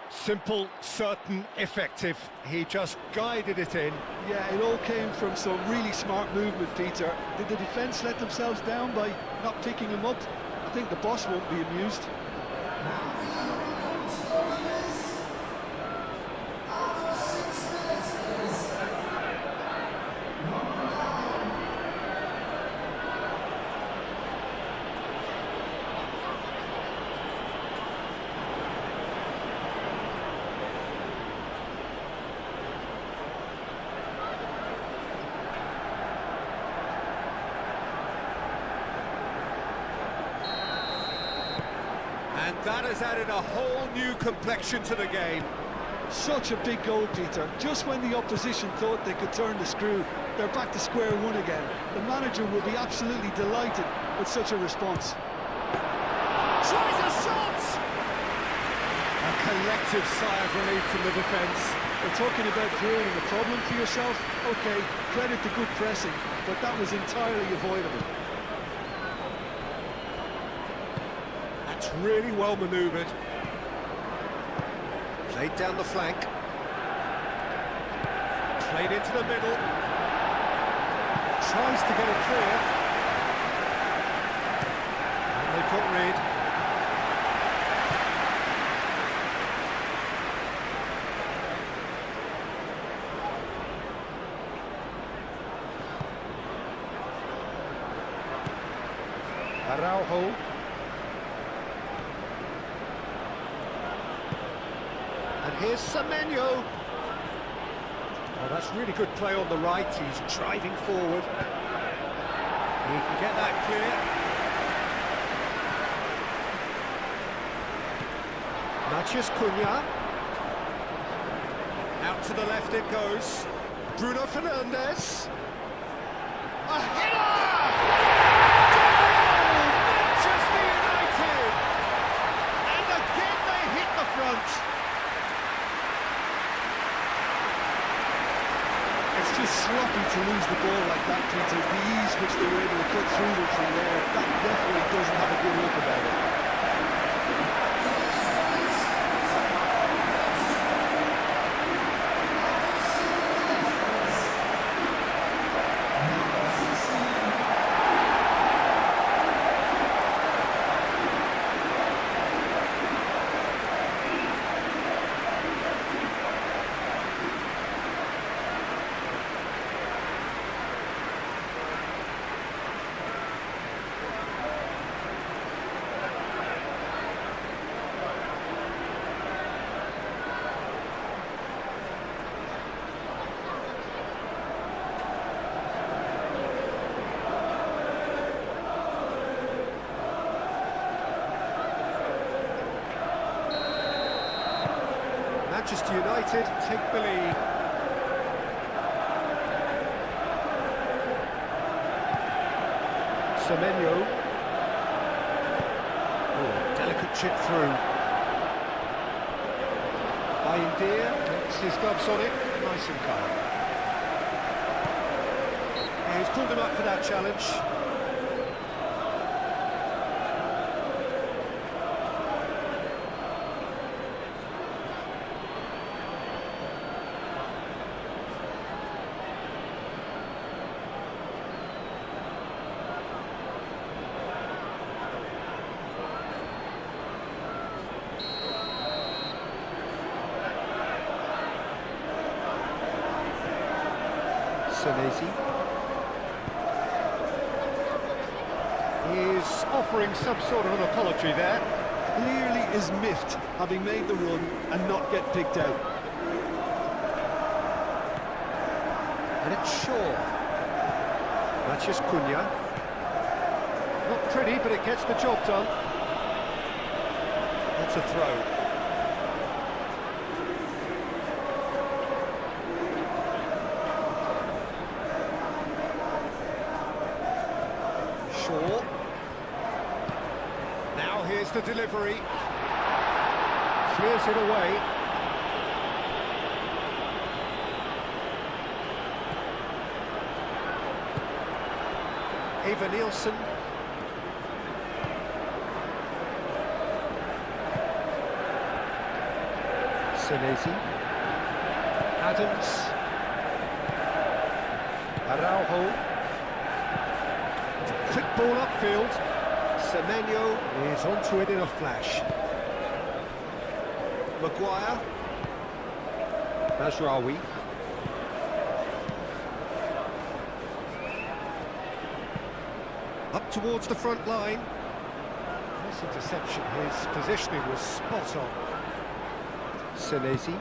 Simple, certain, effective. He just guided it in. Yeah, it all came from some really smart movement, Peter. Did the defence let themselves down by not picking him up? I think the boss won't be amused. And that has added a whole new complexion to the game. Such a big goal, Peter. Just when the opposition thought they could turn the screw, they're back to square one again. The manager will be absolutely delighted with such a response. Tries a shot! A collective sigh of relief from the defence. We're talking about creating a problem for yourself. OK, credit to good pressing, but that was entirely avoidable. That's really well manoeuvred. Played down the flank. Played into the middle. Tries to get it clear. And they caught Reed. Araujo. And here's Semenyo. Oh, that's really good play on the right. He's driving forward. He can get that clear. Matheus Cunha. Out to the left it goes. Bruno Fernandes. A header! Manchester United! And again they hit the front. It's just sloppy to lose the ball like that, Peter. The ease which they were able to cut through them from there, that definitely doesn't have a good look about it. Manchester United take the lead. Semenyo. Oh, delicate chip through. India gets his gloves on it, nice and calm. Yeah, he's pulled him up for that challenge. Senesi. He's offering some sort of an apology there. Clearly is miffed, having made the run and not get picked out. And it's Shaw. That's just Cunha. Not pretty, but it gets the job done. That's a throw. Shaw. Now here's the delivery. Clears it away. Eva Nielsen. Senesi. Adams. Araujo. Quick ball upfield. Semenyo is onto it in a flash. Maguire. Mazraoui. Up towards the front line. This interception, his positioning was spot on. Senesi.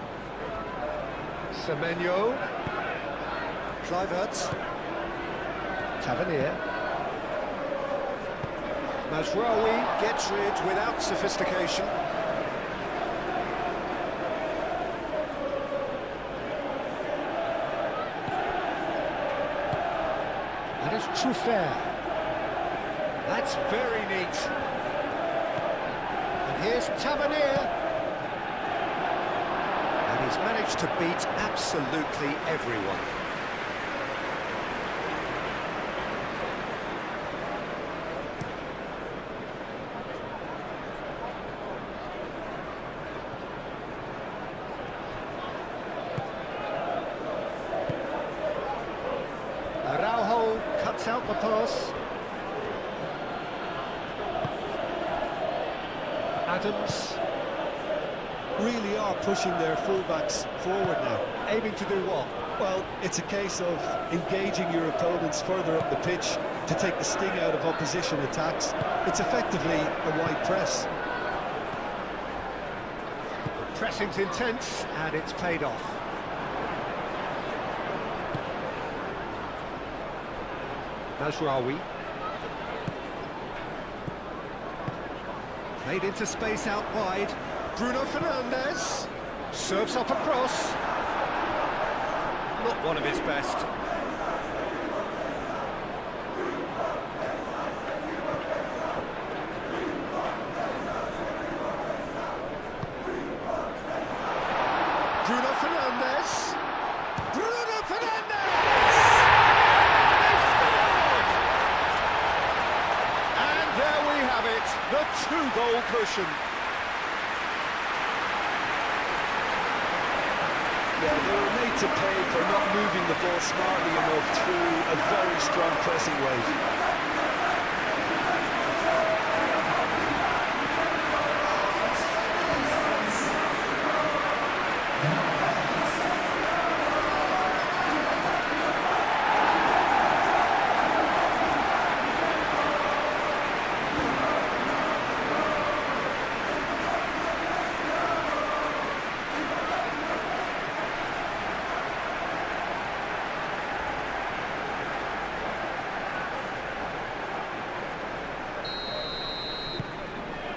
Semenyo. Kluivert. Tavernier. Mazraoui gets rid without sophistication. That is Truffert. That's very neat. And here's Tavernier. And he's managed to beat absolutely everyone. Araujo cuts out the pass. Adams. Really are pushing their fullbacks forward now. Aiming to do what? Well, it's a case of engaging your opponents further up the pitch to take the sting out of opposition attacks. It's effectively a wide press. The pressing's intense, and it's paid off. Mazraoui. Played into space out wide. Bruno Fernandes serves up a cross. Not one of his best. Bruno Fernandes. Bruno Fernandes! They scored! And there we have it, the two-goal cushion. Yeah, they were made to pay for not moving the ball smartly enough through a very strong pressing wave.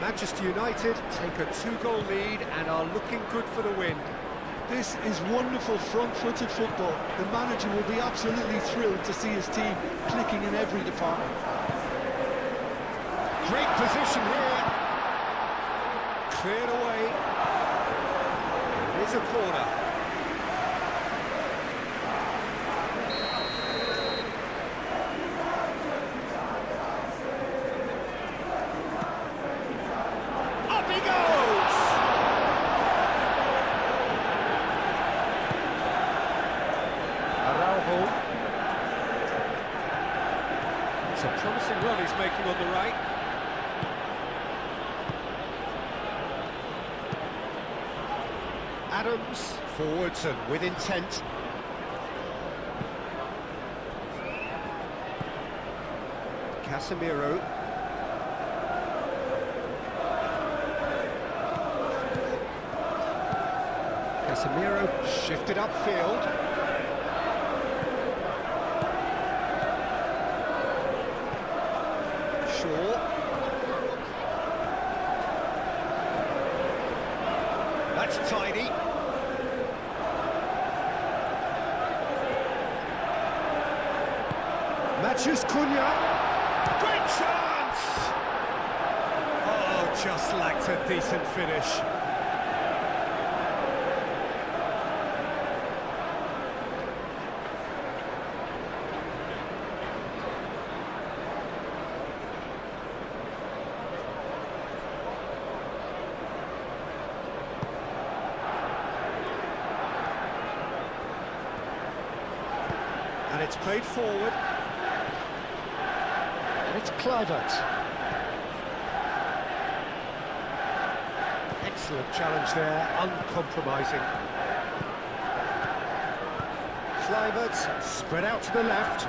Manchester United take a two-goal lead and are looking good for the win. This is wonderful front-footed football. The manager will be absolutely thrilled to see his team clicking in every department. Great position here. Cleared away. It is a corner. Up he goes! Araujo. It's a promising run he's making on the right. Adams, forwards and with intent. Casemiro. Casemiro shifted upfield. Shaw. That's tidy. Matches Cunha. Great chance! Oh, just lacked a decent finish. And it's played forward. And it's Kluivert. Excellent challenge there, uncompromising. Kluivert spread out to the left.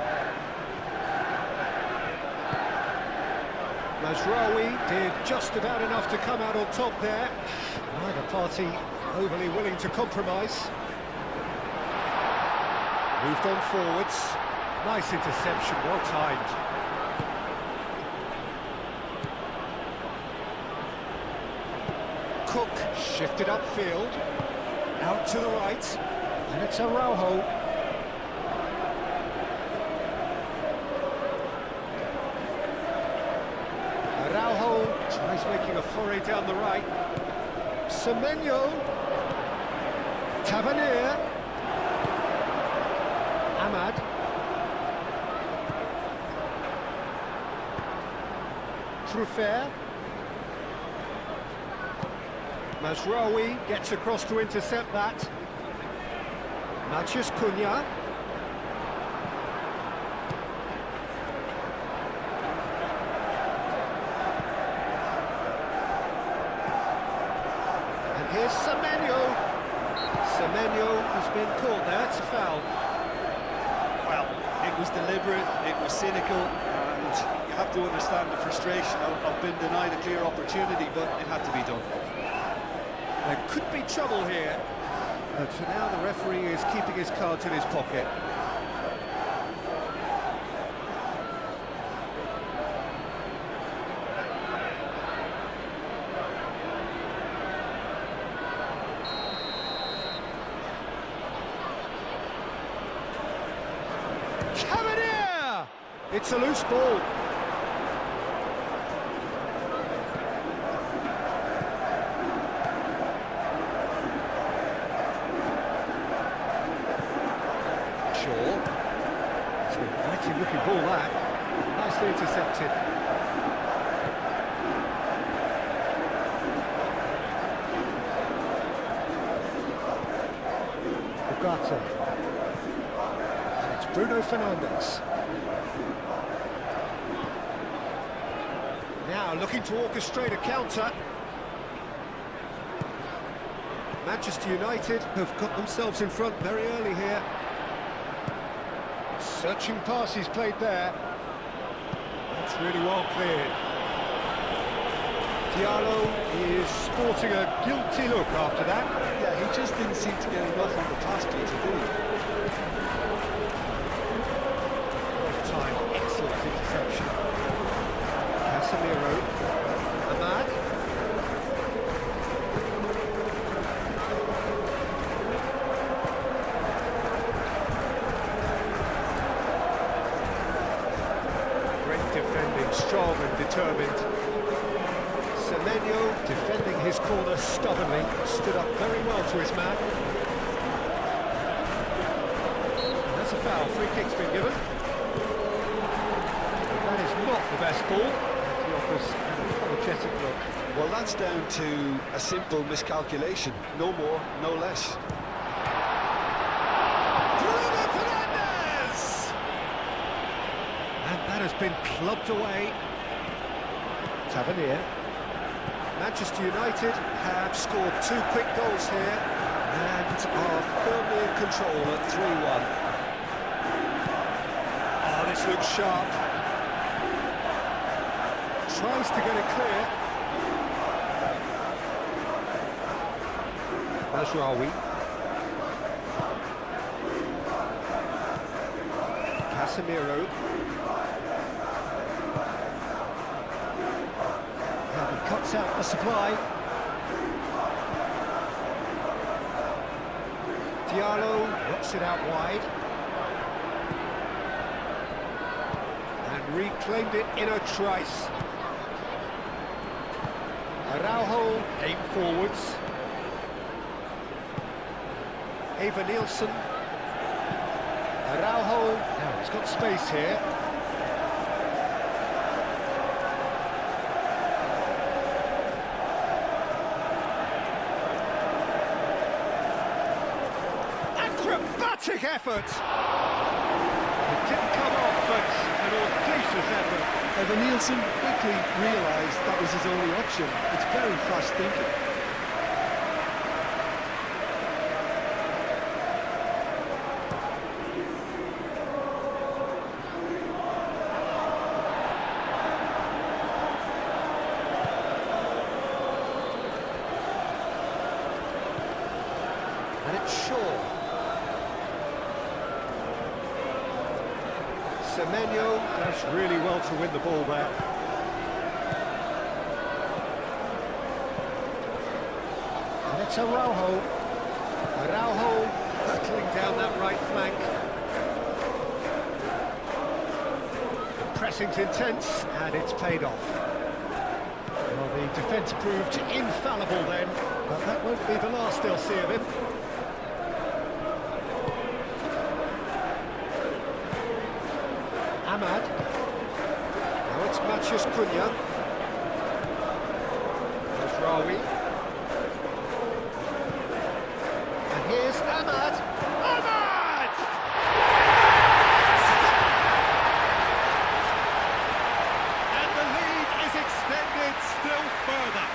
Mazraoui did just about enough to come out on top there. Neither party overly willing to compromise. Moved on forwards. Nice interception, well timed. Cook shifted upfield. Out to the right. And it's Araujo. Araujo tries making a foray down the right. Semenyo. Tavernier. Ahmad. Truffert. Mazraoui gets across to intercept that. Mathias Cunha. And here's Semenyo. Semenyo has been caught there, it's a foul. Well, it was deliberate, it was cynical, and you have to understand the frustration of being denied a clear opportunity, but it had to be done. There could be trouble here, but for now the referee is keeping his cards in his pocket. Tavernier! It's a loose ball. It's an inviting looking ball that. Nicely intercepted. Ugarte. And it's Bruno Fernandes. Now looking to orchestrate a counter. Manchester United have got themselves in front very early here. Searching pass he's played there. That's really well cleared. Diallo is sporting a guilty look after that. Yeah, he just didn't seem to get enough on the pass, Peter, did he? Time, excellent interception. Casemiro. Ahmad. Defending, strong and determined. Semenyo defending his corner stubbornly, stood up very well to his man. And that's a foul, free kick's been given. That is not the best ball. He offers an apologetic look. Well, that's down to a simple miscalculation. No more, no less. That has been clubbed away. Tavernier. Manchester United have scored 2 quick goals here and are firmly in control at 3-1. Oh, this looks sharp. tries to get it clear. Mazraoui. Casemiro. And he cuts out the supply. Diallo whips it out wide. And reclaimed it in a trice. Araujo aimed forwards. Eva Nielsen. Araujo, now he's got space here. Acrobatic effort! It didn't come off, but an audacious effort. Eva Nielsen quickly realised that was his only option. It's very fast thinking. And it's Shaw. Semenyo does really well to win the ball there. And it's Araujo. Araujo battling down that right flank. The pressing's intense, and it's paid off. Well, the defence proved infallible then, but that won't be the last they'll see of him. Ahmad. Now it's Matheus Cunha. Mazraoui. And here's Ahmad. Ahmad! And the lead is extended still further.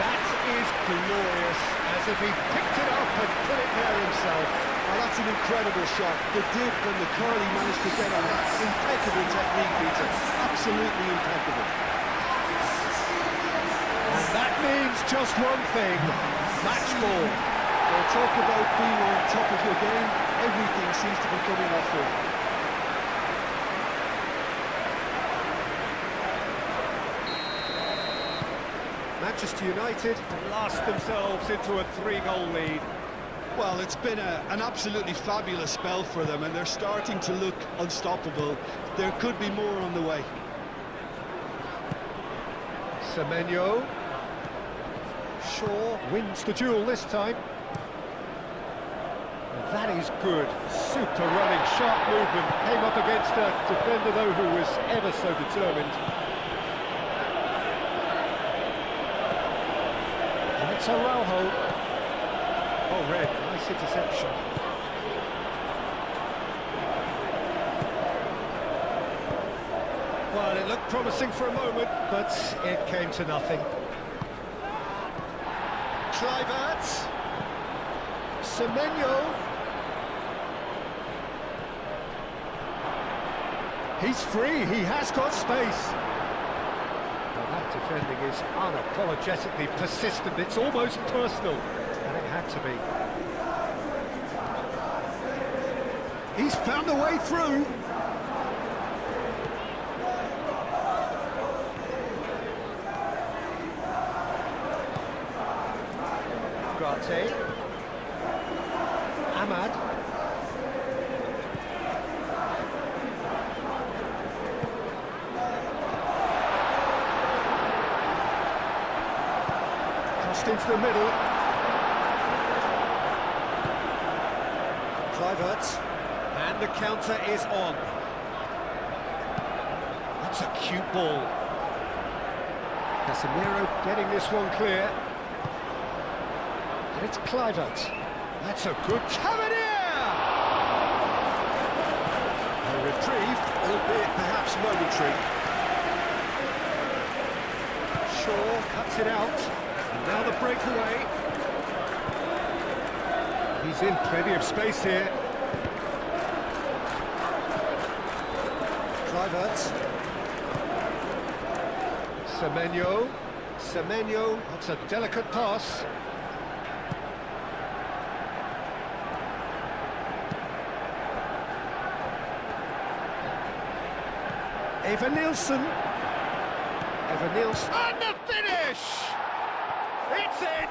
That is glorious, as if he picked it up and put it there himself. Well, that's an incredible shot. The dip and the curl he managed to get on it. Impeccable technique, Peter. Absolutely impeccable. And that means just one thing. Match ball. Well, talk about being on top of your game. Everything seems to be coming off for him. Manchester United blast themselves into a 3-goal lead. Well, it's been an absolutely fabulous spell for them, and they're starting to look unstoppable. There could be more on the way. Semenyo. Shaw wins the duel this time. That is good. Super running, sharp movement. Came up against a defender, though, who was ever so determined. And it's Araujo. Oh, red. Nice interception. Well, it looked promising for a moment, but it came to nothing. Kluivert. Semenyo. He's free, he has got space. Well, that defending is unapologetically persistent. It's almost personal, and it had to be. He's found a way through. Grate. Ahmad. Crossed into the middle. Kluivert. And the counter is on. That's a cute ball. Casemiro getting this one clear. And it's Kluivert. That's a good Tavernier! A reprieve, albeit perhaps momentary. Shaw cuts it out. And now the breakaway. He's in plenty of space here. Havertz. Semenyo. Semenyo, that's a delicate pass. Evan Nielsen. Evan Nielsen. And the finish! It's in!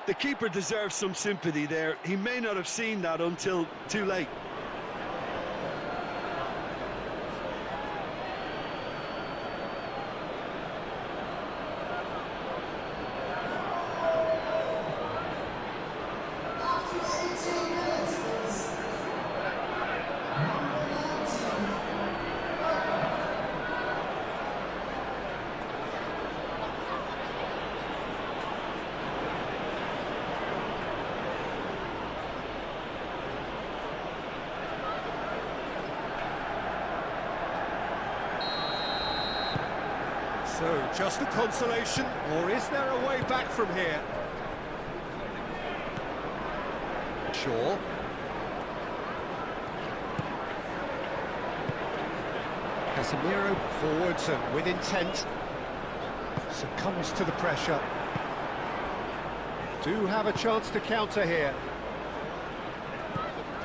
The keeper deserves some sympathy there. He may not have seen that until too late. So, just a consolation, or is there a way back from here? Shaw. Casemiro forwards and with intent. Succumbs to the pressure. Do have a chance to counter here.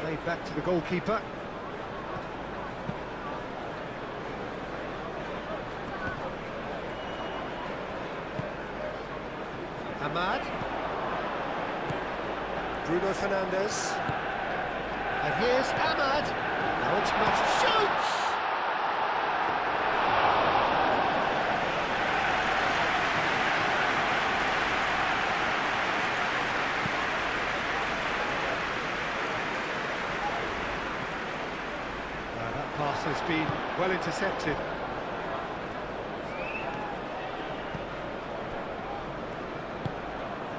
Played back to the goalkeeper. Ahmad. Bruno Fernandes. And here's Ahmad. Now it's Matt shoots! That pass has been well intercepted.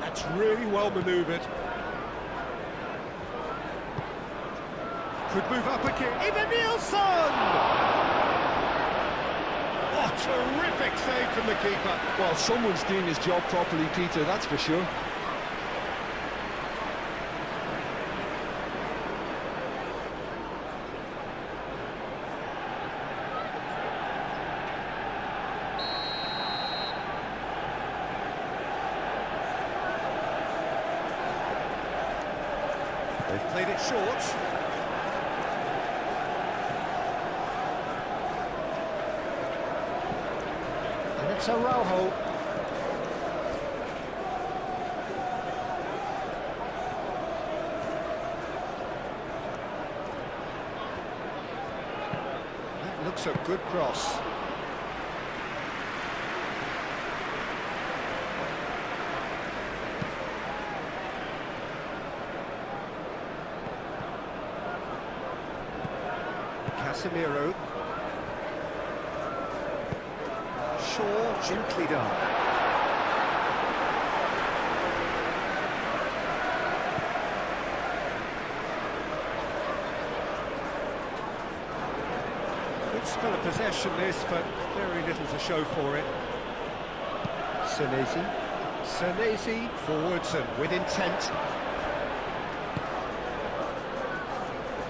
That's really well manoeuvred. Could move up again. Evan Nielsen! What a terrific save from the keeper. Well, someone's doing his job properly, Peter, that's for sure. They've played it short. And it's Araujo. That looks a good cross. Casemiro. Shaw, gently done. Good spell of possession this, but very little to show for it. Senesi. Senesi forwards and with intent.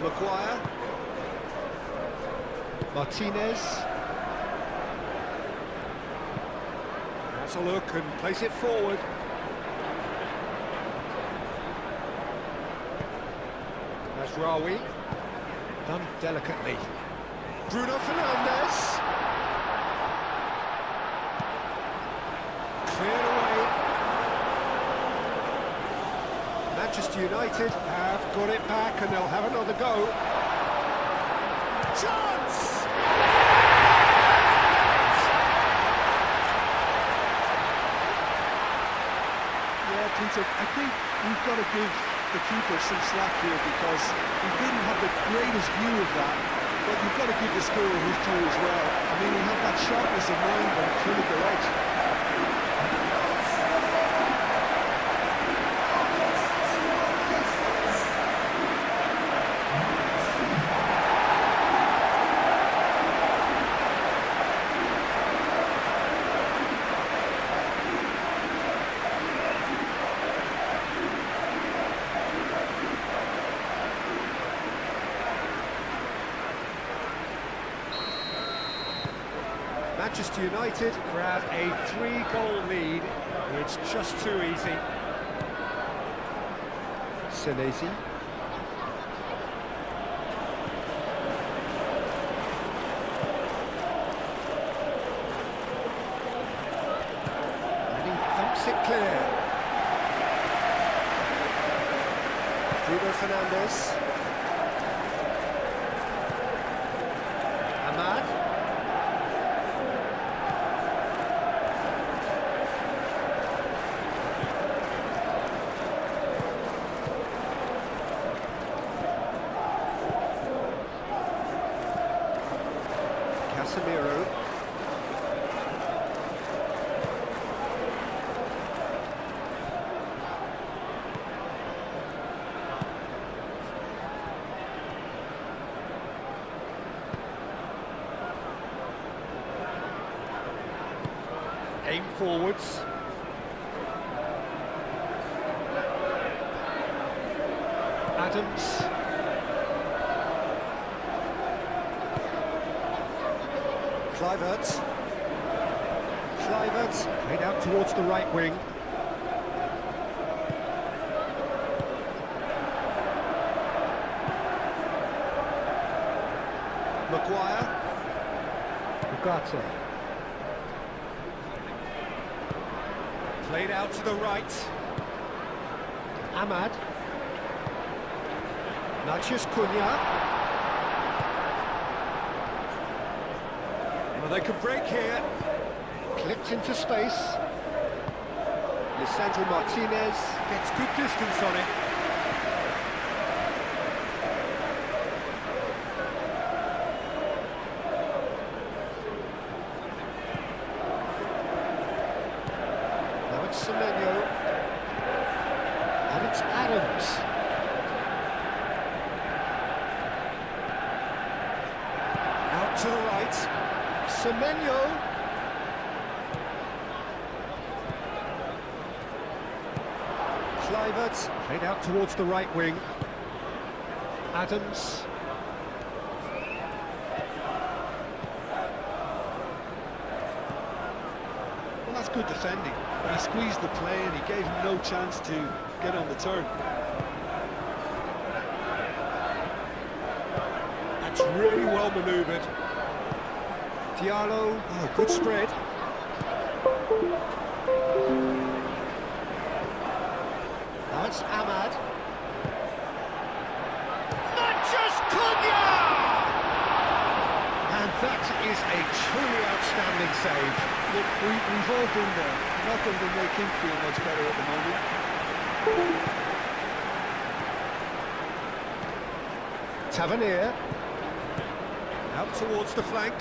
Maguire. Martinez. Has a look and place it forward. Mazraoui. Done delicately. Bruno Fernandes. Cleared away. Manchester United have got it back and they'll have another go. Chance! Peter, I think we've got to give the keeper some slack here because he didn't have the greatest view of that, but you've got to give the scorer his due as well. I mean, he had that sharpness of mind and clinical edge. Manchester United grab a 3-goal lead. It's just too easy. Senesi. And he thumps it clear. Bruno Fernandes. Ahmad. Casemiro. Aim forwards. Adams. Kluivert. Kluivert played out towards the right wing. Maguire. Ugarte. Played out to the right. Ahmad. Matheus Cunha. Well, they can break here. Clipped into space. Lisandro Martinez gets good distance on it. Now it's Semenyo. And it's Adams. Out to the right. Semenyo. Kluivert played out towards the right wing. Adams. Well, that's good defending. He squeezed the play and he gave him no chance to get on the turn. That's really well manoeuvred. Diallo, oh, good spread. Now it's Ahmad. Matheus Cunha! And that is a truly outstanding save. Look, we've all been there. Nothing will make him feel much better at the moment. Tavernier. Out towards the flank.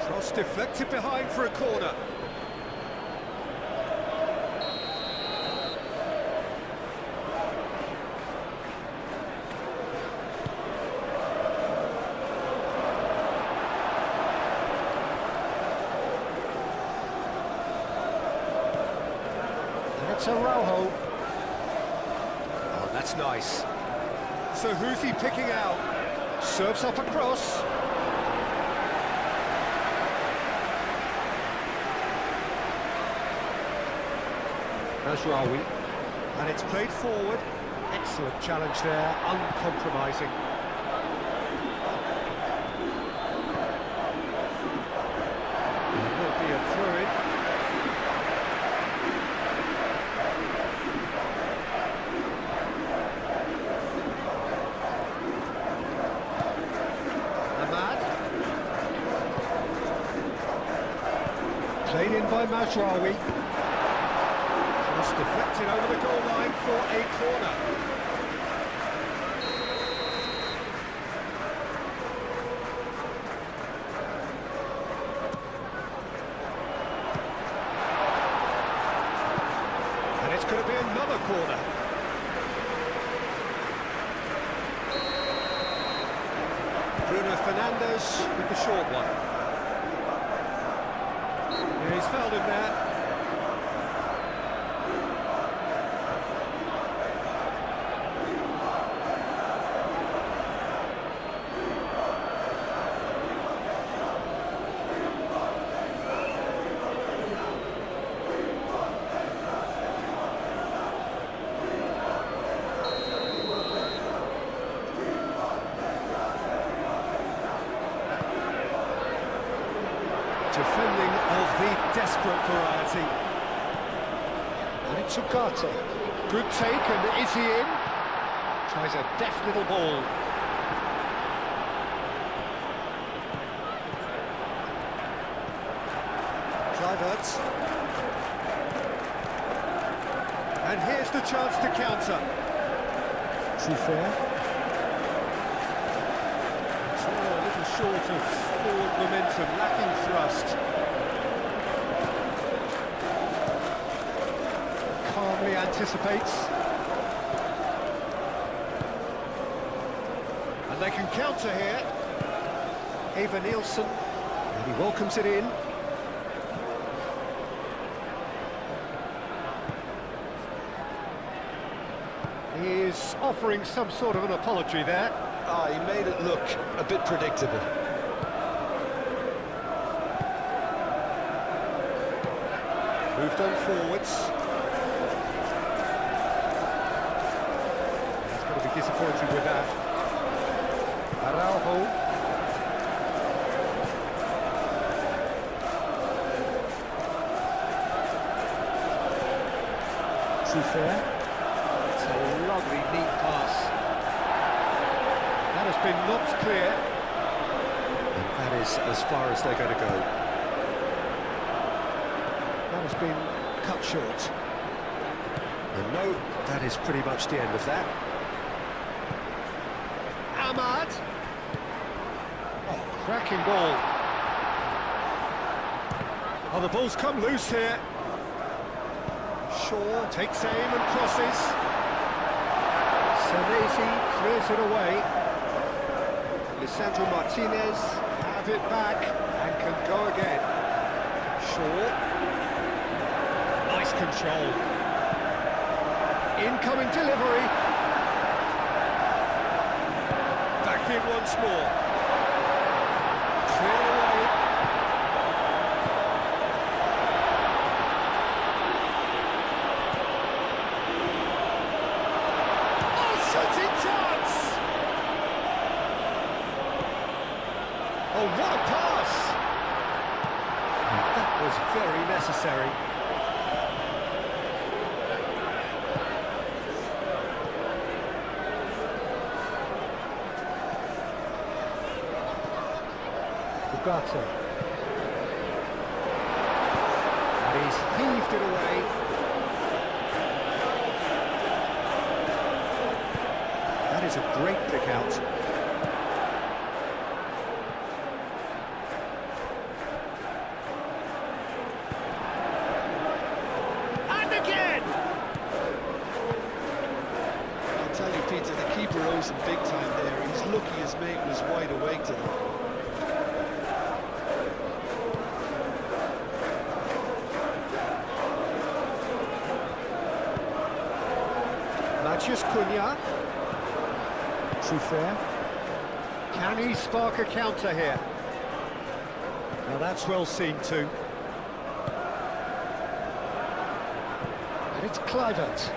Cross deflected behind for a corner. And it's Araujo. Oh, that's nice. So who's he picking out? Serves up a cross. Mazraoui. And it's played forward. Excellent challenge there, uncompromising. It will be a throw-in. Played in by Mazraoui. Cross deflected over the goal line for a corner. And it's going to be another corner. Bruno Fernandes with the short one. He's fouled him there. Defending of the desperate variety. And it's Ugarte. Good take, and is he in? Tries a deft little ball. Kluivert. And here's the chance to counter. Too fair. It's all a little short of forward momentum, lacking thrust. Calmly anticipates. And they can counter here. Eva Nielsen. And he welcomes it in. He is offering some sort of an apology there. He made it look a bit predictable. Moved on forwards. He's going to be disappointed with that. Araujo. Too fair. It's a lovely, neat pass. That has been knocked clear. And that is as far as they're going to go. That has been cut short. And no, that is pretty much the end of that. Ahmad. Oh, cracking ball. Oh, the ball's come loose here. Shaw takes aim and crosses. Senesi clears it away. Lisandro Martinez have it back and can go again. Shaw. Nice control. Incoming delivery. Back in once more. Clear away. Oh, shooting chance! Oh, what a pass! That was very necessary. Ugarte. And he's heaved it away. That is a great pick out. And again! I'll tell you, Peter, the keeper owes him big time there. He's lucky his mate was wide awake to them. Mathias Cunha. Too fair. Can he spark a counter here? Now that's well seen too. And it's Kluivert.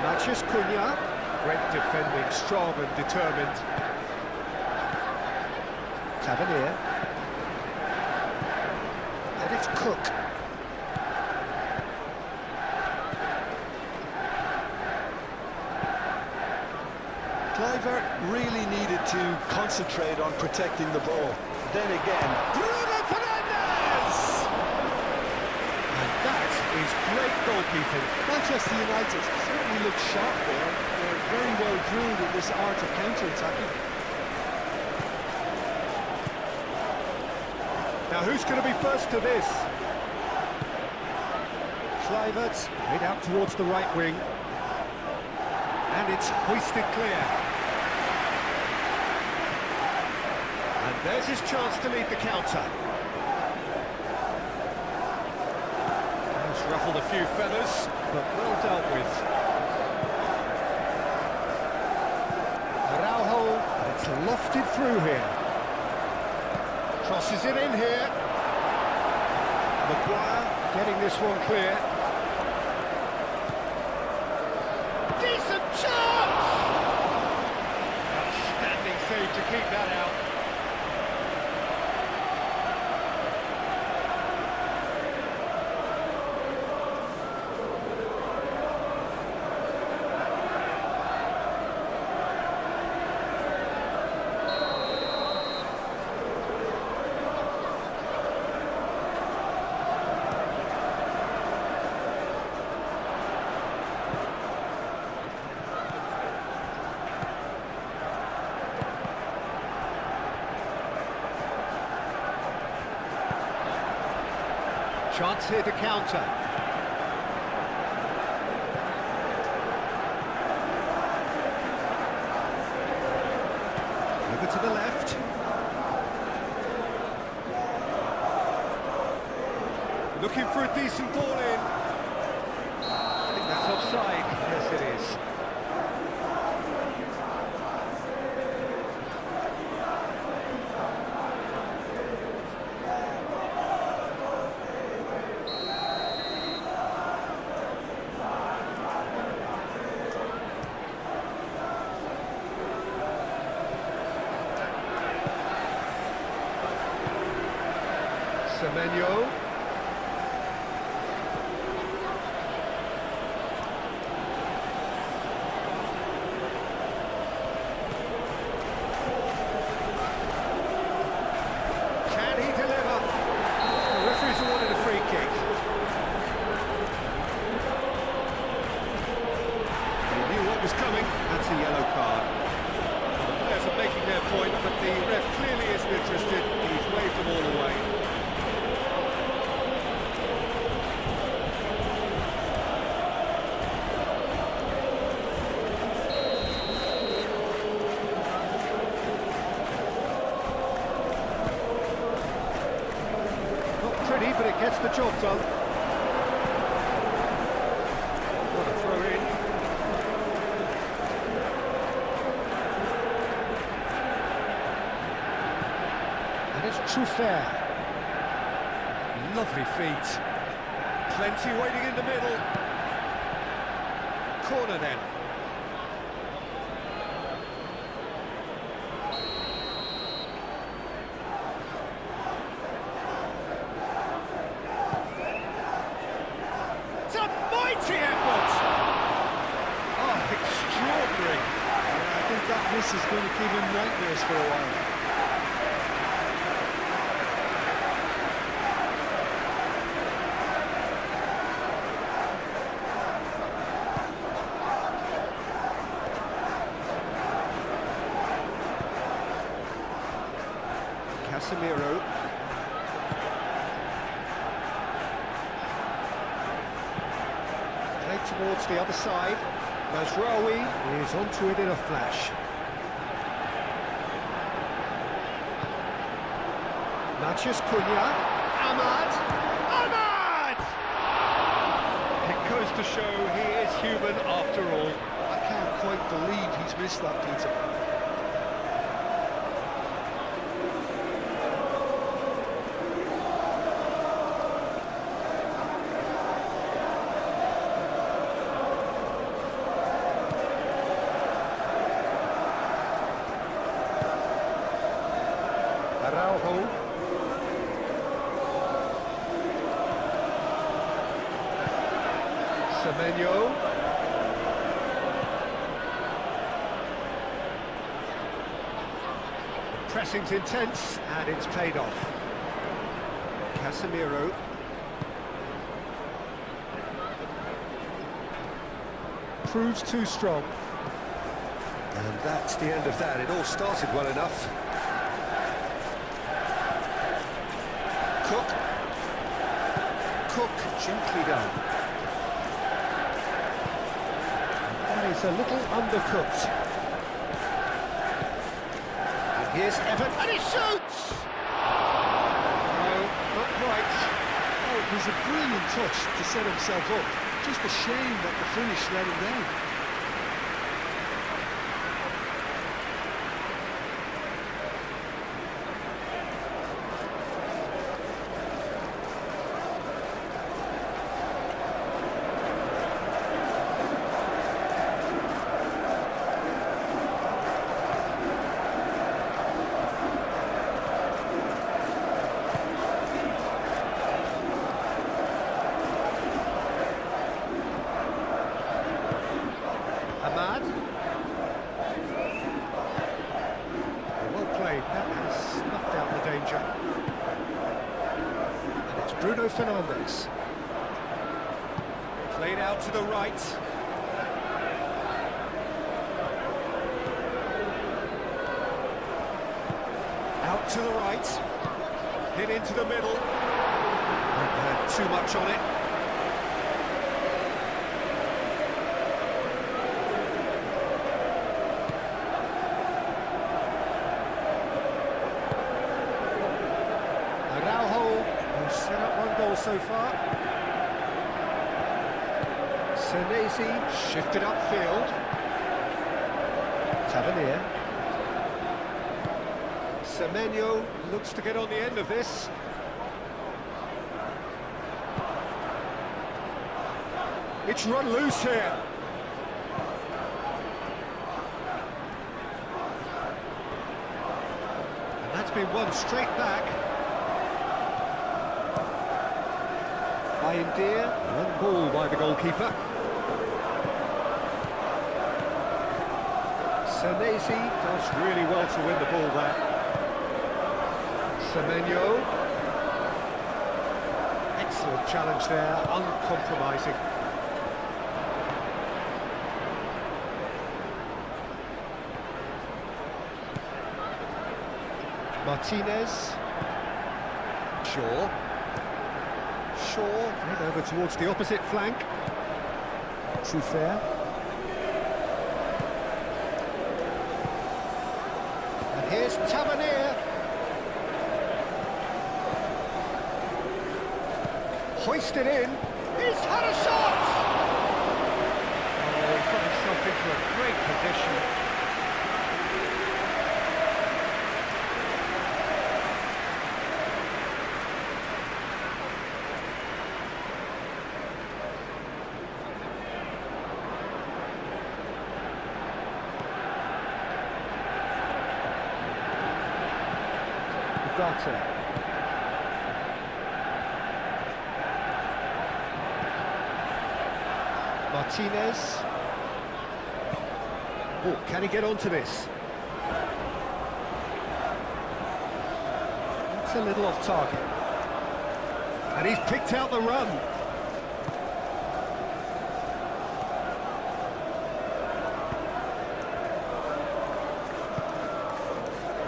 Mathias Cunha. Great defending, strong and determined. Tavernier. And it's Cook. Kluivert really needed to concentrate on protecting the ball. Then again, Bruno Fernandes! And that is great goalkeeping. Manchester United certainly look sharp there. They're very well drilled in this art of counter-attacking. Now who's going to be first to this? Kluivert, made out towards the right wing. And it's hoisted clear. And there's his chance to lead the counter. He's ruffled a few feathers, but well dealt with. Araujo, and it's lofted through here. Crosses it in here. Maguire getting this one clear. Decent chance! save to keep that out. Chance here to counter. Over to the left. Looking for a decent ball in. I think that's offside. Yes, it is. Semenyo. Can he deliver? The referee's awarded a free kick. He knew what was coming. That's a yellow card. The players are making their point, but the ref clearly isn't interested. He's waved them all away. Pretty, but it gets the job done. What a throw in. And it's Truffert. Lovely feet. Plenty waiting in the middle. Corner then. It's a mighty effort! Oh, extraordinary. Yeah, I think that miss is going to give him nightmares for a while. Casemiro. Played towards the other side. Mazraoui is onto it in a flash. Mathias Cunha. Ahmad! Ahmad! It goes to show he is human after all. I can't quite believe he's missed that, Peter. Araujo. Semenyo. The pressing's intense, and it's paid off. Casemiro. Proves too strong. And that's the end of that. It all started well enough. Cook gently down. That is a little undercooked. And here's Everton, and he shoots! No, not quite. Oh, it was a brilliant touch to set himself up. Just a shame that the finish let him down. Fernandes. Played out to the right. Out to the right. Hit into the middle. Had too much on it. Araujo, who's set up one goal so far. Senesi shifted upfield. Tavernier. Semenyo looks to get on the end of this. It's run loose here. And that's been won straight back. By India, one ball by the goalkeeper. Senesi does really well to win the ball there. Semenyo. Excellent challenge there, uncompromising. Martinez. Shaw. Head over towards the opposite flank. Trufair. And here's Tavernier. Hoisted in. He's had a shot! Oh, he got himself into a great position. Ugarte. Martinez. Oh, can he get onto this? It's a little off target. And he's picked out the run.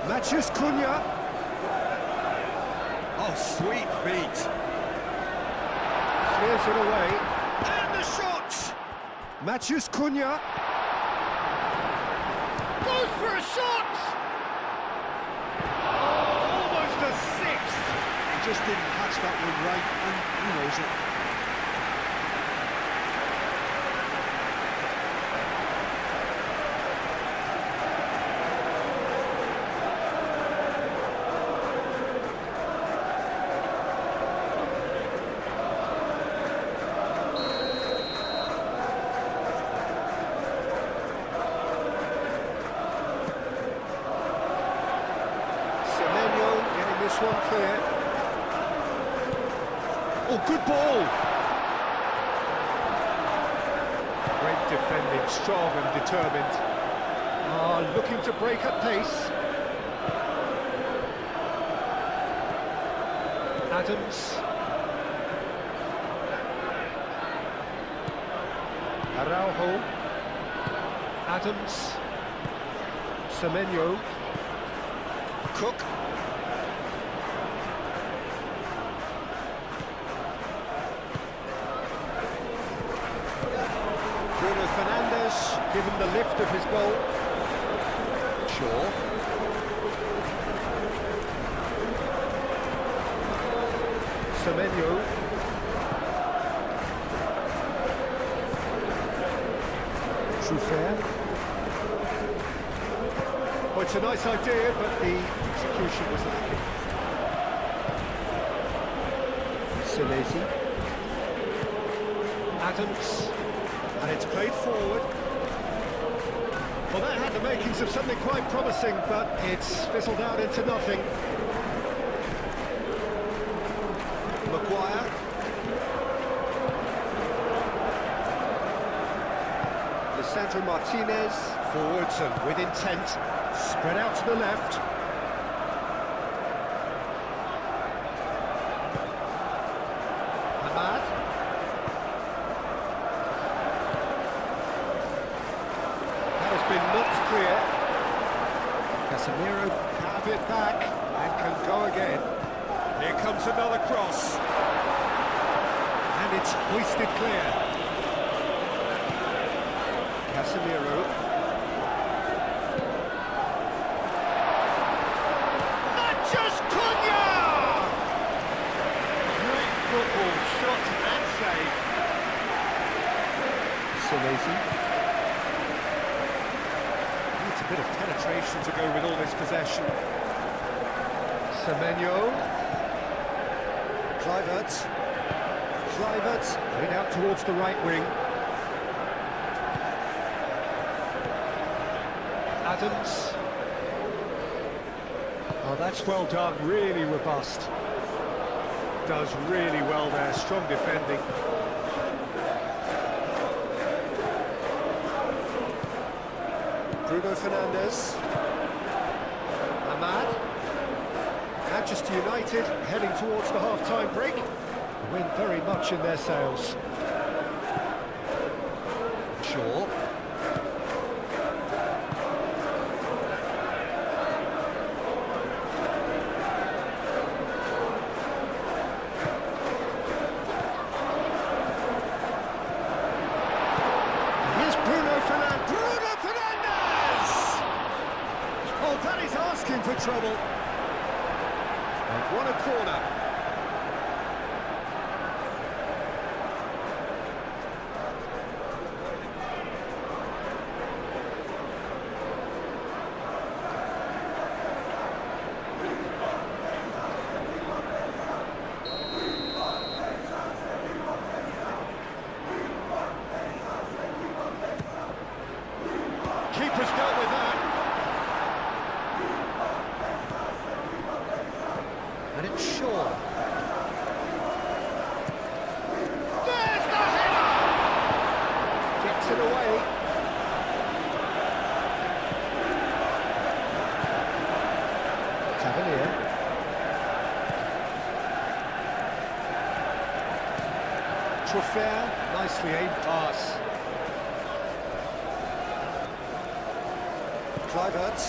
Matthews Cunha. Oh, sweet feet. Clears it away. And the shot! Matthews Cunha. Goes for a shot! Oh, almost a sixth. He just didn't catch that one right, and who knows it. This one clear. Oh, good ball! Great defending, strong and determined. Looking to break at pace. Adams. Araujo. Adams. Semenyo. Cook. Bruno Fernandes, given the lift of his goal. Shaw. Semenyo. Trufair. Well, it's a nice idea, but the execution was lacking. Senesi. Adams. And it's played forward. Well, that had the makings of something quite promising, but it's fizzled out into nothing. Maguire. Lisandro Martinez. Forwards and with intent. Spread out to the left. Casemiro have it back and can go again. Here comes another cross. And it's hoisted clear. Casemiro. Just Cunha! Great football, shot and save. Salesi. Needs a bit of penetration to go with all this possession. Semenyo. Kluivert. Played out towards the right wing. Adams. Oh, that's well done, really robust. Does really well there, strong defending. Bruno Fernandes. Ahmad. Manchester United heading towards the half-time break. The wind very much in their sails. Shaw. For trouble. They've won a corner. Keeper's dealt with that. And it's Shaw. There's the header! Gets it away. Tavernier. Truffert, nicely aimed pass. Kluivert.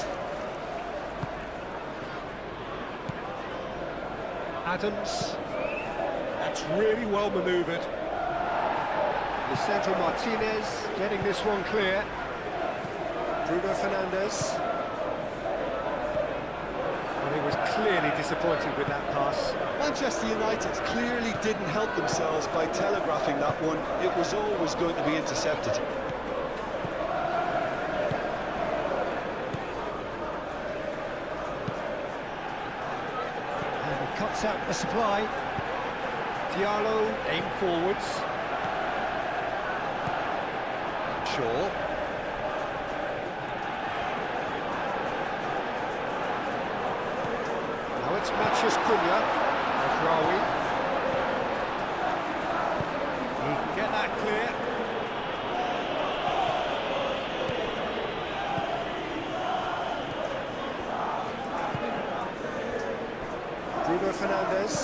Adams. That's really well manoeuvred. Lisandro Martinez getting this one clear. Bruno Fernandes. Well, he was clearly disappointed with that pass. Manchester United clearly didn't help themselves by telegraphing that one. It was always going to be intercepted. Cuts out the supply. Diallo aim forwards. Shaw. Now it's Matheus Cunha. Rawi. He can get that clear. Bruno Fernandes.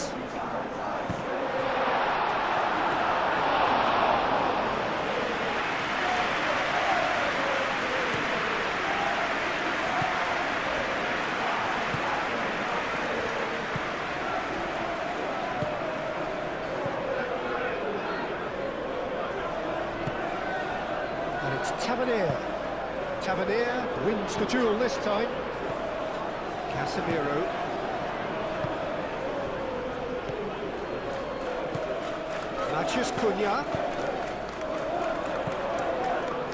And it's Tavernier. Tavernier wins the duel this time. Casemiro. Matheus Cunha.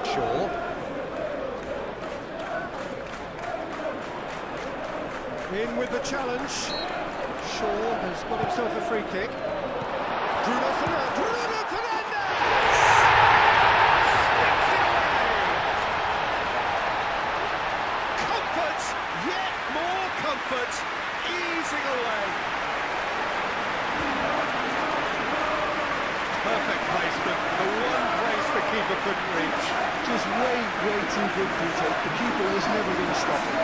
Shaw. In with the challenge. Shaw has got himself a free kick. Bruno Fernandes. Bruno Fernandes! Sticks it away! Comfort! Yet more comfort! Easing away. Perfect placement, the one place the keeper couldn't reach. Just way too good for the take. The keeper was never going to stop him.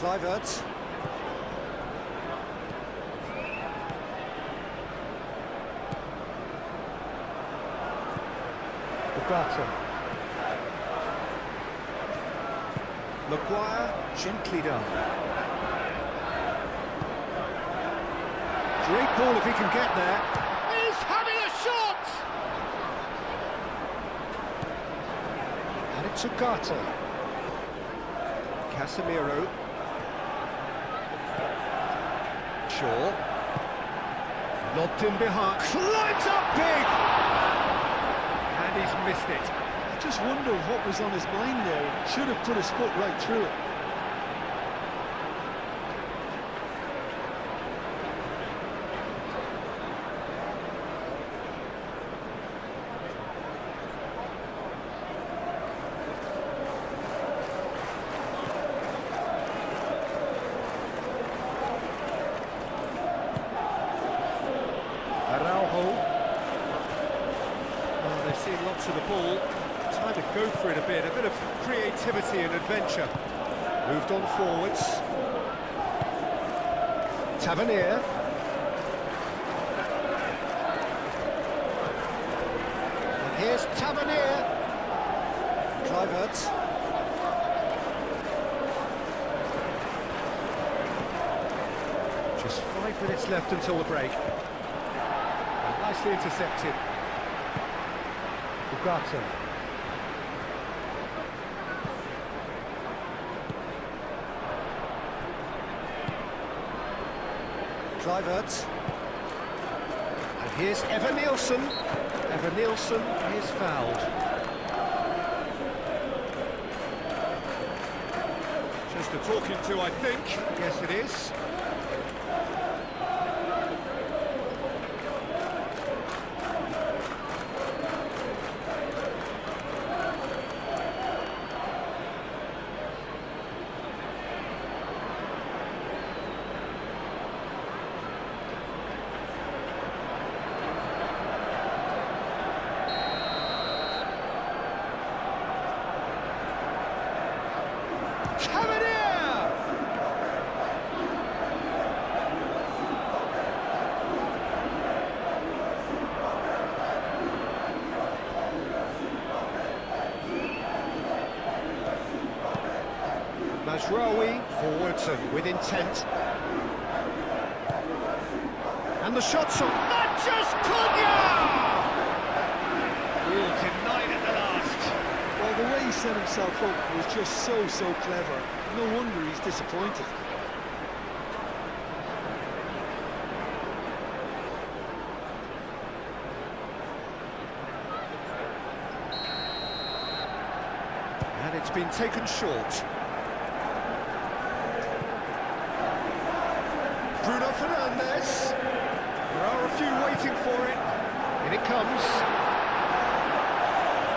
Kluivert. Ugarte. Maguire, gently done. Great ball if he can get there. He's having a shot! And it's Ugarte. Casemiro. Shaw. Lobbed in behind. Climbs up big! And he's missed it. I just wonder what was on his mind there. Should have put his foot right through it. Well, they've seen lots of the ball. Time to go for it a bit of creativity and adventure. Moved on forwards. Tavernier. And here's Tavernier. Kluivert. Just 5 minutes left until the break. Nicely intercepted. Ugarte. Kluivert. And here's Evan-Nielsen. Evan-Nielsen is fouled. Just a talking to, I think. Yes, it is. Mazraoui forwards and with intent. And the shot's on Manchester Cunha! Will denied at the last. Well, the way he set himself up was just so clever. No wonder he's disappointed. And it's been taken short. Bruno Fernandes. There are a few waiting for it. In it comes.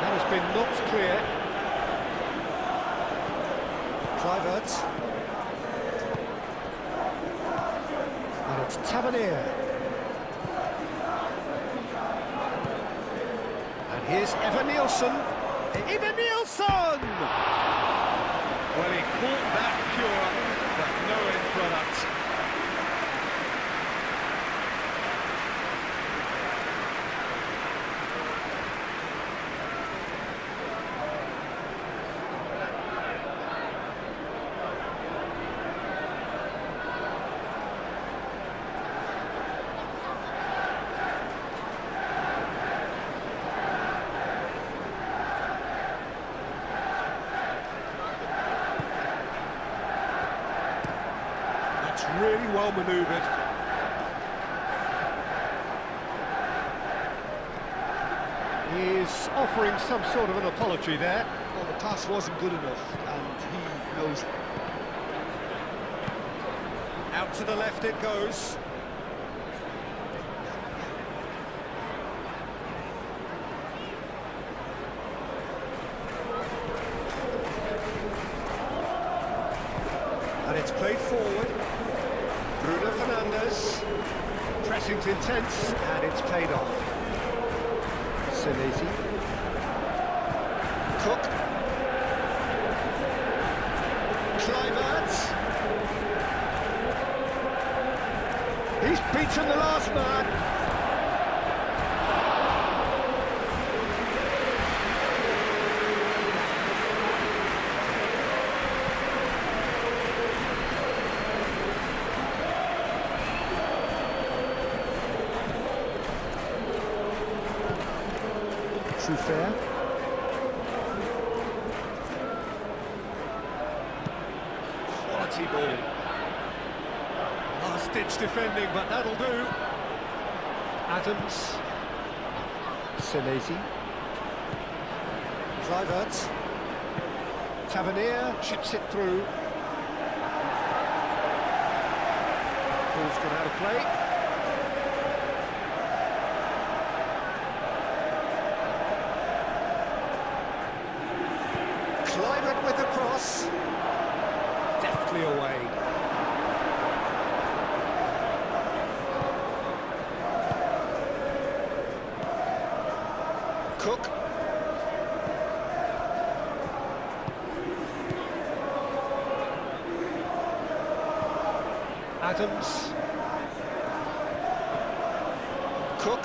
That has been knocked clear. Kluivert. And it's Tavernier. And here's Evan-Nielsen. Evan-Nielsen! Well, he caught that pure, but no end product. Really well manoeuvred. He's offering some sort of an apology there. Well, the pass wasn't good enough, and he knows it. Out to the left it goes. And it's played forward. Bruno Fernandes. Pressing's intense, and it's paid off. Senesi. Cook. Kluivert. beaten the last man. True fair. Quality ball. Last-ditch defending, but that'll do. Adams. Senesi. Kluivert. Tavernier chips it through. Ball's gone out of play. Kluivert with the cross. Deftly away. Cook. Adams. Cook.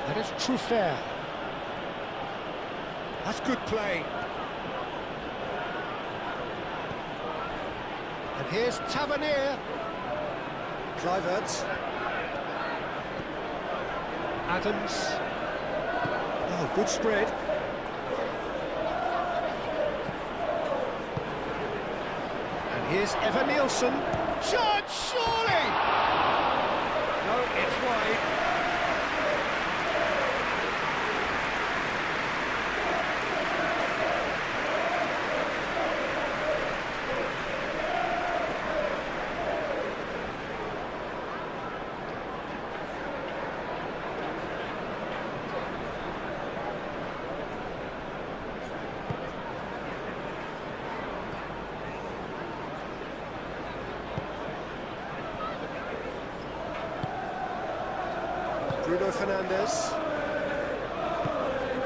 That is true fair. That's good play. And here's Tavernier. Kluivert. Adams. Oh, good spread. And here's Evan Nielsen. Shot, surely! No, it's wide. Bruno Fernandes.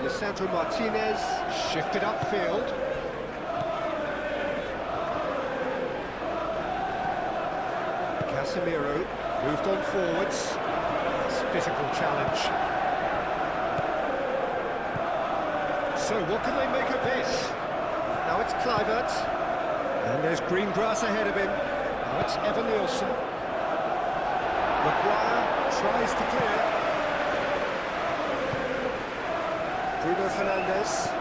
Lisandro Martinez shifted upfield. Casemiro moved on forwards. It's a physical challenge. So what can they make of this? Now it's Kluivert. And there's green grass ahead of him. Now it's Evan Nielsen. Maguire tries to clear. Bruno Fernandes.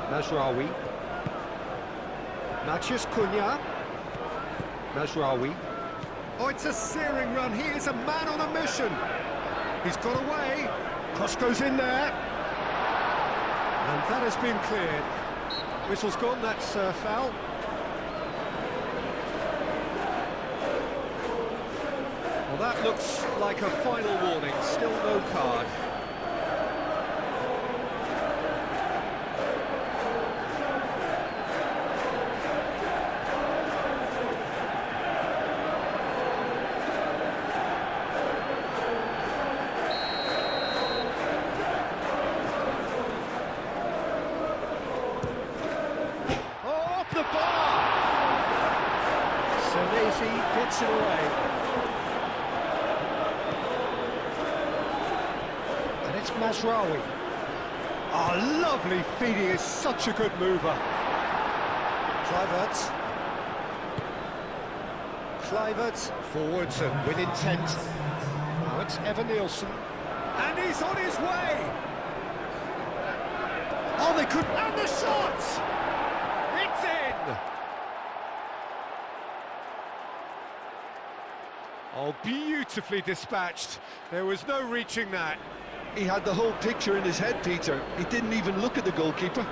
Mazraoui. Matheus Cunha. Mazraoui. Oh, it's a searing run. He is a man on a mission. He's got away. Cross goes in there. And that has been cleared. Whistle's gone, that's foul. Well, that looks like a final warning. Still no card. The bar! Senesi gets it away. And it's Mazraoui. Oh, lovely feed, he is such a good mover. Kluivert. Kluivert forwards and with intent. Now it's Evan Nielsen. And he's on his way! Oh, they could... And the shots! It's in! Oh, beautifully dispatched. There was no reaching that. He had the whole picture in his head, Peter. He didn't even look at the goalkeeper.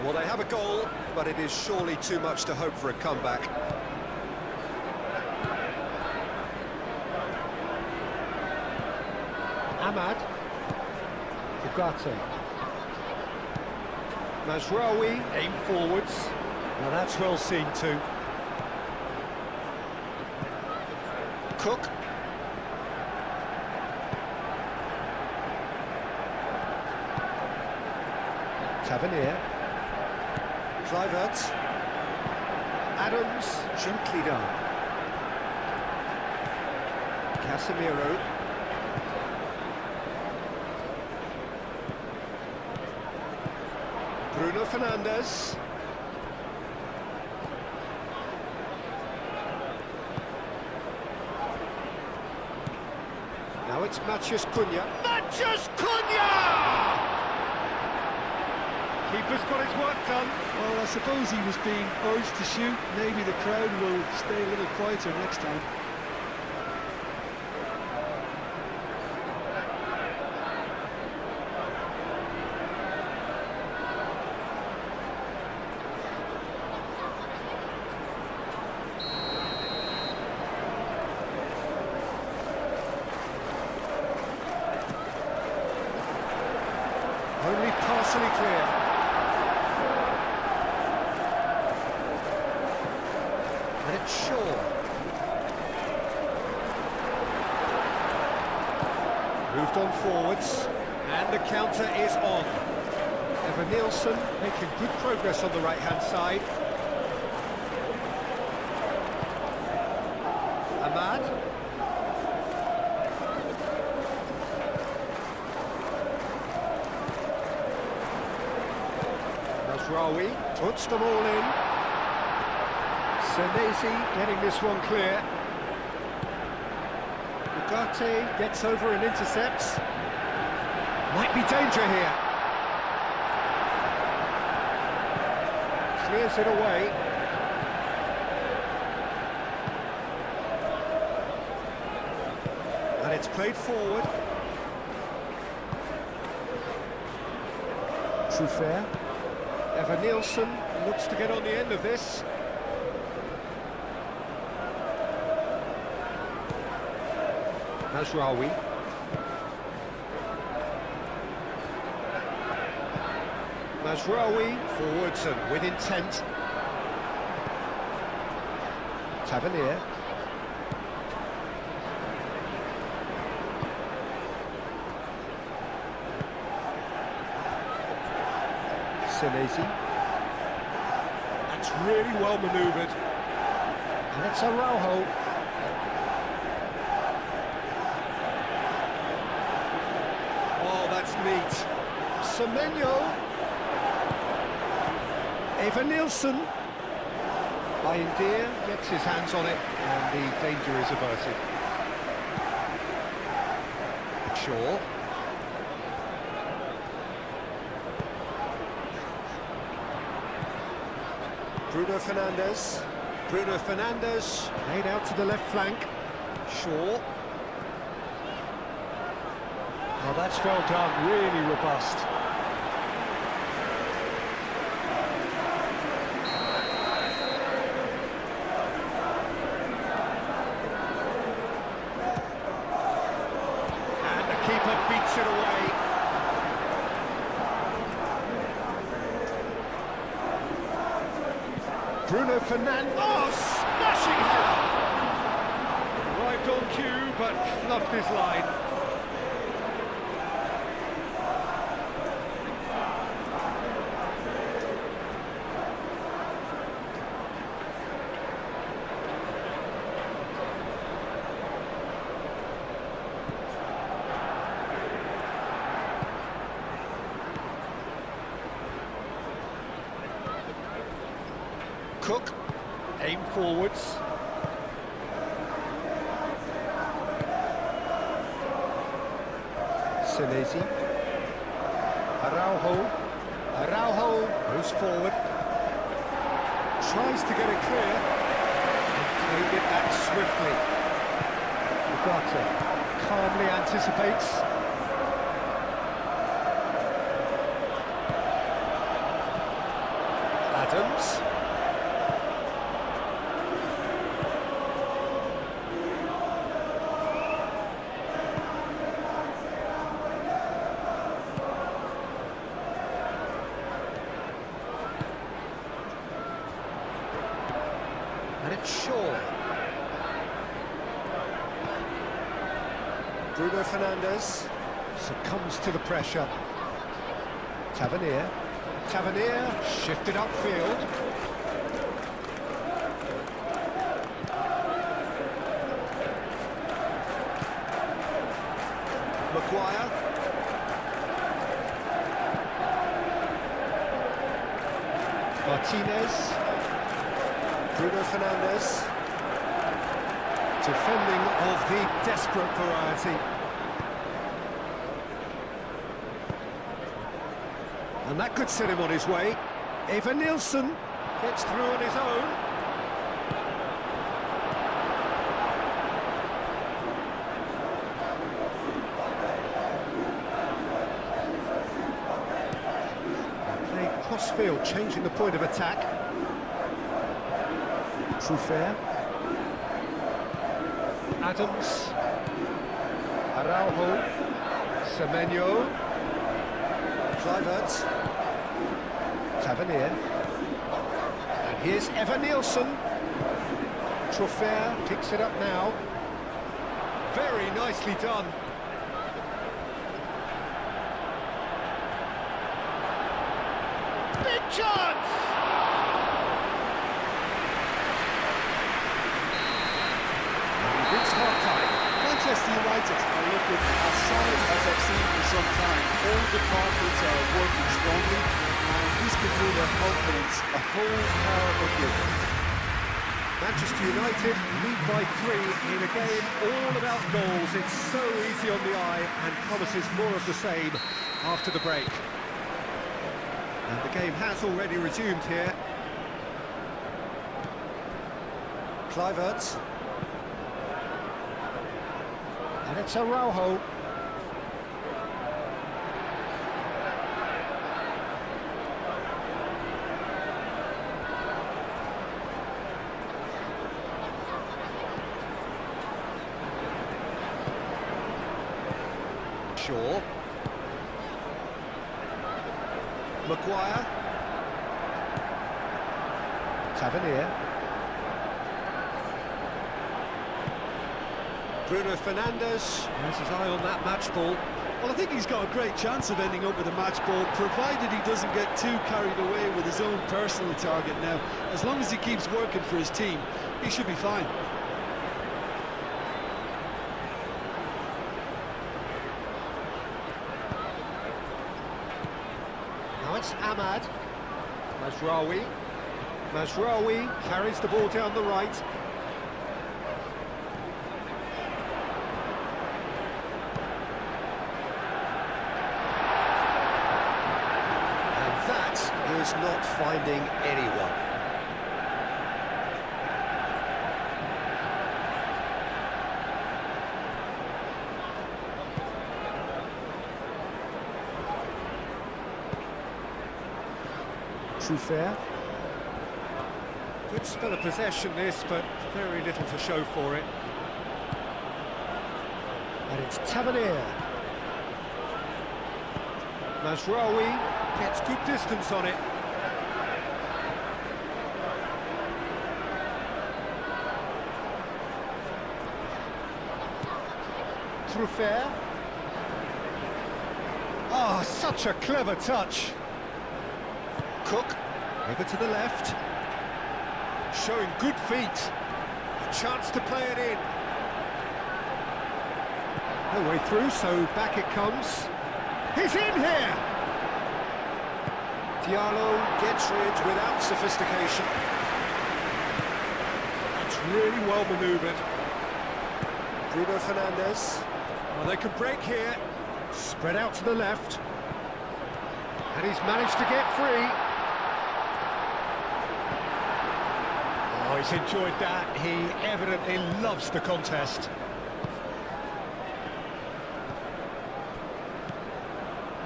Well, they have a goal, but it is surely too much to hope for a comeback. Ahmad. Ugarte. Mazraoui, aim forwards. Now that's well seen too. Cook. Tavernier. Kluivert. Adams, gently done. Casemiro. Bruno Fernandes. Now it's Matheus Cunha. Matheus Cunha! Keeper's got his work done. Well, I suppose he was being urged to shoot. Maybe the crowd will stay a little quieter next time. Only partially clear. And it's Shaw. Moved on forwards, and the counter is on. Evan Nielsen making good progress on the right-hand side. Ahmad. Mazraoui puts them all in. Senesi getting this one clear. Ugarte gets over and intercepts. Might be danger here. Clears it away. And it's played forward. Truffert. Evan Nielsen looks to get on the end of this. Mazraoui. Mazraoui forwards and with intent. Tavernier. Senesi. That's really well manoeuvred. And it's Araujo. Oh, that's neat. Semenyo. Evan Nielsen. Bayindir gets his hands on it, and the danger is averted. Shaw. Bruno Fernandes. Bruno Fernandes played out to the left flank. Shaw. Oh, that's well done, really robust. And the keeper beats it away. Bruno Fernandes, oh, smashing header! Arrived on cue, but fluffed his line. Cook, aim forwards. Senesi. Araujo goes forward. Tries to get it clear. And played it back swiftly. Ugarte calmly anticipates. Adams. Shaw. Bruno Fernandes succumbs to the pressure. Tavernier. Tavernier shifted upfield. Maguire. Martinez. Bruno Fernandes. Defending of the desperate variety. And that could set him on his way. Eva Nilsson gets through on his own. Playing cross-field, changing the point of attack. Truffert. Adams. Araujo. Semenyo. Kluivert. Tavernier. And here's Eva Nilsson. Truffert picks it up now. Very nicely done. Big chance! It's half-time. Manchester United are looking as solid as I've seen for some time. All departments are working strongly, and this can give their confidence a whole power of living. Manchester United lead by 3 in a game all about goals. It's so easy on the eye and promises more of the same after the break. And the game has already resumed here. Kluivert. And it's Araujo. Shaw. Maguire. Tavernier. Bruno Fernandes has his eye on that match ball. Well, I think he's got a great chance of ending up with a match ball, provided he doesn't get too carried away with his own personal target now. As long as he keeps working for his team, he should be fine. Now it's Ahmad. Mazraoui. Mazraoui carries the ball down the right. Is not finding anyone. Truffert. Good spell of possession this, but very little to show for it. And it's Tavernier. Mazraoui gets good distance on it. Truffert. Oh, such a clever touch. Cook, over to the left. Showing good feet. A chance to play it in. No way through, so back it comes. He's in here! Diallo gets rid without sophistication. That's really well manoeuvred. Bruno Fernandes. Well, they can break here. Spread out to the left. And he's managed to get free. Oh, he's enjoyed that. He evidently loves the contest.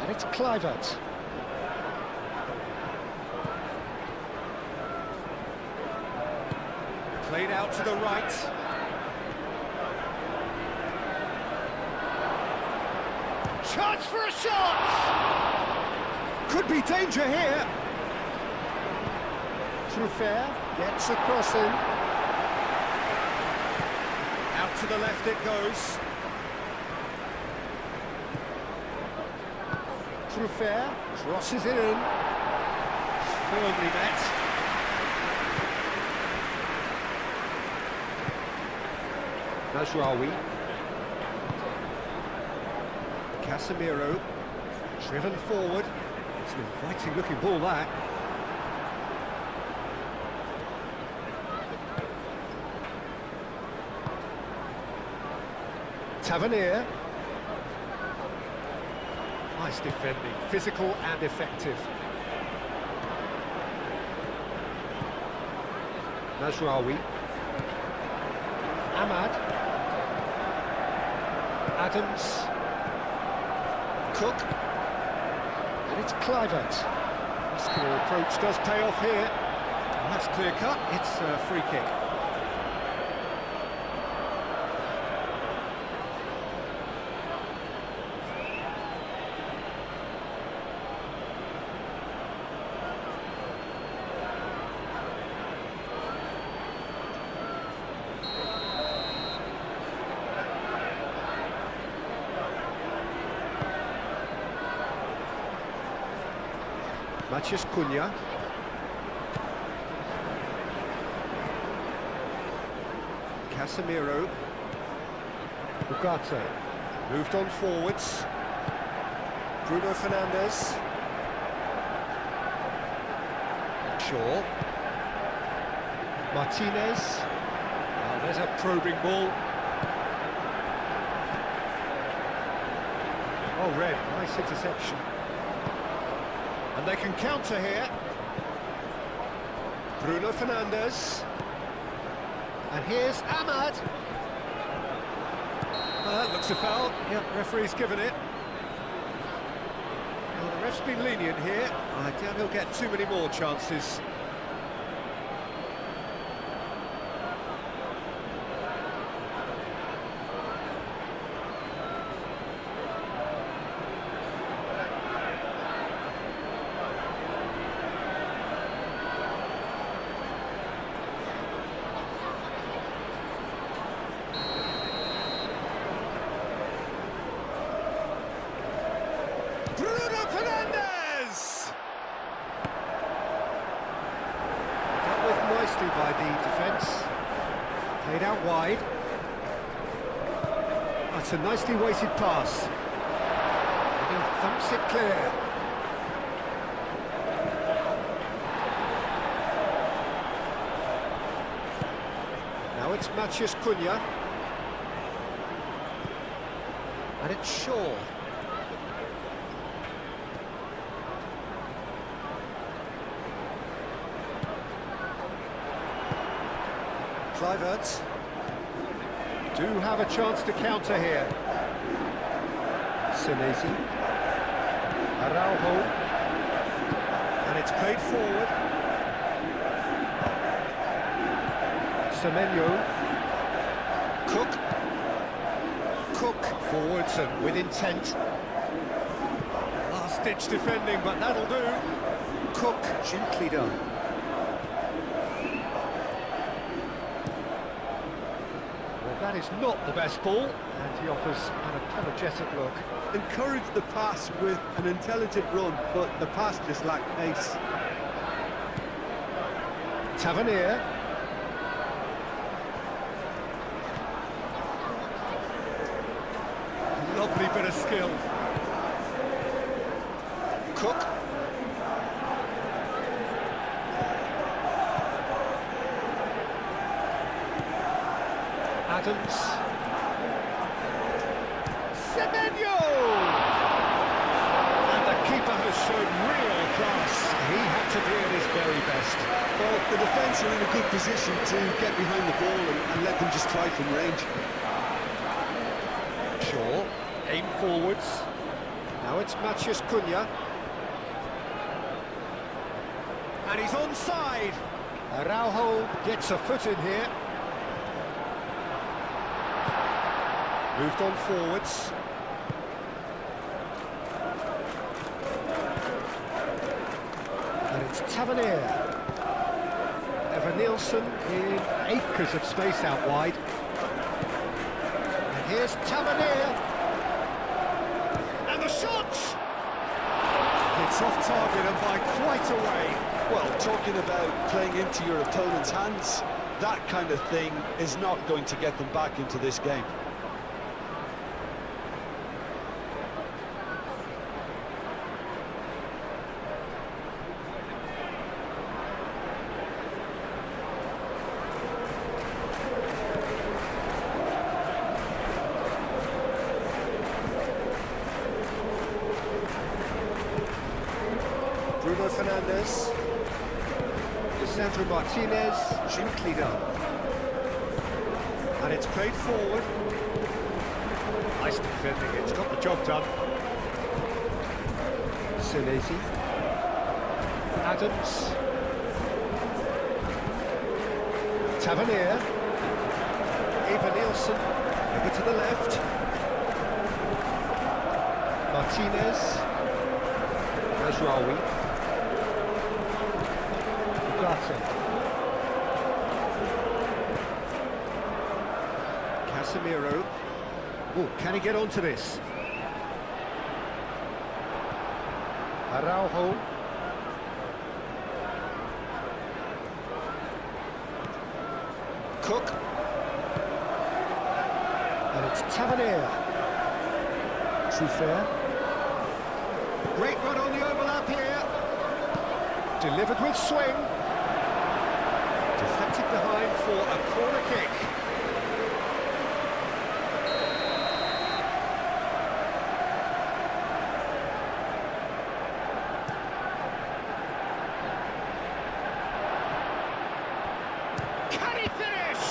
And it's Kluivert. Played out to the right. Chance for a shot! Could be danger here. Truffert gets a cross in. to the left it goes. Through fair, crosses it in. Firmly met. Mazraoui. Casemiro, driven forward. It's an inviting looking ball, that. Tavernier. Nice defending, physical and effective. Mazraoui. Ahmad. Adams. Cook. And it's Kluivert. Muscular approach does pay off here. And that's clear cut, it's a free kick. Matheus Cunha. Casemiro. Ugarte. Moved on forwards. Bruno Fernandes. Shaw. Martinez. Now there's a probing ball. Oh, red. Nice interception. And they can counter here. Bruno Fernandes. And here's Ahmad. Looks a foul. Yep, referee's given it. Well, the ref's been lenient here. I doubt he'll get too many more chances. Bruno Fernandes! Dealt with nicely by the defence. Played out wide. That's a nicely weighted pass. And he thumps it clear. Now it's Matheus Cunha. And it's Shaw. Kluivert do have a chance to counter here. Senesi. Araujo. And it's played forward. Semenyo. Cook forwards and with intent. Last-ditch defending, but that'll do. Cook gently done. That is not the best ball, and he offers an apologetic look. Encouraged the pass with an intelligent run, but the pass just lacked pace. Tavernier. Lovely bit of skill. Cook. Adams. Semenyo! And the keeper has shown real class. He had to be at his very best. Well, the defence are in a good position to get behind the ball and let them just try from range. Shaw, aim forwards. Now it's Matheus Cunha. And he's onside. Araujo gets a foot in here. Moved on forwards. And it's Tavernier. Evan Nielsen in acres of space out wide. Here's Tavernier. And the shot! It's off target and by quite a way. Well, talking about playing into your opponent's hands, that kind of thing is not going to get them back into this game. Bruno Fernandes. Sandro Martinez, gently done. And it's played forward. Nice defending, it's got the job done. Senesi. Adams. Tavernier. Eva Nielsen, over to the left. Martinez. Mazraoui. Casemiro. Oh, can he get onto this? Araujo. Cook. And it's Tavernier. Truffert. Great run on the overlap here. Delivered with swing. Deflected behind for a corner kick. Can he finish?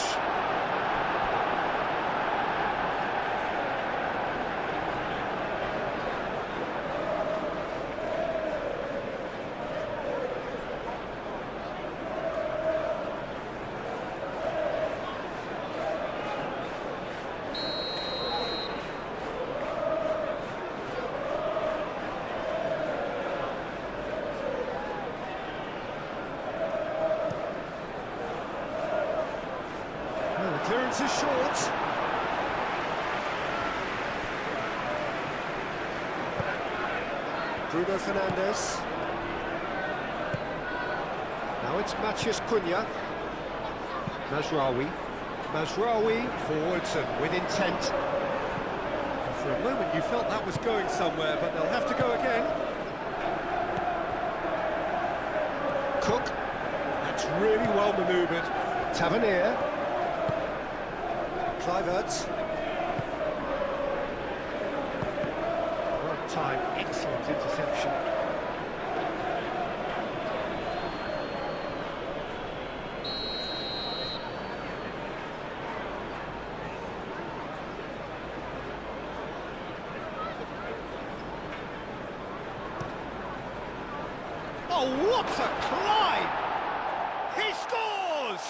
Clearance is short. Bruno Fernandes. Now it's Matheus Cunha. Mazraoui. Mazraoui forwards and with intent. And for a moment you felt that was going somewhere, but they'll have to go again. Cook. That's really well manoeuvred. Tavernier. Kluivert. Well timed, excellent interception. Oh, what a climb! He scores!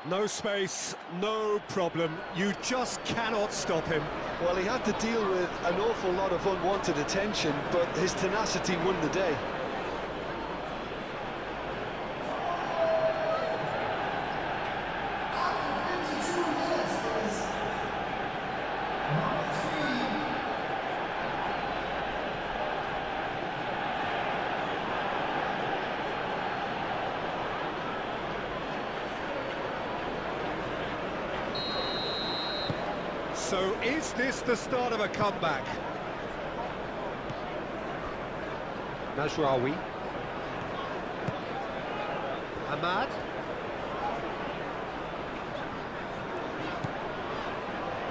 No space, no problem. You just cannot stop him. Well, he had to deal with an awful lot of unwanted attention, but his tenacity won the day. So is this the start of a comeback? Mazraoui. Ahmad.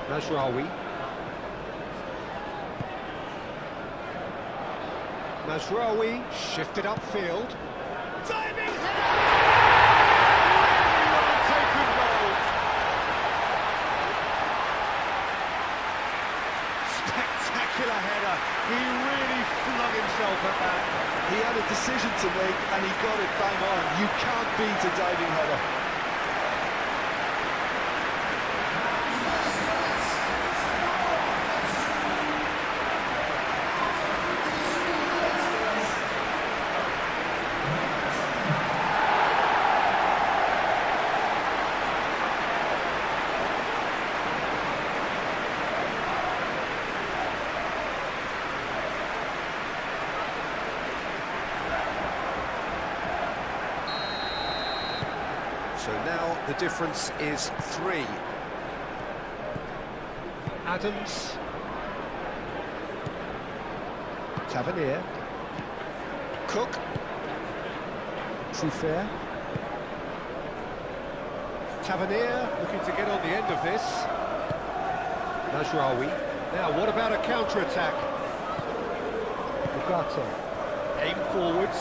Mazraoui. Mazraoui shifted upfield. Diving header! Really well taken goal. Spectacular header. He really flung himself at that. He had a decision to make and he got it bang on. You can't beat a diving header. So now the difference is 3. Adams. Tavernier. Cook. Truffert. Tavernier looking to get on the end of this. Majraoui. Now, what about a counter-attack? Ugarte. Aim forwards.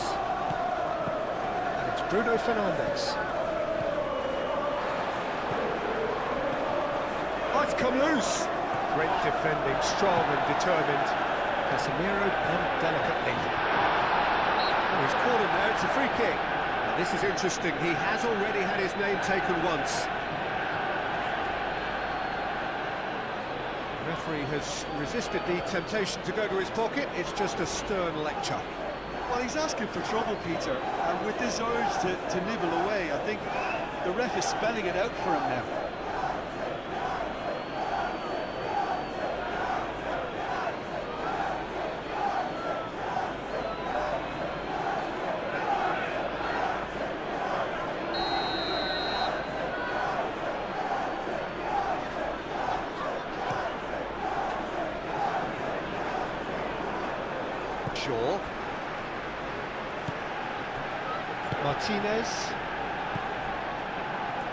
And it's Bruno Fernandes. Oh, it's come loose. Great defending, strong and determined. Casemiro done delicately. Oh, he's caught him there, it's a free kick. Now, this is interesting, he has already had his name taken once. The referee has resisted the temptation to go to his pocket, it's just a stern lecture. Well, he's asking for trouble, Peter, and with this urge to nibble away, I think the ref is spelling it out for him now. Shaw. Martinez.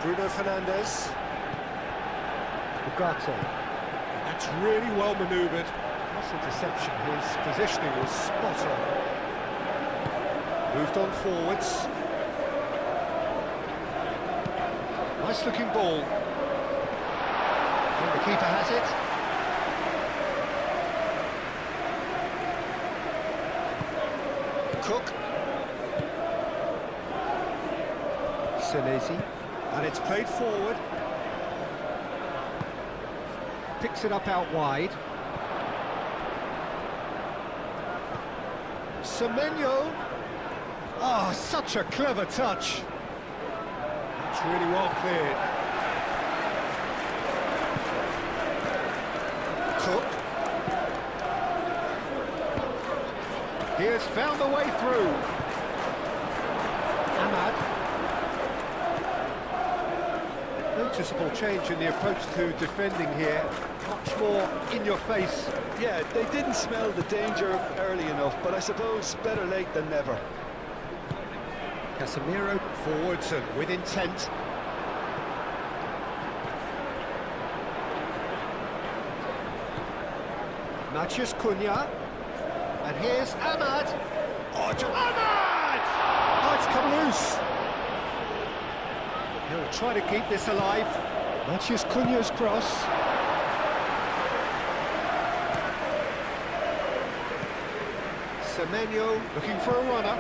Bruno Fernandes. Ugarte. That's really well manoeuvred. That's interception. His positioning was spot on. Moved on forwards. Nice looking ball. And the keeper has it. Cook. Senesi. And it's played forward. Picks it up out wide. Semenyo. Oh, such a clever touch. That's really well cleared. Cook. He has found a way through. Ahmad. Noticeable change in the approach to defending here. Much more in your face. Yeah, they didn't smell the danger early enough, but I suppose better late than never. Casemiro forwards and with intent. Matheus Cunha. And here's Ahmad. Oh, Ahmad! Oh, it's come loose. He'll try to keep this alive. Matheus Cunha's cross. Semenyo looking for a runner.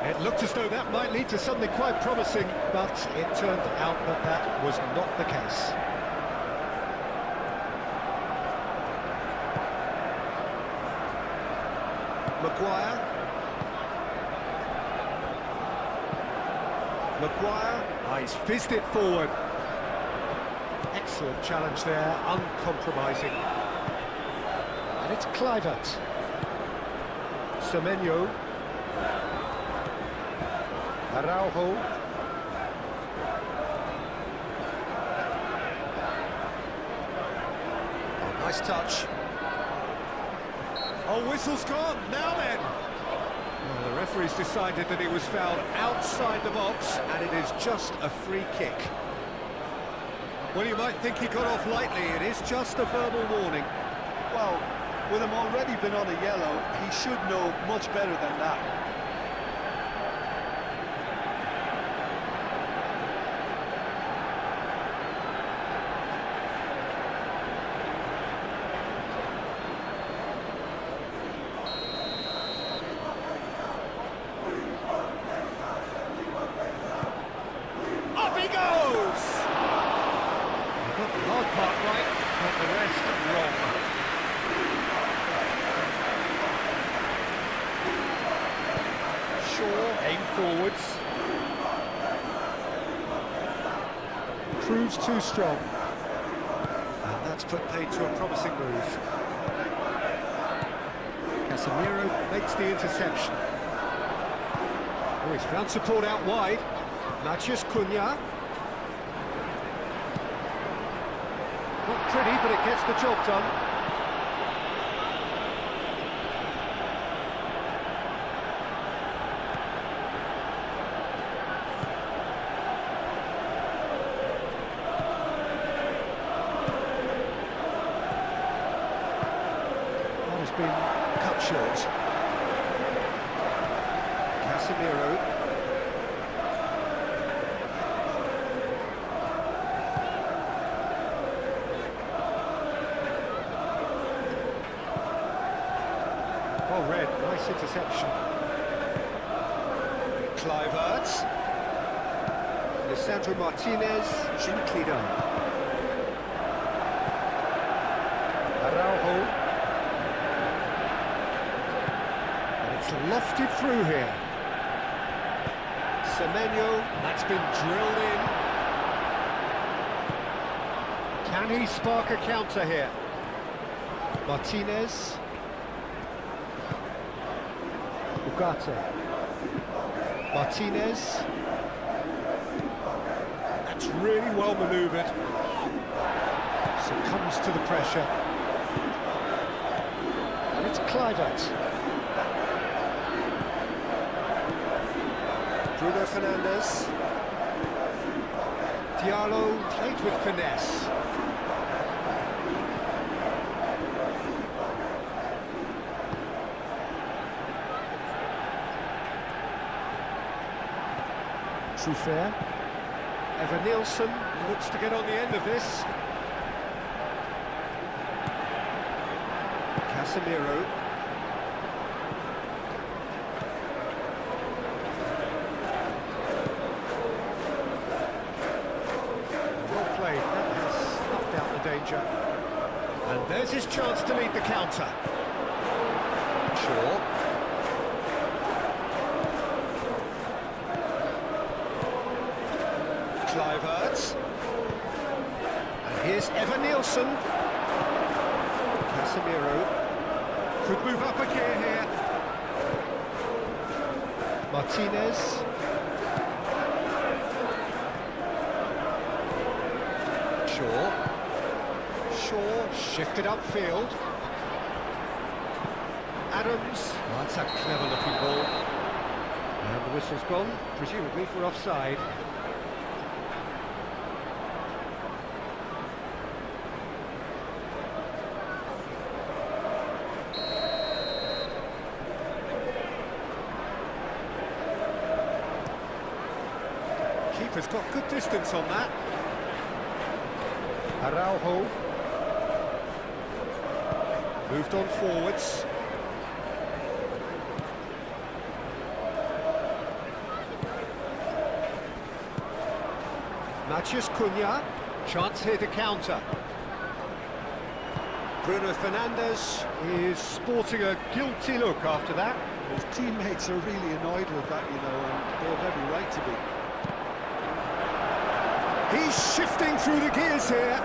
It looked as though that might lead to something quite promising, but it turned out that that was not the case. Maguire. He's fizzed it forward. Excellent challenge there, uncompromising. And it's Kluivert. Semenyo. Araujo. Oh, nice touch. Oh, whistle's gone, now then! Well, the referee's decided that he was fouled outside the box, and it is just a free kick. Well, you might think he got off lightly, it is just a verbal warning. Well, with him already been on a yellow, he should know much better than that. Aim forwards. Proves too strong. And that's put paid to a promising move. Casemiro makes the interception. Oh, he's found support out wide. Matheus Cunha. Not pretty, but it gets the job done. That has been cut short. Casemiro. Well read, nice interception. Kluivert. Lisandro Martinez, gently done. Araujo. And it's lofted through here. Semenyo, that's been drilled in. Can he spark a counter here? Martinez. Ugarte. Martinez. That's really well manoeuvred. Succumbs to the pressure. And it's Kluivert. Bruno Fernandes. Diallo played with finesse. Truffert. Evan Nielsen looks to get on the end of this. Casemiro. Well played, that has snuffed out the danger. And there's his chance to lead the counter. Shaw. Kluivert. And here's Evan Nielsen. Casemiro. Could move up a gear here. Martinez. Shaw shifted upfield. Adams. Oh, that's a clever looking ball. And the whistle's gone, presumably for offside. Keeper's got good distance on that. Araujo. Moved on forwards. Matheus Cunha. Chance here to counter. Bruno Fernandes is sporting a guilty look after that. His teammates are really annoyed with that, you know, and they have every right to be. He's shifting through the gears here.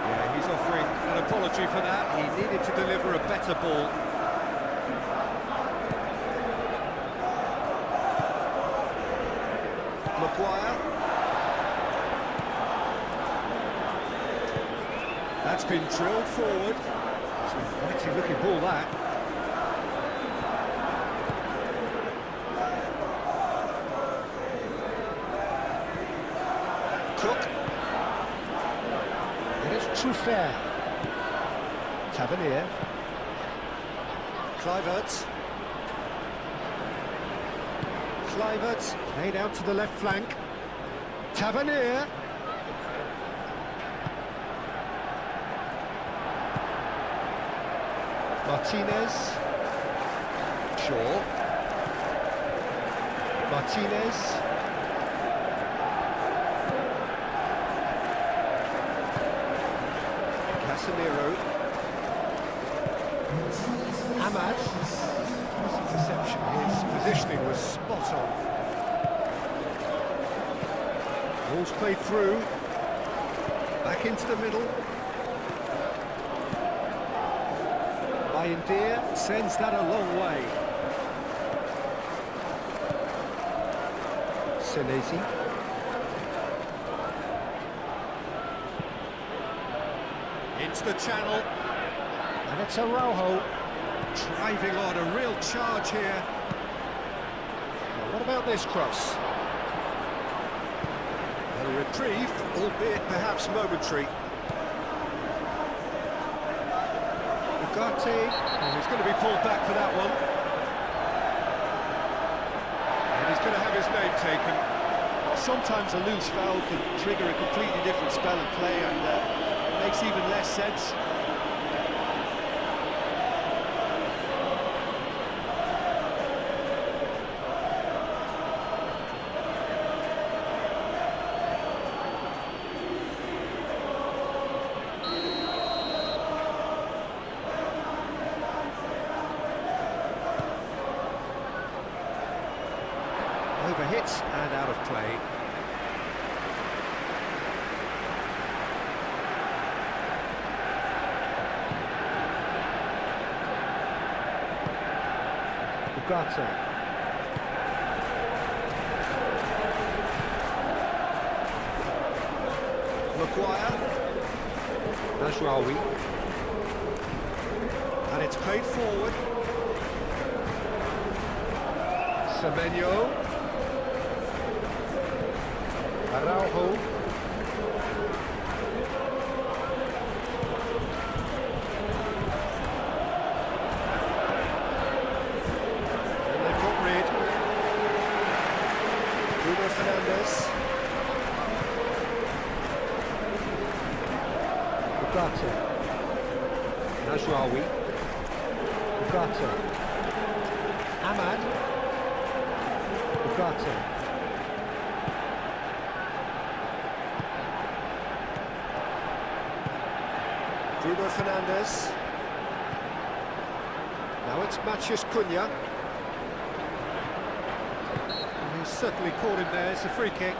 Yeah, he's offering an apology for that. He needed to deliver a better ball. Maguire. That's been drilled forward. It's a mighty looking ball, that. Cook. It is Truffert. Tavernier. Kluivert. Kluivert played out to the left flank. Tavernier. Martinez. Shaw. Martinez. Casemiro. Ahmad. His interception, his positioning was spot on. Ball's played through. Back into the middle. India sends that a long way. Senesi. Into the channel. And it's Araujo. Driving on, a real charge here. Now, what about this cross? A reprieve, albeit perhaps momentary. Ugarte, and he's going to be pulled back for that one. And he's going to have his name taken. Sometimes a loose foul can trigger a completely different spell of play, and it makes even less sense. Overhit and out of play. Ugarte. Maguire. Najraoui. And it's played forward. Semenyo. Araujo. And they've got rid. Bruno Fernandes. Ugarte. Najraoui. Ugarte. Ahmad. Ugarte. Bruno Fernandes. Now it's Matheus Cunha. And he's certainly caught him there, it's a free kick.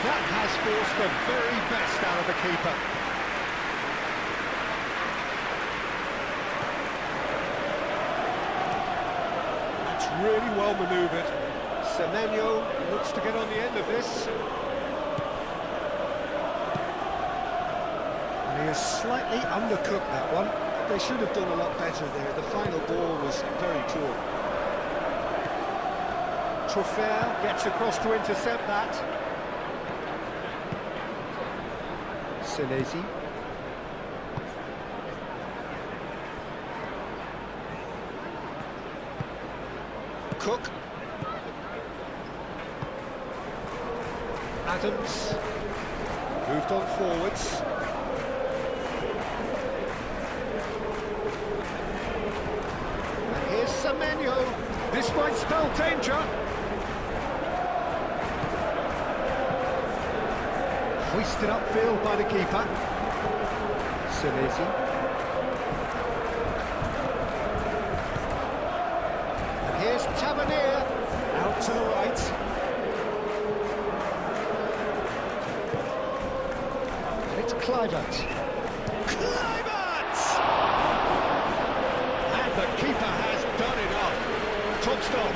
That has forced the very best out of the keeper. That's really well manoeuvred. Semenyo looks to get on the end of this. And he has slightly undercooked that one. They should have done a lot better there. The final ball was very poor. Truffert gets across to intercept that. Senesi. Cook. Adams. Moved on forwards. And here's Semenyo. This might spell danger. Hoisted upfield by the keeper. Senesi. And here's Tavernier. Out to the right. And it's Kluivert. Kluivert! And the keeper has done enough. Top stop.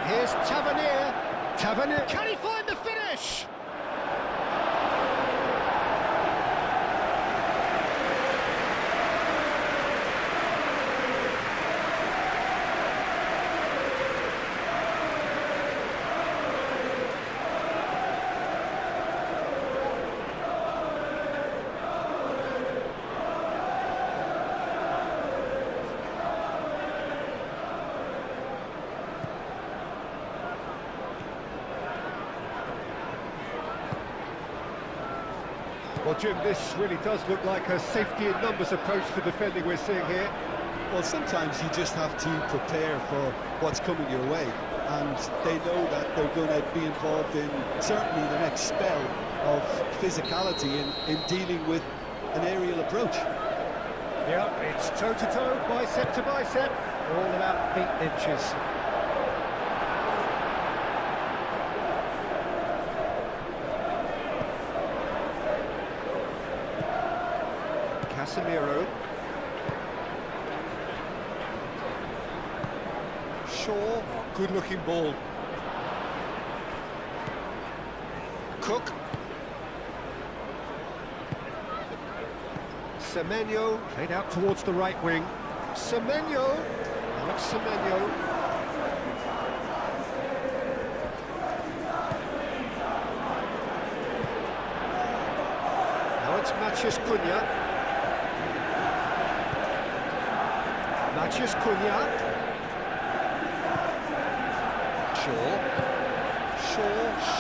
Here's Tavernier. Tavernier, can he find the finish? Well, Jim, this really does look like a safety in numbers approach to defending we're seeing here. Well, sometimes you just have to prepare for what's coming your way, and they know that they're going to be involved in certainly the next spell of physicality in dealing with an aerial approach. Yeah, it's toe-to-toe, bicep to bicep, all about feet and inches. Casemiro. Shaw, oh, good-looking ball. Cook. Semenyo, played out towards the right wing. Semenyo, now it's Semenyo. Now it's Matheus Cunha. Matheus Cunha. Shaw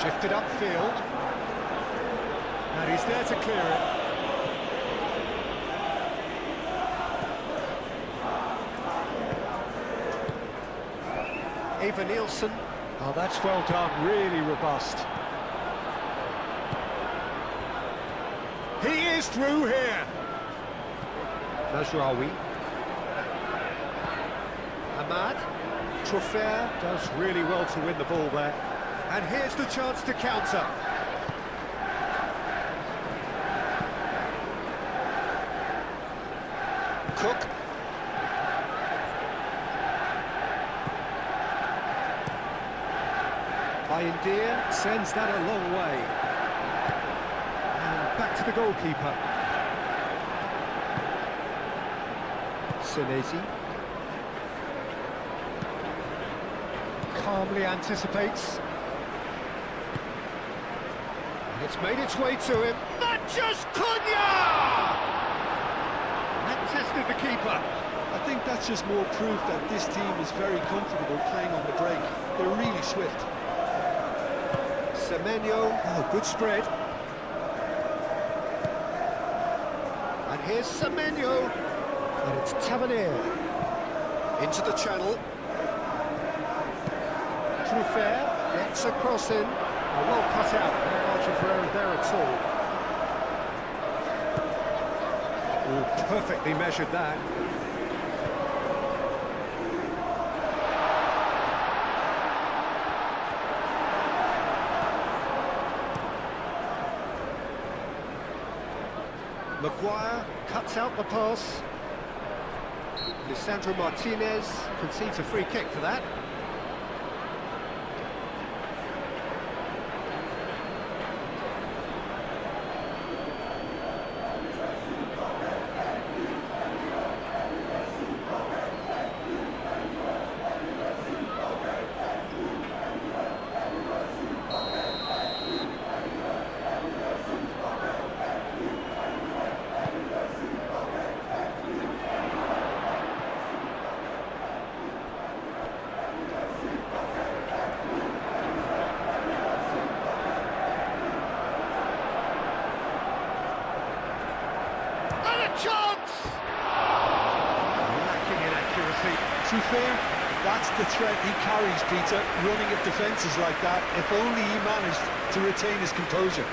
shifted upfield. And he's there to clear it. Eva Nielsen. Oh, that's well done, really robust. He is through here. Mazraoui. Ahmad. Truffert does really well to win the ball there. And here's the chance to counter. Cook. India sends that a long way. And back to the goalkeeper. Senesi. Calmly anticipates. And it's made its way to him. Matheus Cunha! That tested the keeper. I think that's just more proof that this team is very comfortable playing on the break. They're really swift. Semenyo, oh, good spread. And here's Semenyo. And it's Tavernier. Into the channel. Truffert gets a cross in. Oh, well cut out. No margin for error there at all. Oh, perfectly measured that. Maguire cuts out the pass. Lisandro Martinez concedes a free kick for that. Chance! Lacking in accuracy. To be fair, that's the threat he carries, Peter, running at defences like that. If only he managed to retain his composure.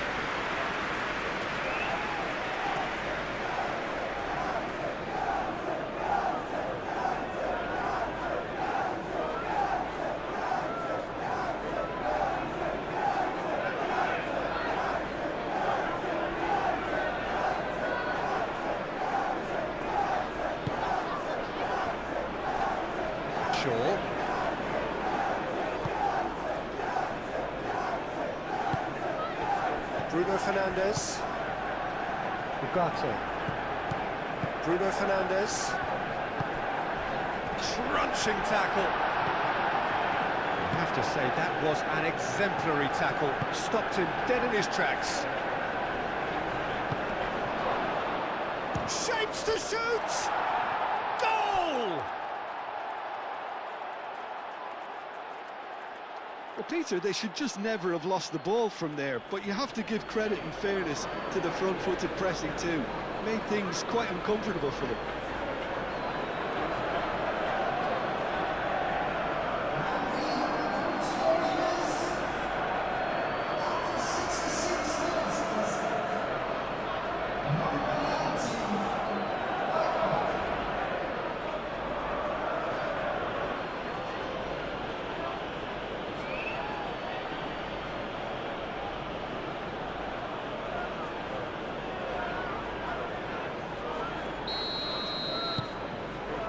Bruno Fernandes. Ugarte. Bruno Fernandes. Crunching tackle. I have to say, that was an exemplary tackle. Stopped him dead in his tracks. Shapes to shoot! Goal! Well, Peter, they should just never have lost the ball from there, but you have to give credit and fairness to the front-footed pressing too. Made things quite uncomfortable for them.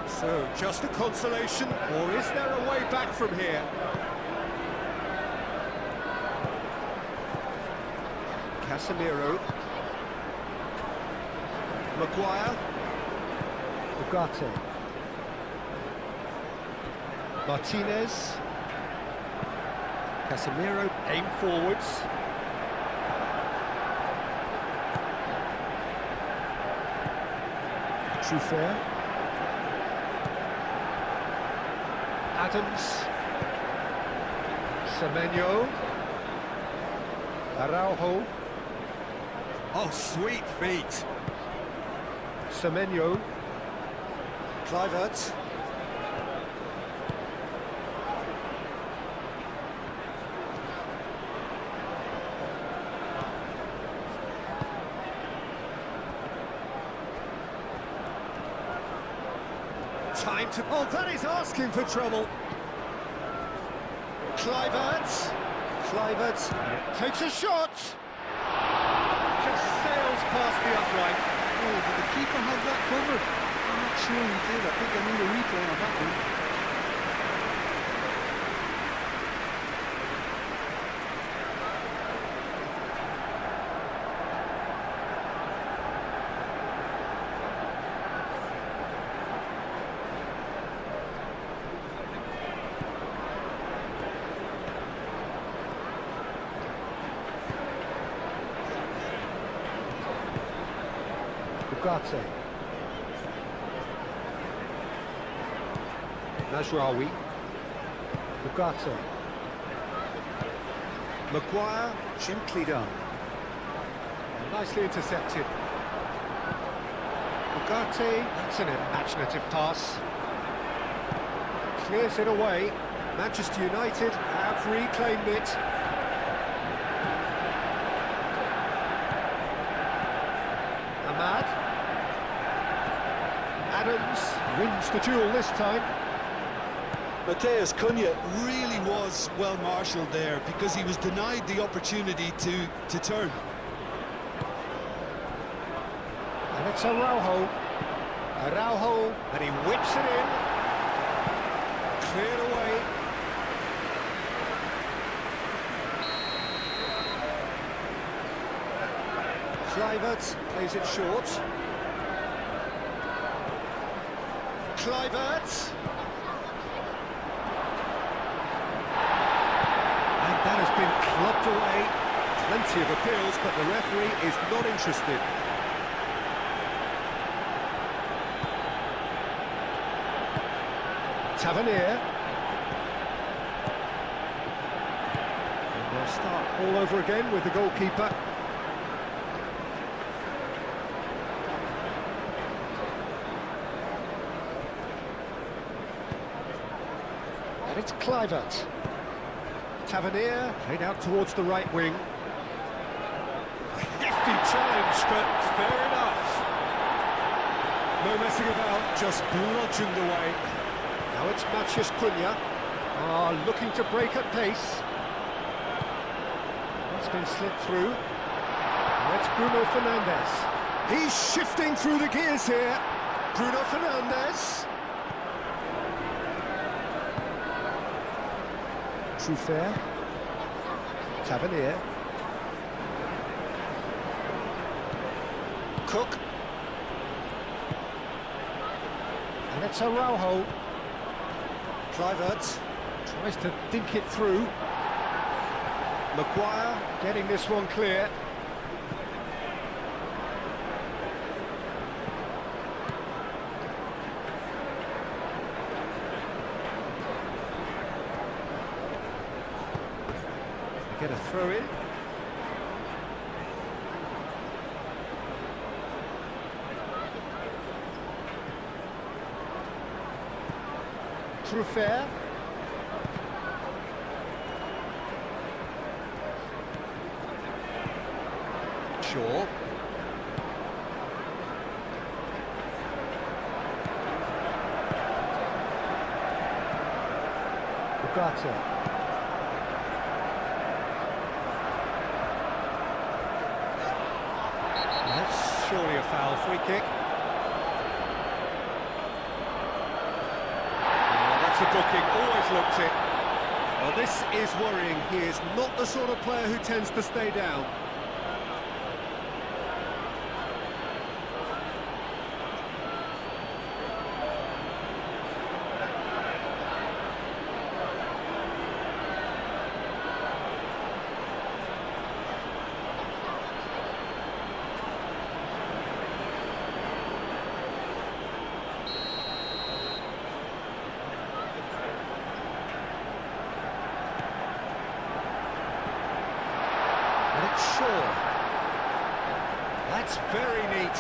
So, just a consolation, or is there a way back from here? Casemiro. Maguire. Ugarte. Martinez. Casemiro, aim forwards. Truffert. Adams, Semenyo, Araujo. Oh, sweet feet. Semenyo, Kluivert. Time to... Oh, that is asking for trouble. Kluivert. Kluivert takes a shot. Just sails past the upright. Oh, did the keeper have that covered? I'm not sure he did. I think I need a replay on that one. Ugarte. Najraoui. Ugarte. Maguire, gently done. Nicely intercepted. Ugarte, that's an imaginative pass. Clears it away. Manchester United have reclaimed it. Ahmad. Adams wins the duel this time. Mateus Cunha really was well marshalled there because he was denied the opportunity to turn. And it's Araujo. Araujo, and he whips it in. Cleared away. Kluivert plays it short. Kluivert. And that has been clubbed away. Plenty of appeals, but the referee is not interested. Tavernier. And they'll start all over again with the goalkeeper. And it's Kluivert. Tavernier played out towards the right wing. A hefty challenge, but fair enough. No messing about, just bludgeoned away. Now it's Mateus Cunha, looking to break at pace. That's been slipped through. Now it's Bruno Fernandes. He's shifting through the gears here. Bruno Fernandes. Truffert. Tavernier. Cook. And it's Araujo. Kluivert tries to dink it through. Maguire getting this one clear. get a throw in. Truffert. Shaw. Ugarte. That's surely a foul. Free kick. That's a booking, always looked it. Well, this is worrying. He is not the sort of player who tends to stay down. Shaw. That's very neat.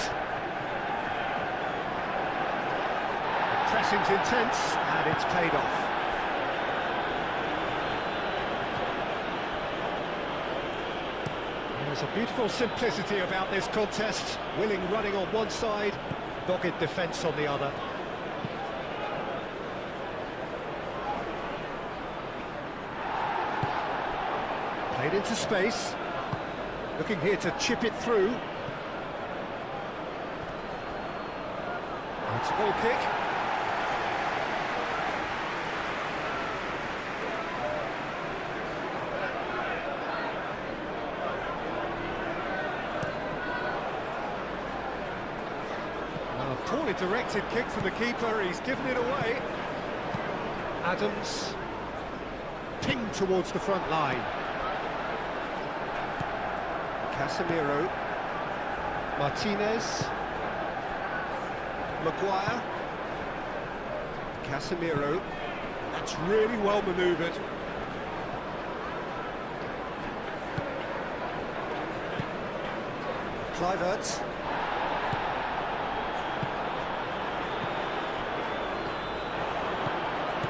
The pressing's intense and it's paid off. There's a beautiful simplicity about this contest. Willing running on one side, dogged defence on the other. Played into space. Looking here to chip it through. It's a goal kick. Well, a poorly directed kick from the keeper. He's given it away. Adams pinged towards the front line. Casemiro, Martinez, Maguire, Casemiro. That's really well manoeuvred. Kluivert.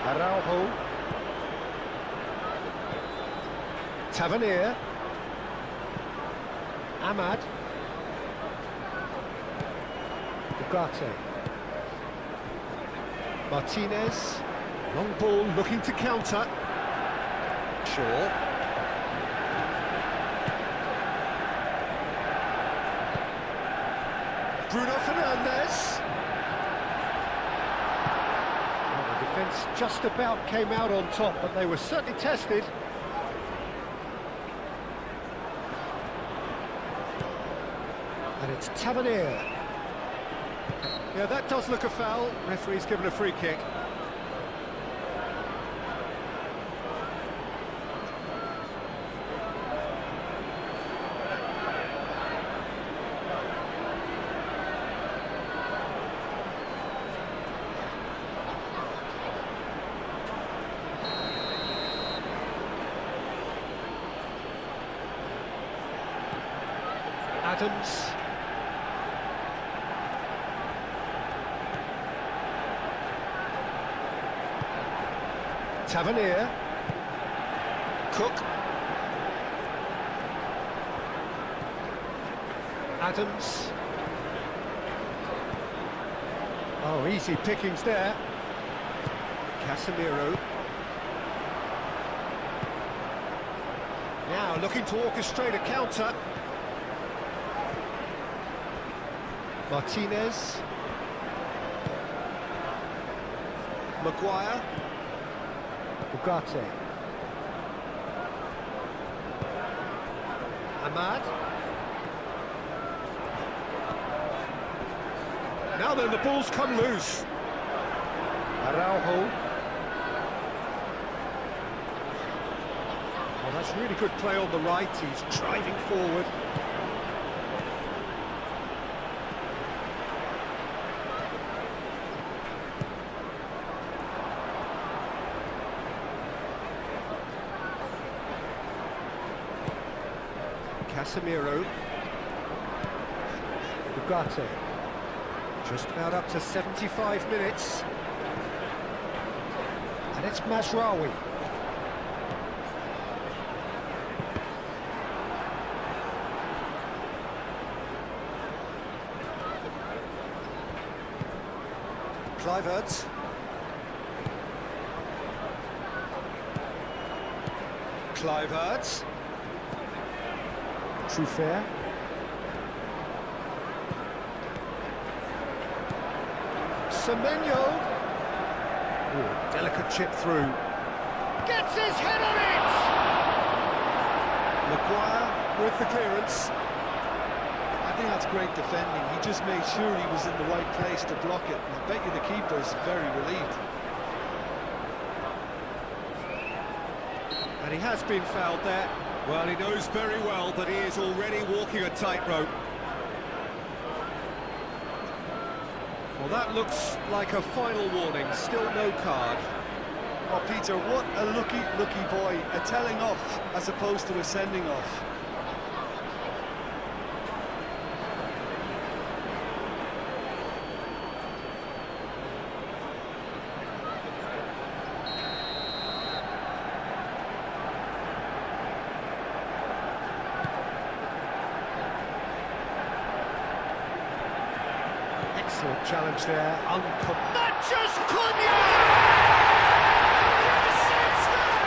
Araujo. Tavernier. Ahmad. Ugarte. Martinez. Long ball looking to counter. Shaw. Bruno Fernandes. Well, the defence just about came out on top, but they were certainly tested. And it's Tavernier. Yeah, that does look a foul. Referee's given a free kick. Adams. Tavernier. Cook. Adams. Oh, easy pickings there. Casemiro. Now looking to orchestrate a counter. Martinez. Maguire. Ugarte. Ahmad. Now then, the ball's come loose. Araujo. Well, that's really good play on the right. He's driving forward. Casemiro. Ugarte. Just about up to 75 minutes. And it's Mazraoui. Kluivert. Kluivert. Truffert. Semenyo. Oh, delicate chip through. Gets his head on it! Maguire with the clearance. I think that's great defending. He just made sure he was in the right place to block it. And I bet you the keeper's very relieved. And he has been fouled there. Well, he knows very well that he is already walking a tightrope. Well, that looks like a final warning. Still no card. Oh, Peter, what a lucky boy. A telling off as opposed to a sending off. Excellent challenge there. Matches Cunha! Yes, it's there!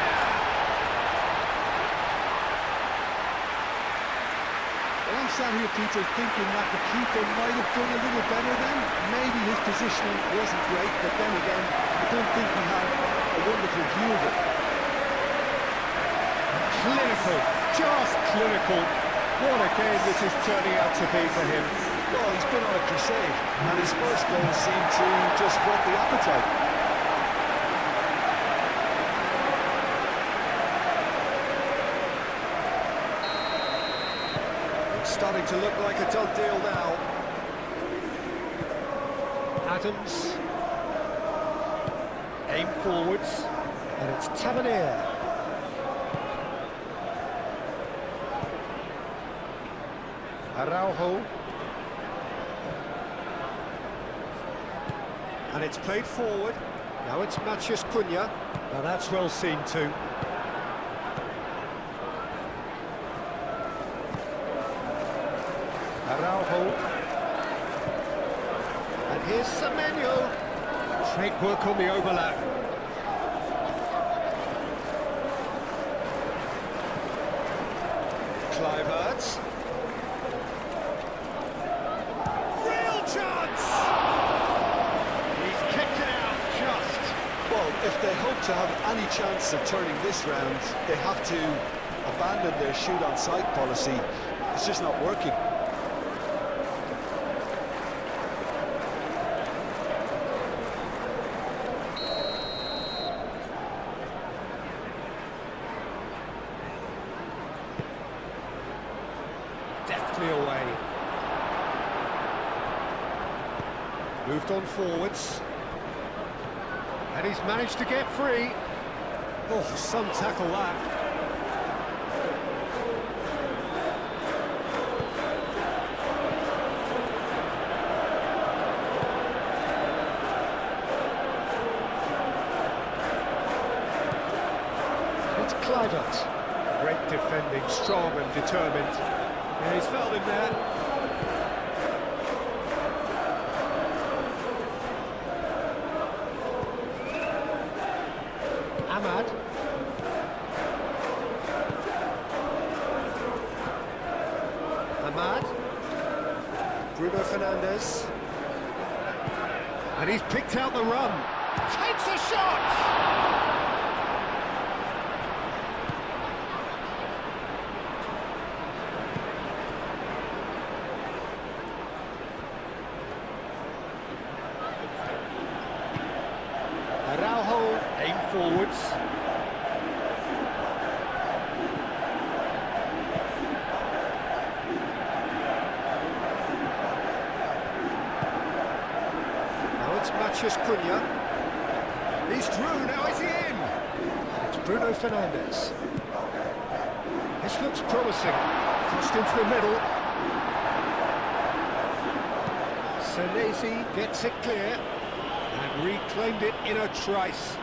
Well, I'm sat here, Peter, thinking that the keeper might have done a little better then. Maybe his positioning wasn't great, but then again, I don't think he had a wonderful view of it. Clinical, just clinical. What a game this is turning out to be for him. Well, he's been on a crusade, and his first goal seemed to just whet the appetite. It's starting to look like a done deal now. Adams. Aim forwards. And it's Tavernier. Araujo. And it's played forward. Now it's Mathias Cunha. Now that's well seen too. Araujo. And here's Semenyo. Great work on the overlap. Kluivert. Real chance! He's kicked it out just. Well, if they hope to have any chance of turning this round, they have to abandon their shoot-on-sight policy. It's just not working. Deftly away. Moved on forwards. And he's managed to get free. Oh, some tackle that. It's Kluivert. Great defending, strong and determined. Yeah, he's fouled him there. Ahmad. Ahmad. Bruno Fernandes. And he's picked out the run. Takes a shot! Araujo, aim forwards. Now it's Mathias Cunha. He's through, now is he in? And it's Bruno Fernandes. This looks promising. Crossed into the middle. Senesi gets it clear and reclaimed it in a trice.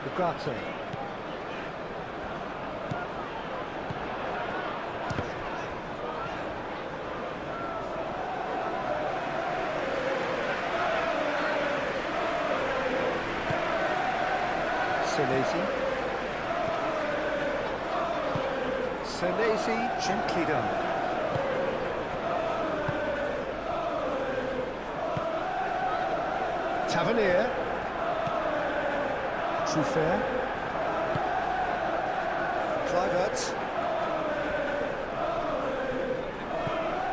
Ugarte. Senesi gently done. Tavernier. Truffert. Kluivert.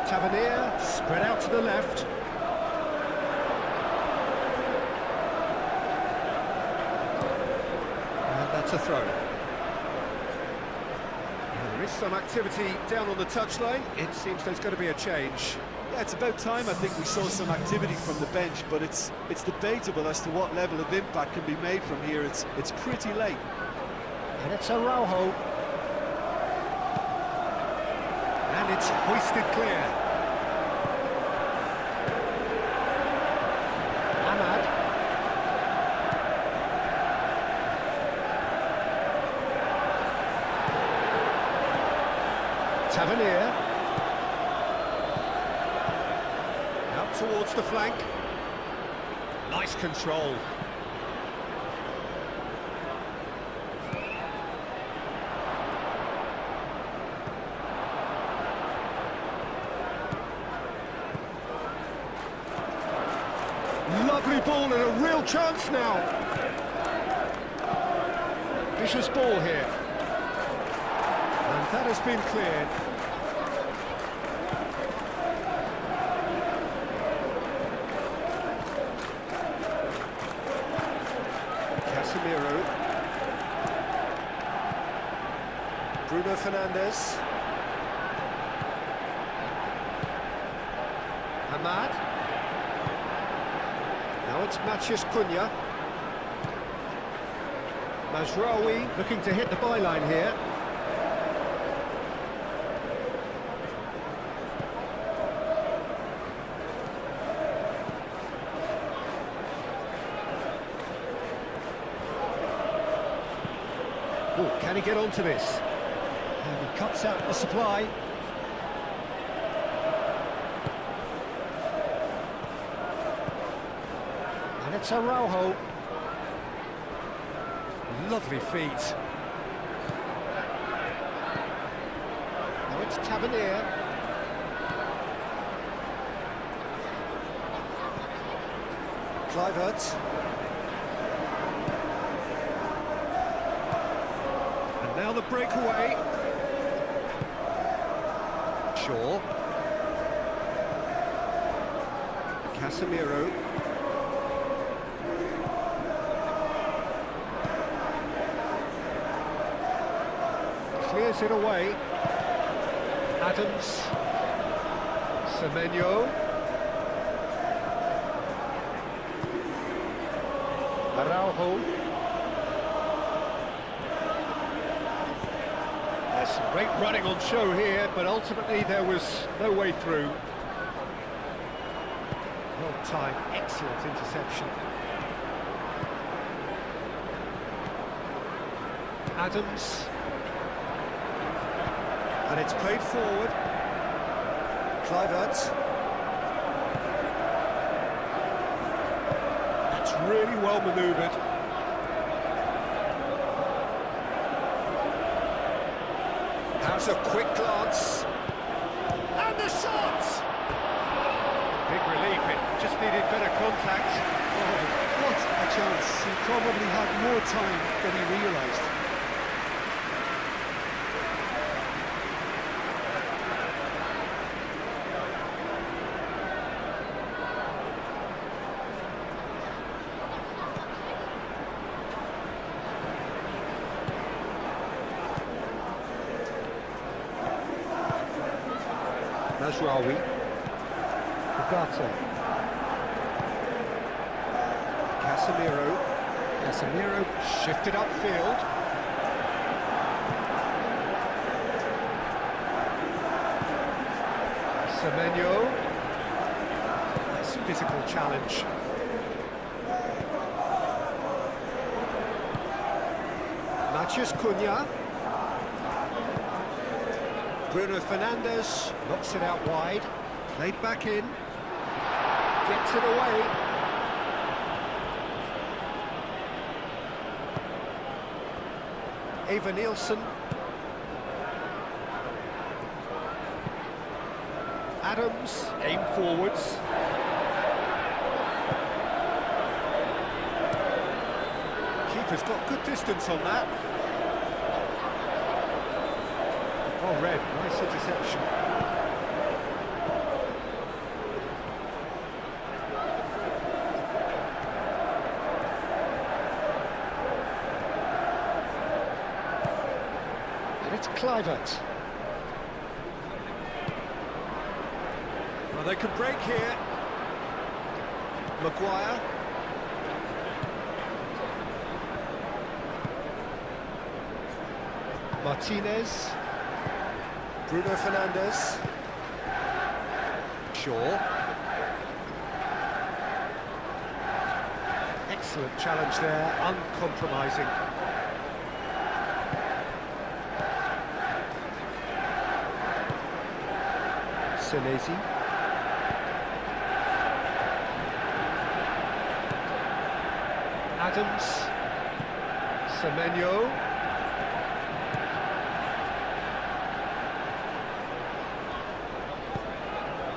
Tavernier spread out to the left. And that's a throw. There is some activity down on the touchline. It seems there's going to be a change. Yeah, it's about time I think we saw some activity from the bench, but it's debatable as to what level of impact can be made from here. It's pretty late. And it's Araujo. And it's hoisted clear. Ahmad. Tavernier. Out towards the flank. Nice control. Lovely ball and a real chance now. Vicious ball here. And that has been cleared. Casemiro. Bruno Fernandes. Ahmad. Now it's Matheus Cunha. Mazraoui looking to hit the byline here. Oh, can he get onto this? And he cuts out the supply. And it's Araujo. Lovely feet. Now it's Tavernier. Kluivert. And now the breakaway. Shaw. Casemiro. Clears it away. Adams. Semenyo. Araujo. There's some great running on show here, but ultimately there was no way through. Well timed, excellent interception. Adams. And it's played forward. Kluivert. That's really well manoeuvred. Has a quick glance. And the shot! Big relief, it just needed better contact. Oh, what a chance. He probably had more time than he realised. Mazraoui. Ugarte. Casemiro. Casemiro shifted upfield. Semenyo. Nice physical challenge. Matheus Cunha. Bruno Fernandes knocks it out wide. Played back in. Gets it away. Eva Nielsen. Adams, aim forwards. Keeper's got good distance on that. Oh, Red, nice interception. And it's Kluivert. Well, they could break here. Maguire. Martinez. Bruno Fernandes. Shaw. Excellent challenge there, uncompromising. Senesi. Adams. Semenyo.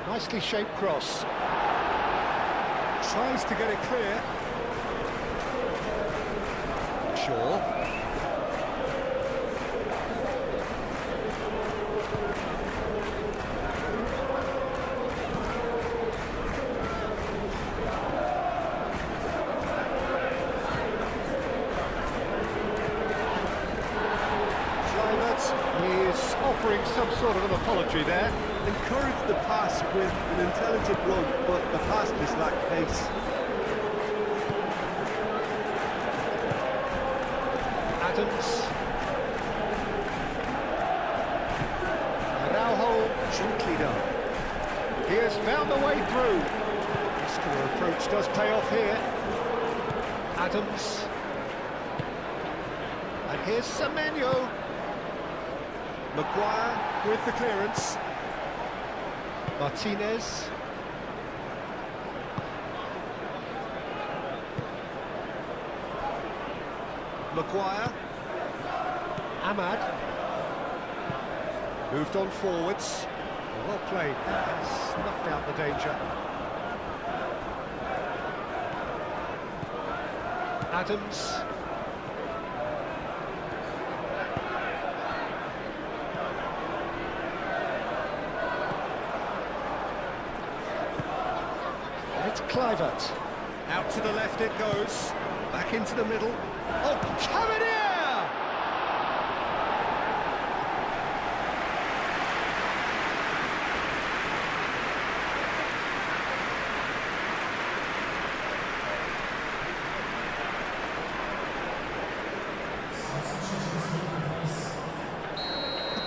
Nicely shaped cross. Tries to get it clear. Shaw. Is offering some sort of an apology there. Encouraged the pass with an intelligent run, but the pass just lacked pace. Adams. Araujo, gently done. He has found the way through. Muscular approach does pay off here. Adams. And here's Semenyo. Maguire with the clearance. Martinez. Maguire. Ahmad. Moved on forwards. Well played. Snuffed out the danger. Adams. It's Kluivert. Out to the left it goes. Back into the middle. Oh, Tavernier!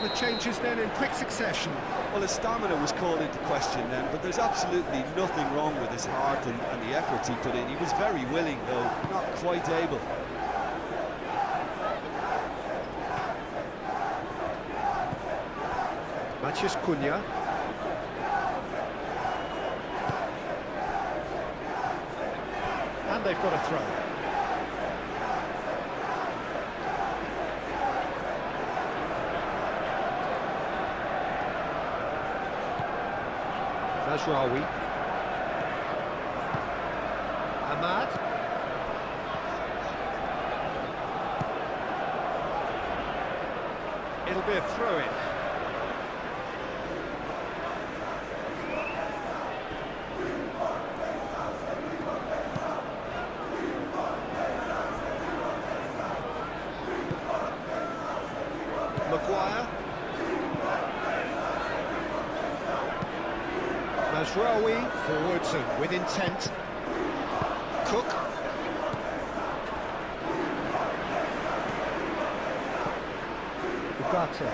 The changes then in quick succession. Well, his stamina was called into question then, but there's absolutely nothing wrong with his heart and the efforts he put in. He was very willing, though not quite able. Matheus Cunha. And they've got a throw. Mazraoui. Ahmad. It'll be a throw-in. Maguire. Mazraoui forwards and with intent. Cook. Ugarte.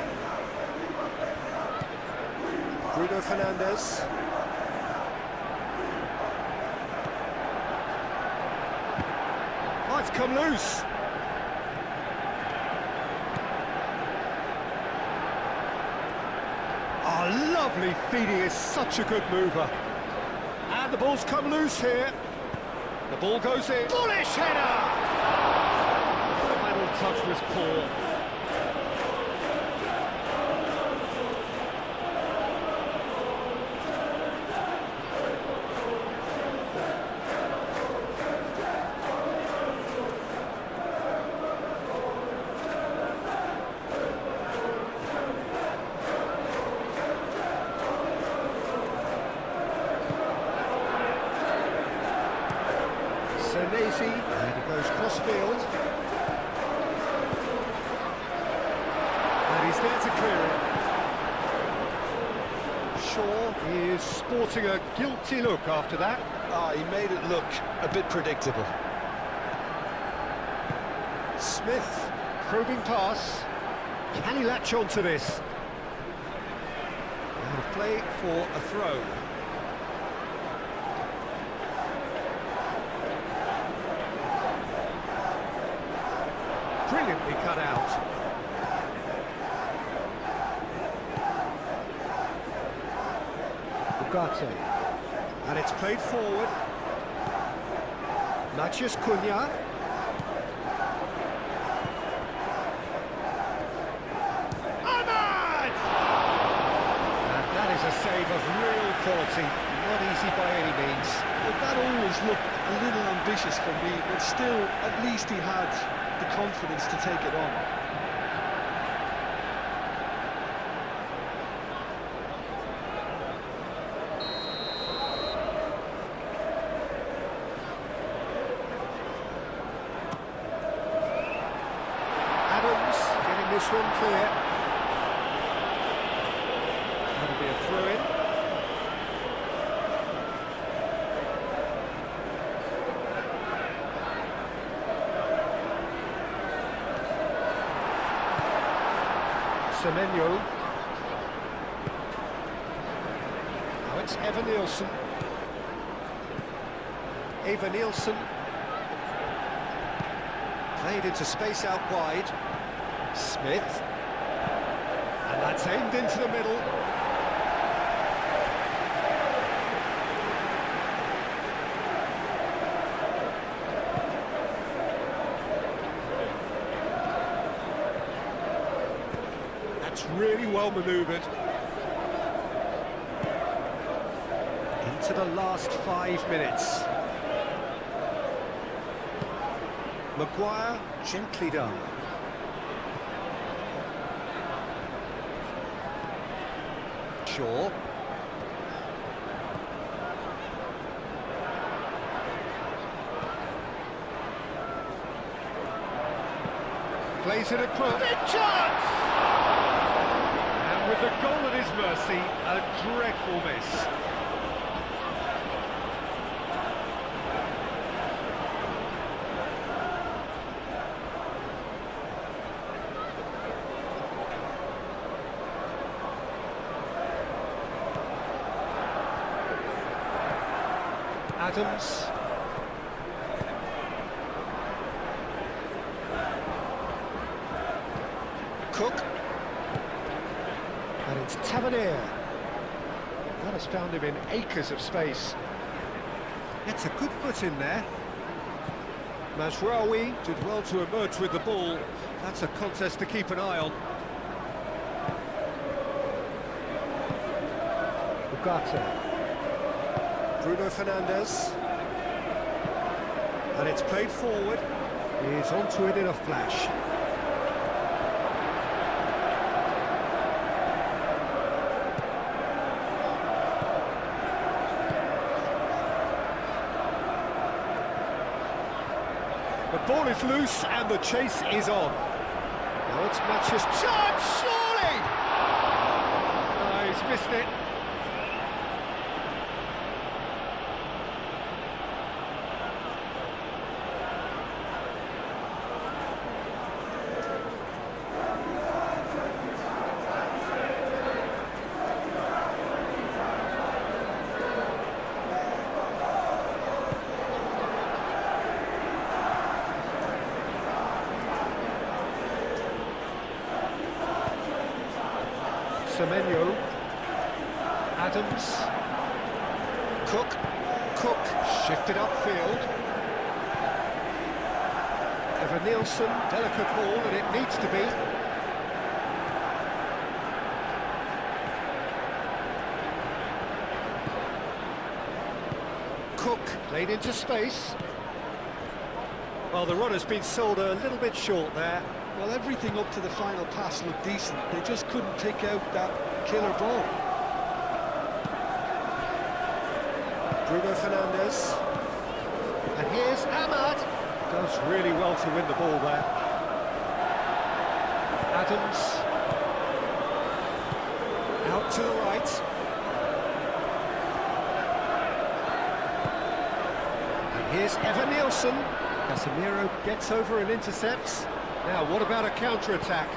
Bruno Fernandes. Might come loose. Oh, lovely feeding, is such a good mover. And the ball's come loose here. The ball goes in. Bullish header! The final touch was poor. Senesi, and he goes cross-field. And he's there to clear it. Shaw is sporting a guilty look after that. Ah, he made it look a bit predictable. Smith, probing pass. Can he latch on to this? Out of play for a throw. Brilliantly cut out. Ugarte. And it's played forward. Matheus Cunha. Ahmad! And that is a save of real quality. Not easy by any means. But that always looked a little ambitious for me, but still, at least he had the confidence to take it on. Adams getting this one clear. That'll be a throw-in. Semenyo. Now it's Evan Nielsen. Eva Nielsen. Played into space out wide. Smith. And that's aimed into the middle. That's really well manoeuvred. Into the last 5 minutes. Maguire, gently done. Shaw. Plays it across. Big chance! And with the goal at his mercy, a dreadful miss. Adams. Cook. And it's Tavernier. That has found him in acres of space. Gets a good foot in there. Mazraoui did well to emerge with the ball. That's a contest to keep an eye on. Ugarte. Bruno Fernandes. And it's played forward. He's onto it in a flash. The ball is loose and the chase is on. Now it's Matheus. Chance, surely! Oh, he's missed it. Semenyo. Adams. Cook shifted upfield. Evan Nielsen, delicate ball, and it needs to be. Cook played into space. Well, the run has been sold a little bit short there. Well, everything up to the final pass looked decent. They just couldn't pick out that killer ball. Bruno Fernandes. And here's Ahmad. Does really well to win the ball there. Adams. Out to the right. And here's Evan Nielsen. Casemiro gets over and intercepts. Now, what about a counter-attack?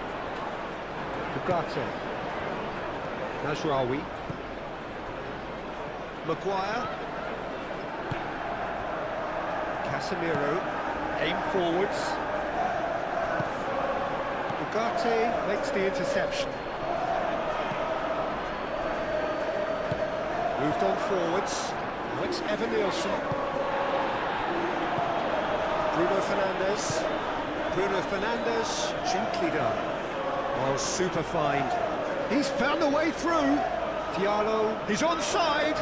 Ugarte. Mazraoui. Maguire. Casemiro. Aim forwards. Ugarte makes the interception. Moved on forwards. Now it's Evan Nielsen. Bruno Fernandes. Bruno Fernandes, gently done. Oh, super find. He's found a way through. Diallo, he's onside.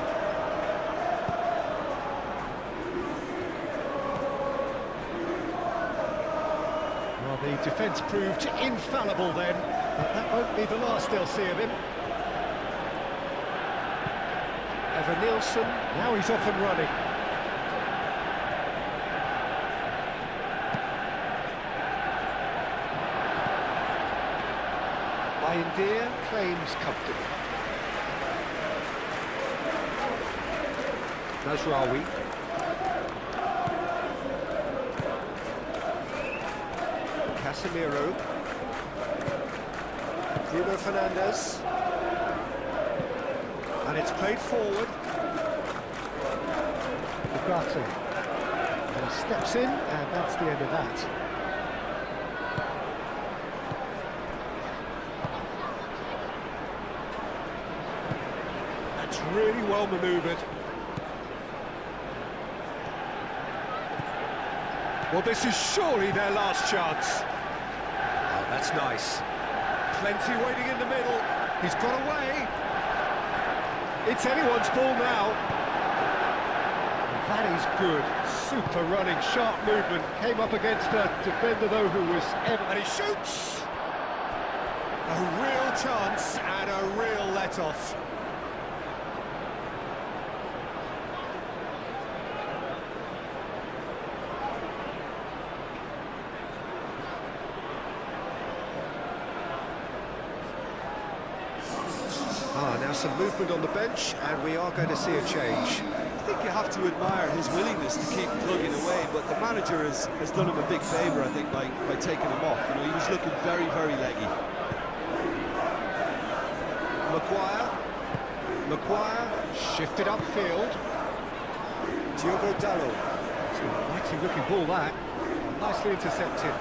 Well, the defence proved infallible then, but that won't be the last they'll see of him. Evan Nielsen, now he's off and running. India claims comfortable. Mazraoui. Casemiro. Bruno Fernandes. And it's played forward. Ugarte. And steps in, and that's the end of that. Really well manoeuvred. Well, this is surely their last chance. Oh, that's nice. Plenty waiting in the middle. He's got away. It's anyone's ball now. That is good. Super running, sharp movement. Came up against a defender, though, who was ever... And he shoots! A real chance and a real let-off. Now some movement on the bench, and we are going to see a change. I think you have to admire his willingness to keep plugging away, but the manager has done him a big favour, I think, by taking him off. You know, he was looking very, very leggy. Maguire shifted upfield. Diogo Dalot. It's a mighty looking ball, that. Nicely intercepted.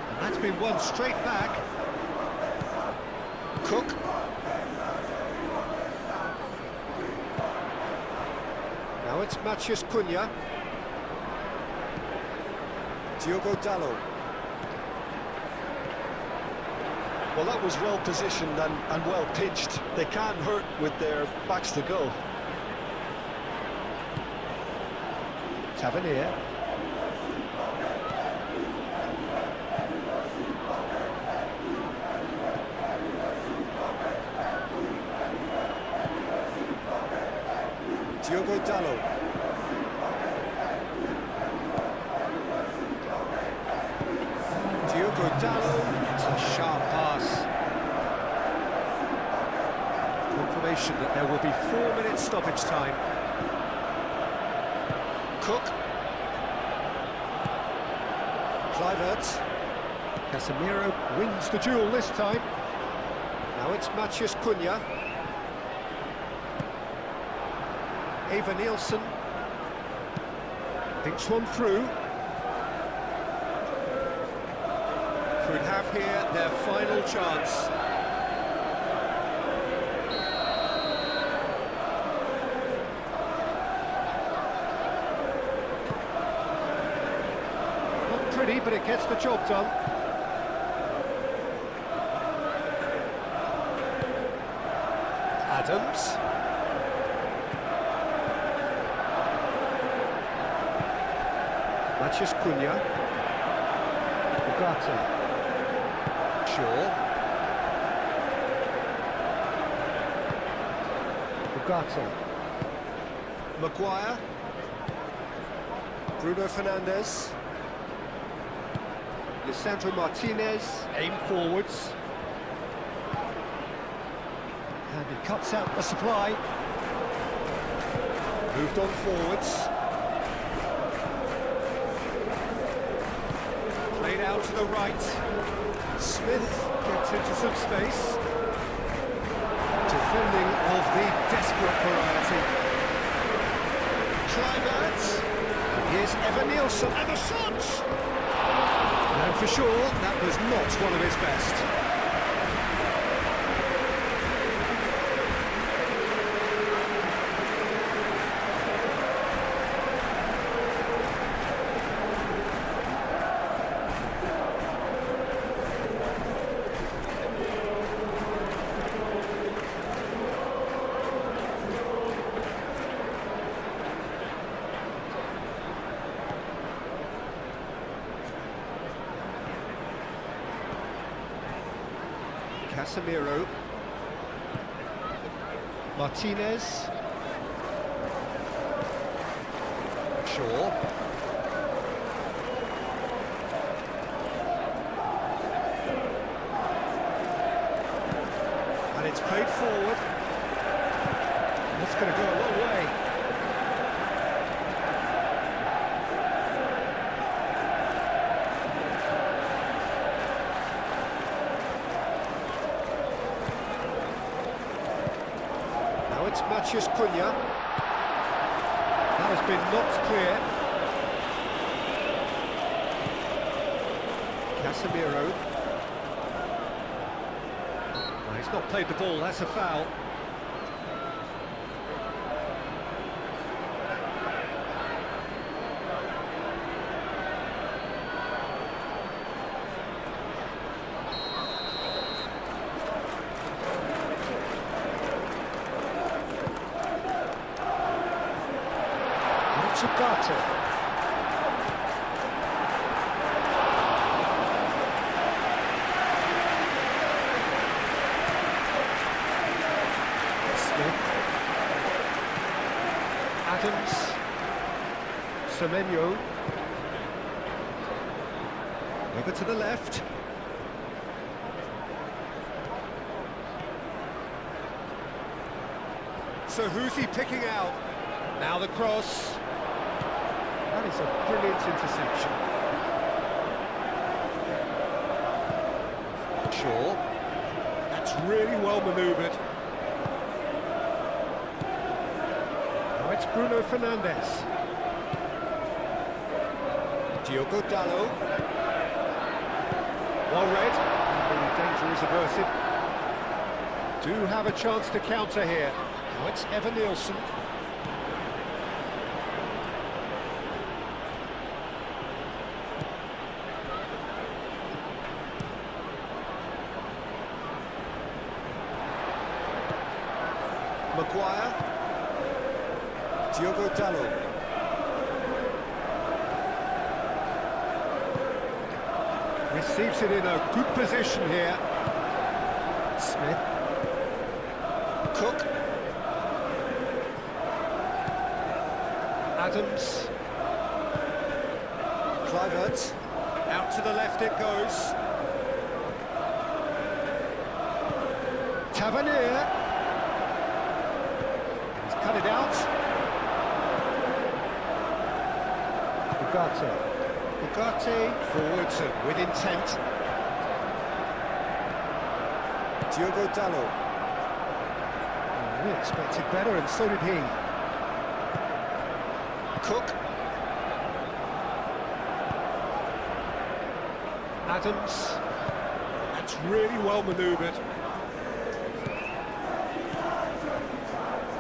And that's been won straight back. Cook. Now it's Matheus Cunha. Diogo Dalot. Well, that was well positioned and well pitched. They can't hurt with their backs to goal. Tavernier. Diogo Dalot. Diogo Dalot, it's a sharp pass. Confirmation that there will be 4 minutes stoppage time. Cook. Kluivert. Casemiro wins the duel this time. Now it's Matheus Cunha. Evan Nielsen thinks one through. Could have here their final chance. but it gets the job done. Adams. Mathias Cunha. Ugarte. Shaw. Ugarte. Maguire. Bruno Fernandes. Lisandro Martinez. Aim forwards. And he cuts out the supply. Moved on forwards. Played out to the right. Smith gets into some space. Defending of the desperate variety. Kluivert. And here's Evan Nielsen. And the shot! And for sure, that was not one of his best. Casemiro. Martinez. Shaw. And it's played forward. That's going to go a long way. It's Mathias Cunha. That has been knocked clear. Casemiro. Well, he's not played the ball, that's a foul. Ugarte. Smith. Adams. Semenyo. Over to the left. So who's he picking out? Now the cross. That is a brilliant interception. Shaw. That's really well manoeuvred. Now it's Bruno Fernandes. Diogo Dalot. Well read. And the danger is averted. Do have a chance to counter here. Now it's Evan Nielsen. Maguire. Diogo Dalot. Receives it in a good position here. Smith. Cook. Adams. Kluivert. Out to the left it goes. Tavernier. Cut it out. Ugarte. Ugarte forwards and with intent. Diogo Dalot. We expected better, and so did he. Cook. Adams. That's really well manoeuvred.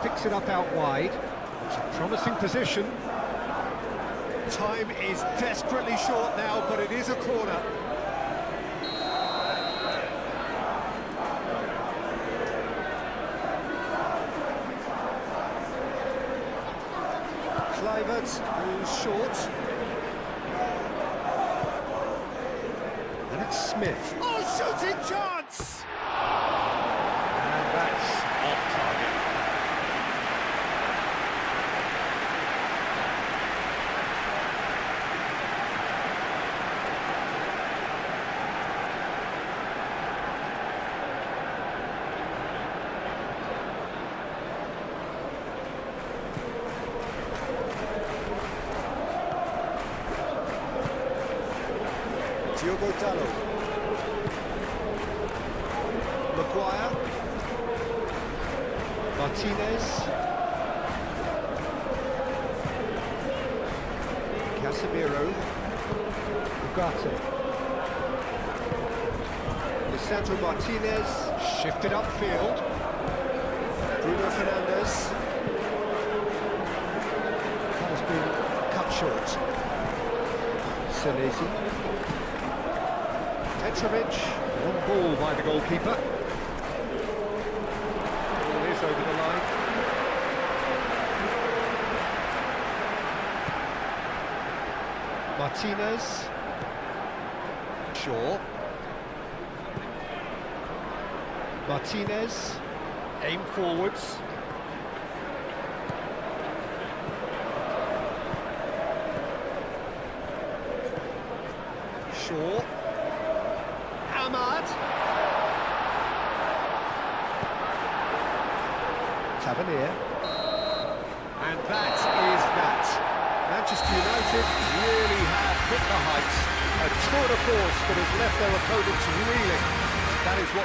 Picks it up out wide. It's a promising position. Time is desperately short now, but it is a corner. Kluivert, who's short. And it's Smith. Oh, shooting chance! And that's off target. Diogo Dalot. Maguire. Martinez. Casemiro. Ugarte. Lisandro Martinez. Shifted upfield. Bruno Fernandes. That has been cut short. Senesi. Petrovic, one ball by the goalkeeper. Ball is over the line. Martinez. Shaw. Martinez. Aim forwards. Shaw. Ahmad. Tavernier. And that is that. Manchester United really have hit the heights. A tour de force that has left their opponents reeling. That is what